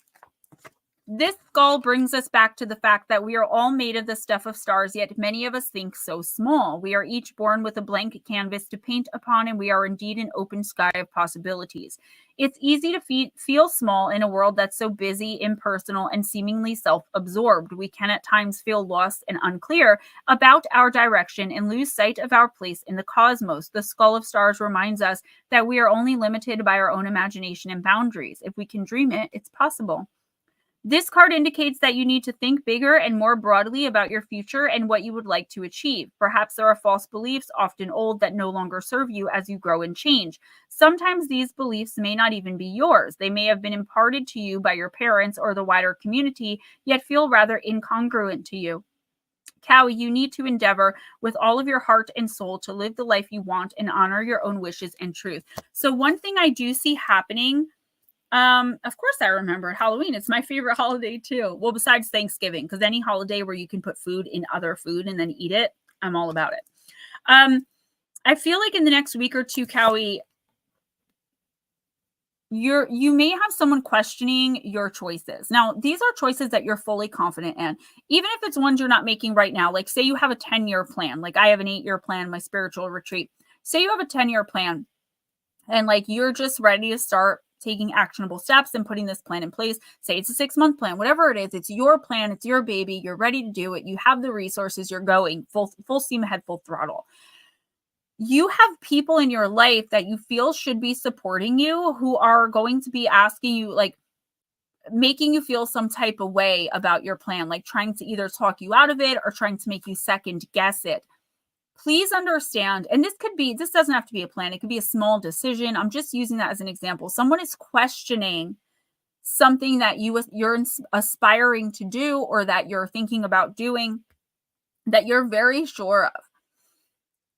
This skull brings us back to the fact that we are all made of the stuff of stars, yet many of us think so small. We are each born with a blank canvas to paint upon, and we are indeed an open sky of possibilities. It's easy to feel small in a world that's so busy, impersonal, and seemingly self-absorbed. We can at times feel lost and unclear about our direction and lose sight of our place in the cosmos. The Skull of Stars reminds us that we are only limited by our own imagination and boundaries. If we can dream it, it's possible. This card indicates that you need to think bigger and more broadly about your future and what you would like to achieve. Perhaps there are false beliefs, often old, that no longer serve you as you grow and change. Sometimes these beliefs may not even be yours. They may have been imparted to you by your parents or the wider community, yet feel rather incongruent to you. Cowie, you need to endeavor with all of your heart and soul to live the life you want and honor your own wishes and truth. So one thing I do see happening, of course I remember Halloween. It's my favorite holiday too. Well, besides Thanksgiving, because any holiday where you can put food in other food and then eat it, I'm all about it. I feel like in the next week or two, Cowie, you may have someone questioning your choices. Now, these are choices that you're fully confident in, even if it's ones you're not making right now. Like say you have a 10-year plan, like I have an 8-year plan, my spiritual retreat. Say you have a 10-year plan and like you're just ready to start taking actionable steps and putting this plan in place. Say it's a 6-month plan, whatever it is, it's your plan, it's your baby, you're ready to do it, you have the resources, you're going full steam ahead, full throttle. You have people in your life that you feel should be supporting you who are going to be asking you, like making you feel some type of way about your plan, like trying to either talk you out of it or trying to make you second guess it. Please understand, and this doesn't have to be a plan. It could be a small decision. I'm just using that as an example. Someone is questioning something that you're aspiring to do or that you're thinking about doing that you're very sure of.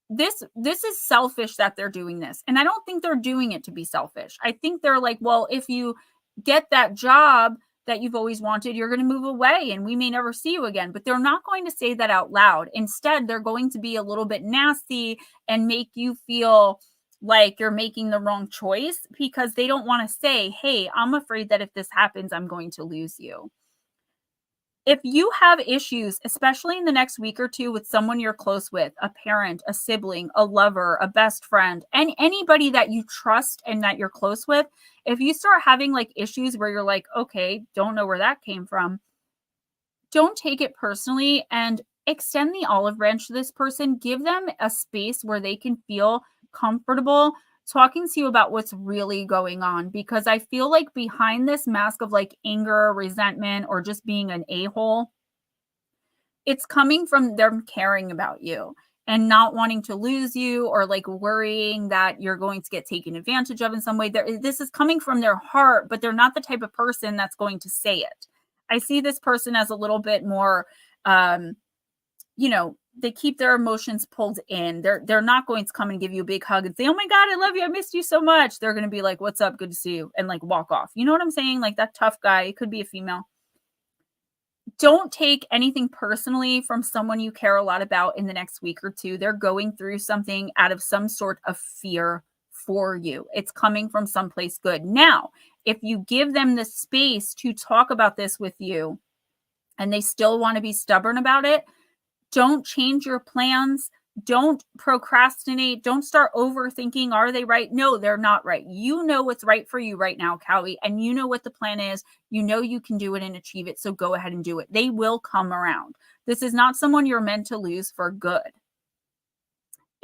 This is selfish that they're doing this. And I don't think they're doing it to be selfish. I think they're like, well, if you get that job that you've always wanted, you're going to move away and we may never see you again. But they're not going to say that out loud. Instead, they're going to be a little bit nasty and make you feel like you're making the wrong choice because they don't want to say, hey, I'm afraid that if this happens, I'm going to lose you. If you have issues, especially in the next week or two with someone you're close with, a parent, a sibling, a lover, a best friend, and anybody that you trust and that you're close with, if you start having like issues where you're like, okay, don't know where that came from, don't take it personally and extend the olive branch to this person. Give them a space where they can feel comfortable talking to you about what's really going on, because I feel like behind this mask of like anger, resentment, or just being an a-hole, it's coming from them caring about you and not wanting to lose you or like worrying that you're going to get taken advantage of in some way. This is coming from their heart, but they're not the type of person that's going to say it. I see this person as a little bit more, they keep their emotions pulled in. They're not going to come and give you a big hug and say, oh my God, I love you, I missed you so much. They're going to be like, what's up? Good to see you. And like walk off. You know what I'm saying? Like that tough guy. It could be a female. Don't take anything personally from someone you care a lot about in the next week or two. They're going through something out of some sort of fear for you. It's coming from someplace good. Now, if you give them the space to talk about this with you and they still want to be stubborn about it, don't change your plans. Don't procrastinate. Don't start overthinking. Are they right? No, they're not right. You know what's right for you right now, Cowie, and you know what the plan is. You know you can do it and achieve it, so go ahead and do it. They will come around. This is not someone you're meant to lose for good.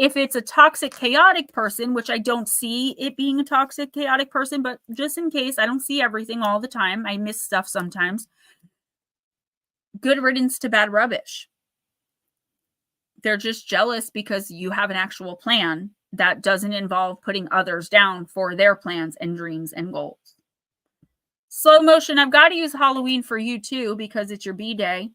If it's a toxic, chaotic person, which I don't see it being a toxic, chaotic person, but just in case, I don't see everything all the time. I miss stuff sometimes. Good riddance to bad rubbish. They're just jealous because you have an actual plan that doesn't involve putting others down for their plans and dreams and goals. Slow motion, I've got to use Halloween for you too because it's your B-Day.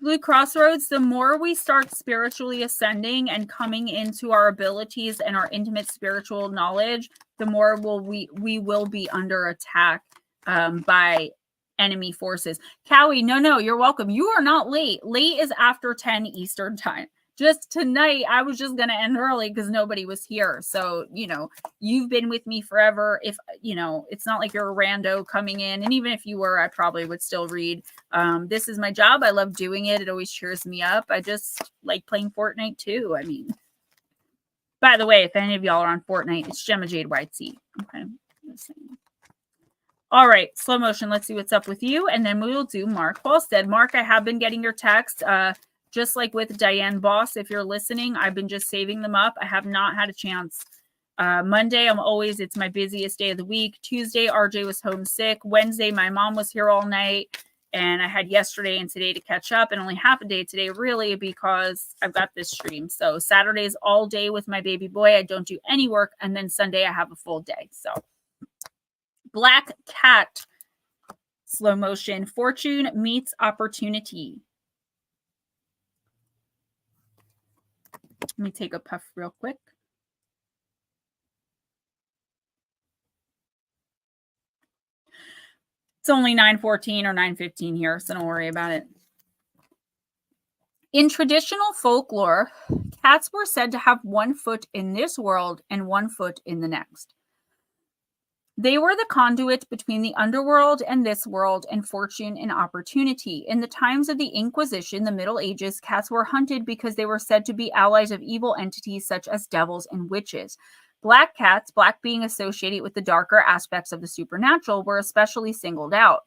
Blue Crossroads, the more we start spiritually ascending and coming into our abilities and our intimate spiritual knowledge, the more we will be under attack by enemy forces. Cowie, no, you're welcome. You are not late. Late is after 10 Eastern time. Just tonight, I was just going to end early because nobody was here. So, you've been with me forever. If, it's not like you're a rando coming in. And even if you were, I probably would still read. This is my job. I love doing it. It always cheers me up. I just like playing Fortnite too. I mean, by the way, if any of y'all are on Fortnite, it's Gemma Jade Whitesea. Okay. All right. Slow motion. Let's see what's up with you. And then we will do Mark Halstead. Mark, I have been getting your text. Just like with Diane Boss, if you're listening, I've been just saving them up. I have not had a chance. Monday, it's my busiest day of the week. Tuesday, RJ was homesick. Wednesday, my mom was here all night. And I had yesterday and today to catch up, and only half a day today, really, because I've got this stream. So Saturday's all day with my baby boy. I don't do any work. And then Sunday, I have a full day. So Black Cat, slow motion. Fortune meets opportunity. Let me take a puff real quick. It's only 9:14 or 9:15 here, so don't worry about it. In traditional folklore, cats were said to have one foot in this world and one foot in the next. They were the conduit between the underworld and this world and fortune and opportunity. In the times of the Inquisition, the Middle Ages, cats were hunted because they were said to be allies of evil entities such as devils and witches. Black cats, black being associated with the darker aspects of the supernatural, were especially singled out.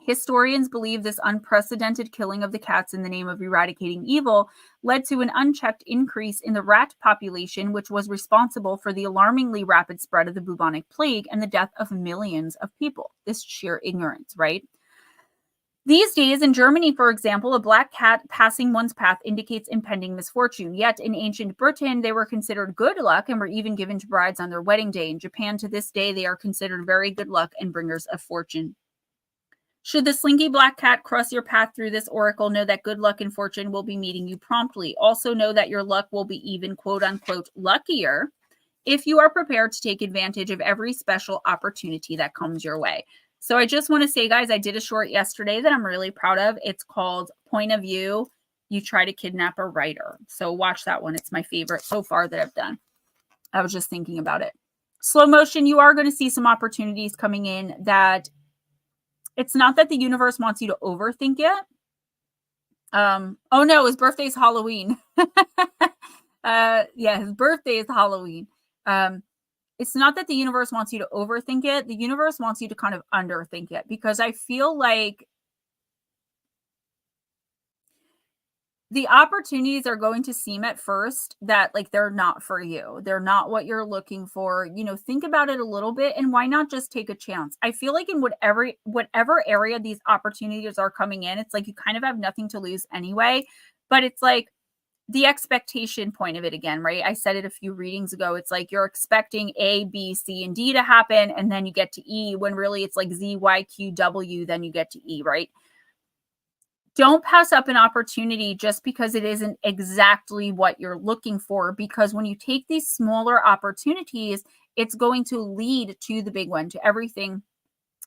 Historians believe this unprecedented killing of the cats in the name of eradicating evil led to an unchecked increase in the rat population, which was responsible for the alarmingly rapid spread of the bubonic plague and the death of millions of people. This sheer ignorance, right? These days, in Germany, for example, a black cat passing one's path indicates impending misfortune. Yet, in ancient Britain, they were considered good luck and were even given to brides on their wedding day. In Japan, to this day, they are considered very good luck and bringers of fortune. Should the slinky black cat cross your path through this oracle, know that good luck and fortune will be meeting you promptly. Also know that your luck will be even, quote unquote, luckier if you are prepared to take advantage of every special opportunity that comes your way. So I just want to say, guys, I did a short yesterday that I'm really proud of. It's called Point of View. You try to kidnap a writer. So watch that one. It's my favorite so far that I've done. I was just thinking about it. Slow motion, you are going to see some opportunities coming in that it's not that the universe wants you to overthink it. Oh no, his birthday's Halloween. Yeah, his birthday is Halloween. It's not that the universe wants you to overthink it. The universe wants you to kind of underthink it, because I feel like the opportunities are going to seem at first that like they're not for you. They're not what you're looking for. Think about it a little bit, and why not just take a chance? I feel like in whatever area these opportunities are coming in, it's like you kind of have nothing to lose anyway. But it's like the expectation point of it again, right? I said it a few readings ago. It's like you're expecting A, B, C, and D to happen, and then you get to E, when really it's like Z, Y, Q, W, then you get to E, right? Don't pass up an opportunity just because it isn't exactly what you're looking for, because when you take these smaller opportunities, it's going to lead to the big one, to everything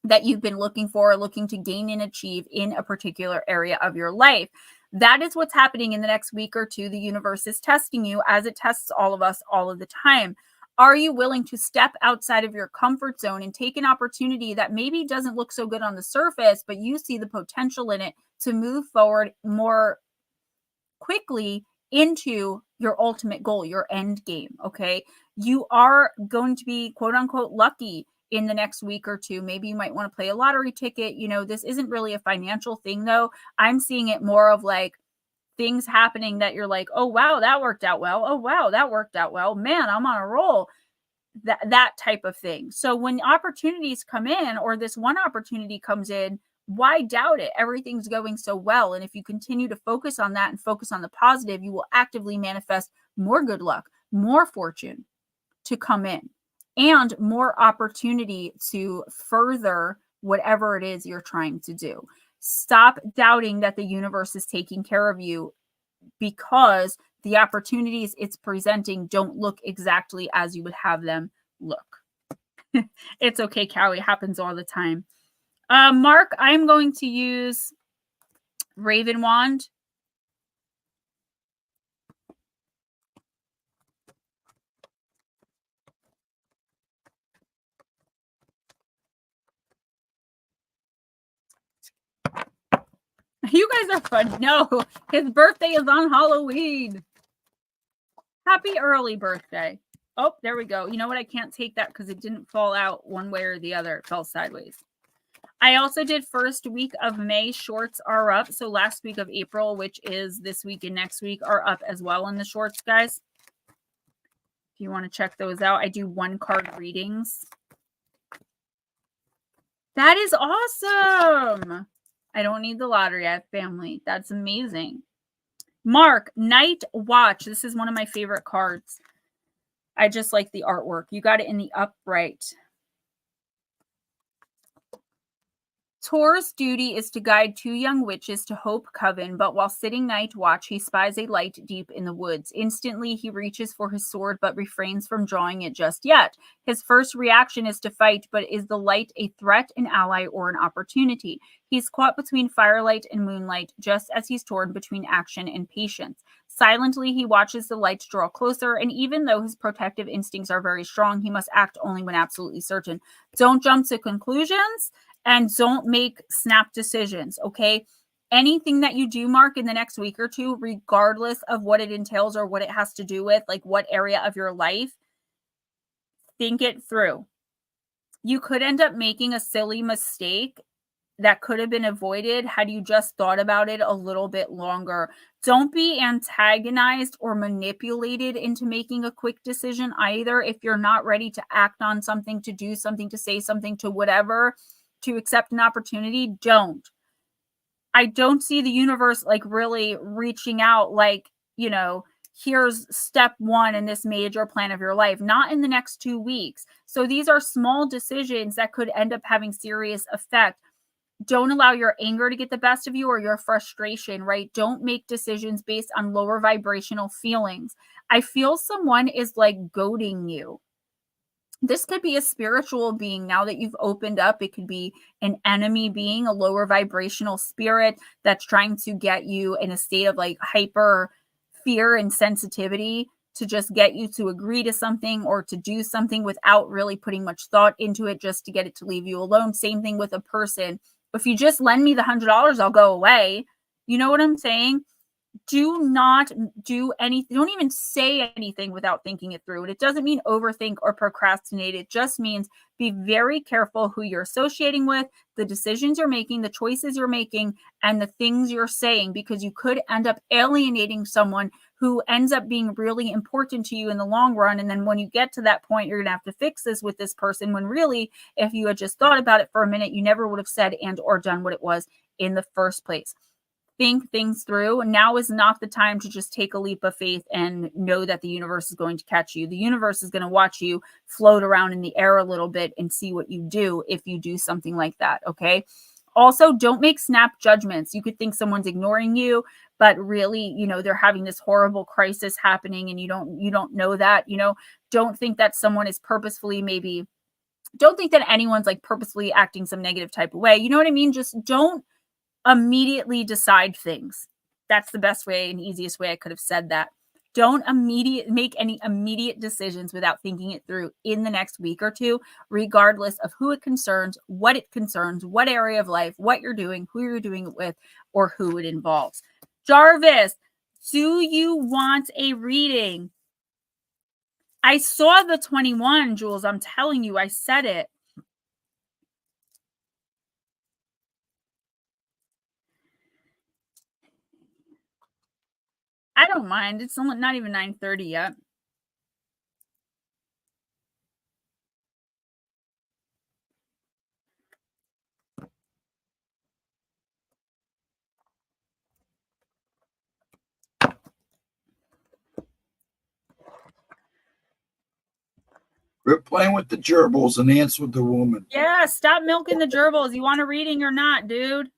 that you've been looking for, looking to gain and achieve in a particular area of your life. That is what's happening in the next week or two. The universe is testing you, as it tests all of us all of the time. Are you willing to step outside of your comfort zone and take an opportunity that maybe doesn't look so good on the surface, but you see the potential in it to move forward more quickly into your ultimate goal, your end game. Okay. You are going to be quote unquote lucky in the next week or two. Maybe you might want to play a lottery ticket. This isn't really a financial thing though. I'm seeing it more of like things happening that you're like, oh, wow, that worked out well. Oh, wow, that worked out well. Man, I'm on a roll. That type of thing. So when opportunities come in, or this one opportunity comes in, why doubt it? Everything's going so well. And if you continue to focus on that and focus on the positive, you will actively manifest more good luck, more fortune to come in, and more opportunity to further whatever it is you're trying to do. Stop doubting that the universe is taking care of you, because the opportunities it's presenting don't look exactly as you would have them look. It's okay, Callie. It happens all the time. Mark, I'm going to use Raven Wand. You guys are fun. No, his birthday is on Halloween. Happy early birthday. Oh, there we go. You know what? I can't take that because it didn't fall out one way or the other. It fell sideways. I also did first week of May. Shorts are up. So last week of April, which is this week and next week, are up as well in the shorts, guys. If you want to check those out, I do 1-card readings. That is awesome. I don't need the lottery. I have family. That's amazing. Mark, Night Watch. This is one of my favorite cards. I just like the artwork. You got it in the upright. Tor's duty is to guide 2 young witches to Hope Coven, but while sitting night watch, he spies a light deep in the woods. Instantly, he reaches for his sword, but refrains from drawing it just yet. His first reaction is to fight, but is the light a threat, an ally, or an opportunity? He's caught between firelight and moonlight, just as he's torn between action and patience. Silently, he watches the light draw closer, and even though his protective instincts are very strong, he must act only when absolutely certain. Don't jump to conclusions. And don't make snap decisions, okay? Anything that you do, Mark, in the next week or two, regardless of what it entails or what it has to do with, like what area of your life, think it through. You could end up making a silly mistake that could have been avoided had you just thought about it a little bit longer. Don't be antagonized or manipulated into making a quick decision either. If you're not ready to act on something, to do something, to say something, to whatever, to accept an opportunity, don't. I don't see the universe like really reaching out like, here's step 1 in this major plan of your life, not in the next 2 weeks. So these are small decisions that could end up having serious effect. Don't allow your anger to get the best of you, or your frustration, right? Don't make decisions based on lower vibrational feelings. I feel someone is like goading you. This could be a spiritual being. Now that you've opened up, it could be an enemy being, a lower vibrational spirit that's trying to get you in a state of like hyper fear and sensitivity, to just get you to agree to something or to do something without really putting much thought into it, just to get it to leave you alone. Same thing with a person. If you just lend me the $100, I'll go away. You know what I'm saying? Do not do anything. Don't even say anything without thinking it through. And it doesn't mean overthink or procrastinate. It just means be very careful who you're associating with, the decisions you're making, the choices you're making, and the things you're saying, because you could end up alienating someone who ends up being really important to you in the long run. And then when you get to that point, you're going to have to fix this with this person, when really, if you had just thought about it for a minute, you never would have said and or done what it was in the first place. Think things through. Now is not the time to just take a leap of faith and know that the universe is going to catch you. The universe is going to watch you float around in the air a little bit and see what you do if you do something like that, okay? Also, don't make snap judgments. You could think someone's ignoring you, but really, they're having this horrible crisis happening and you don't know that. Don't think that someone is purposefully don't think that anyone's like purposefully acting some negative type of way. You know what I mean? Just don't immediately decide things. That's the best way and easiest way I could have said that. Don't make any immediate decisions without thinking it through in the next week or two, regardless of who it concerns, what area of life, what you're doing, who you're doing it with, or who it involves. Jarvis, Do you want a reading? I saw the 21, Jules. I'm telling you, I said it. I don't mind. It's not even 9:30 yet. We're playing with the gerbils and answer the woman. Yeah, stop milking the gerbils. You want a reading or not, dude?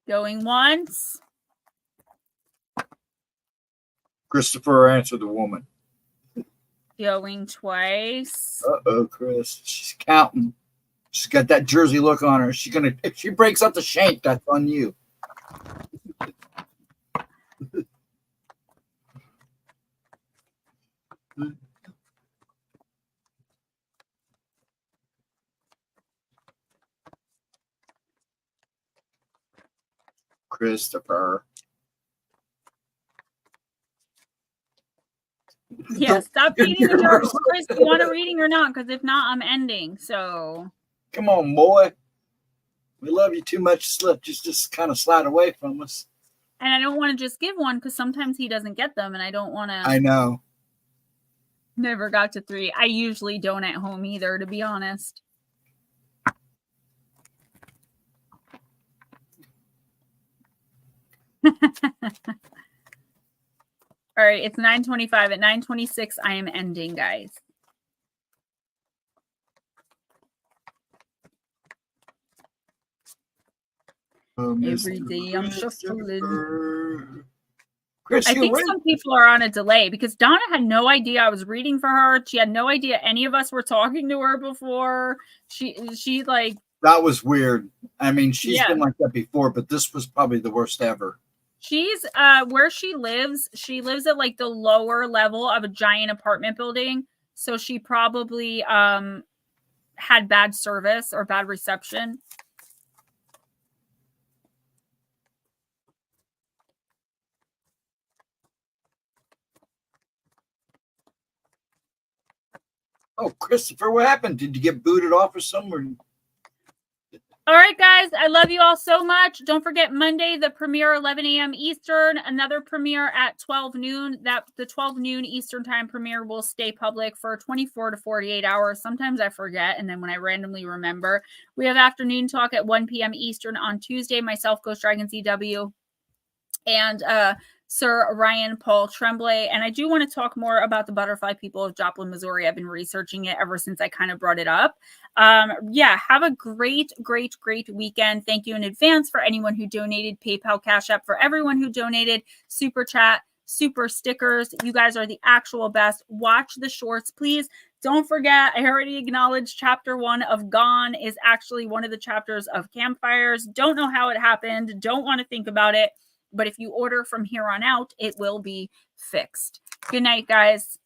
Going once. Christopher, answer the woman. Going twice. Uh-oh, Chris. She's counting. She's got that Jersey look on her. If she breaks up the shank, that's on you. Christopher. Yeah, stop feeding the gerbils. Chris, you want a reading or not? Because if not, I'm ending. So come on, boy. We love you too much. Just kind of slide away from us. And I don't want to just give one because sometimes he doesn't get them, and I don't want to. I know. Never got to 3. I usually don't at home either, to be honest. All right, it's 9:25. At 9:26, I am ending, guys. Every day I'm shuffling. Chris, I think some people are on a delay because Donna had no idea I was reading for her. She had no idea any of us were talking to her before. She like, that was weird. I mean, she's been like that before, but this was probably the worst ever. She's where she lives at like the lower level of a giant apartment building. So she probably had bad service or bad reception. Oh, Christopher, what happened? Did you get booted off or something? All right, guys, I love you all so much. Don't forget Monday, the premiere, 11 a.m. Eastern, another premiere at 12 noon. The 12 noon Eastern time premiere will stay public for 24 to 48 hours. Sometimes I forget, and then when I randomly remember, we have afternoon talk at 1 p.m. Eastern on Tuesday. Myself, Ghostdragonzw, and Sir Ryan Paul Tremblay. And I do want to talk more about the butterfly people of Joplin, Missouri. I've been researching it ever since I kind of brought it up. Yeah, have a great weekend. Thank you in advance for anyone who donated, PayPal, Cash App, for everyone who donated, Super Chat, super stickers. You guys are the actual best. Watch the shorts, please. Don't forget, I already acknowledged chapter 1 of Gone is actually one of the chapters of Campfires. Don't know how it happened. Don't want to think about it. But if you order from here on out, it will be fixed. Good night, guys.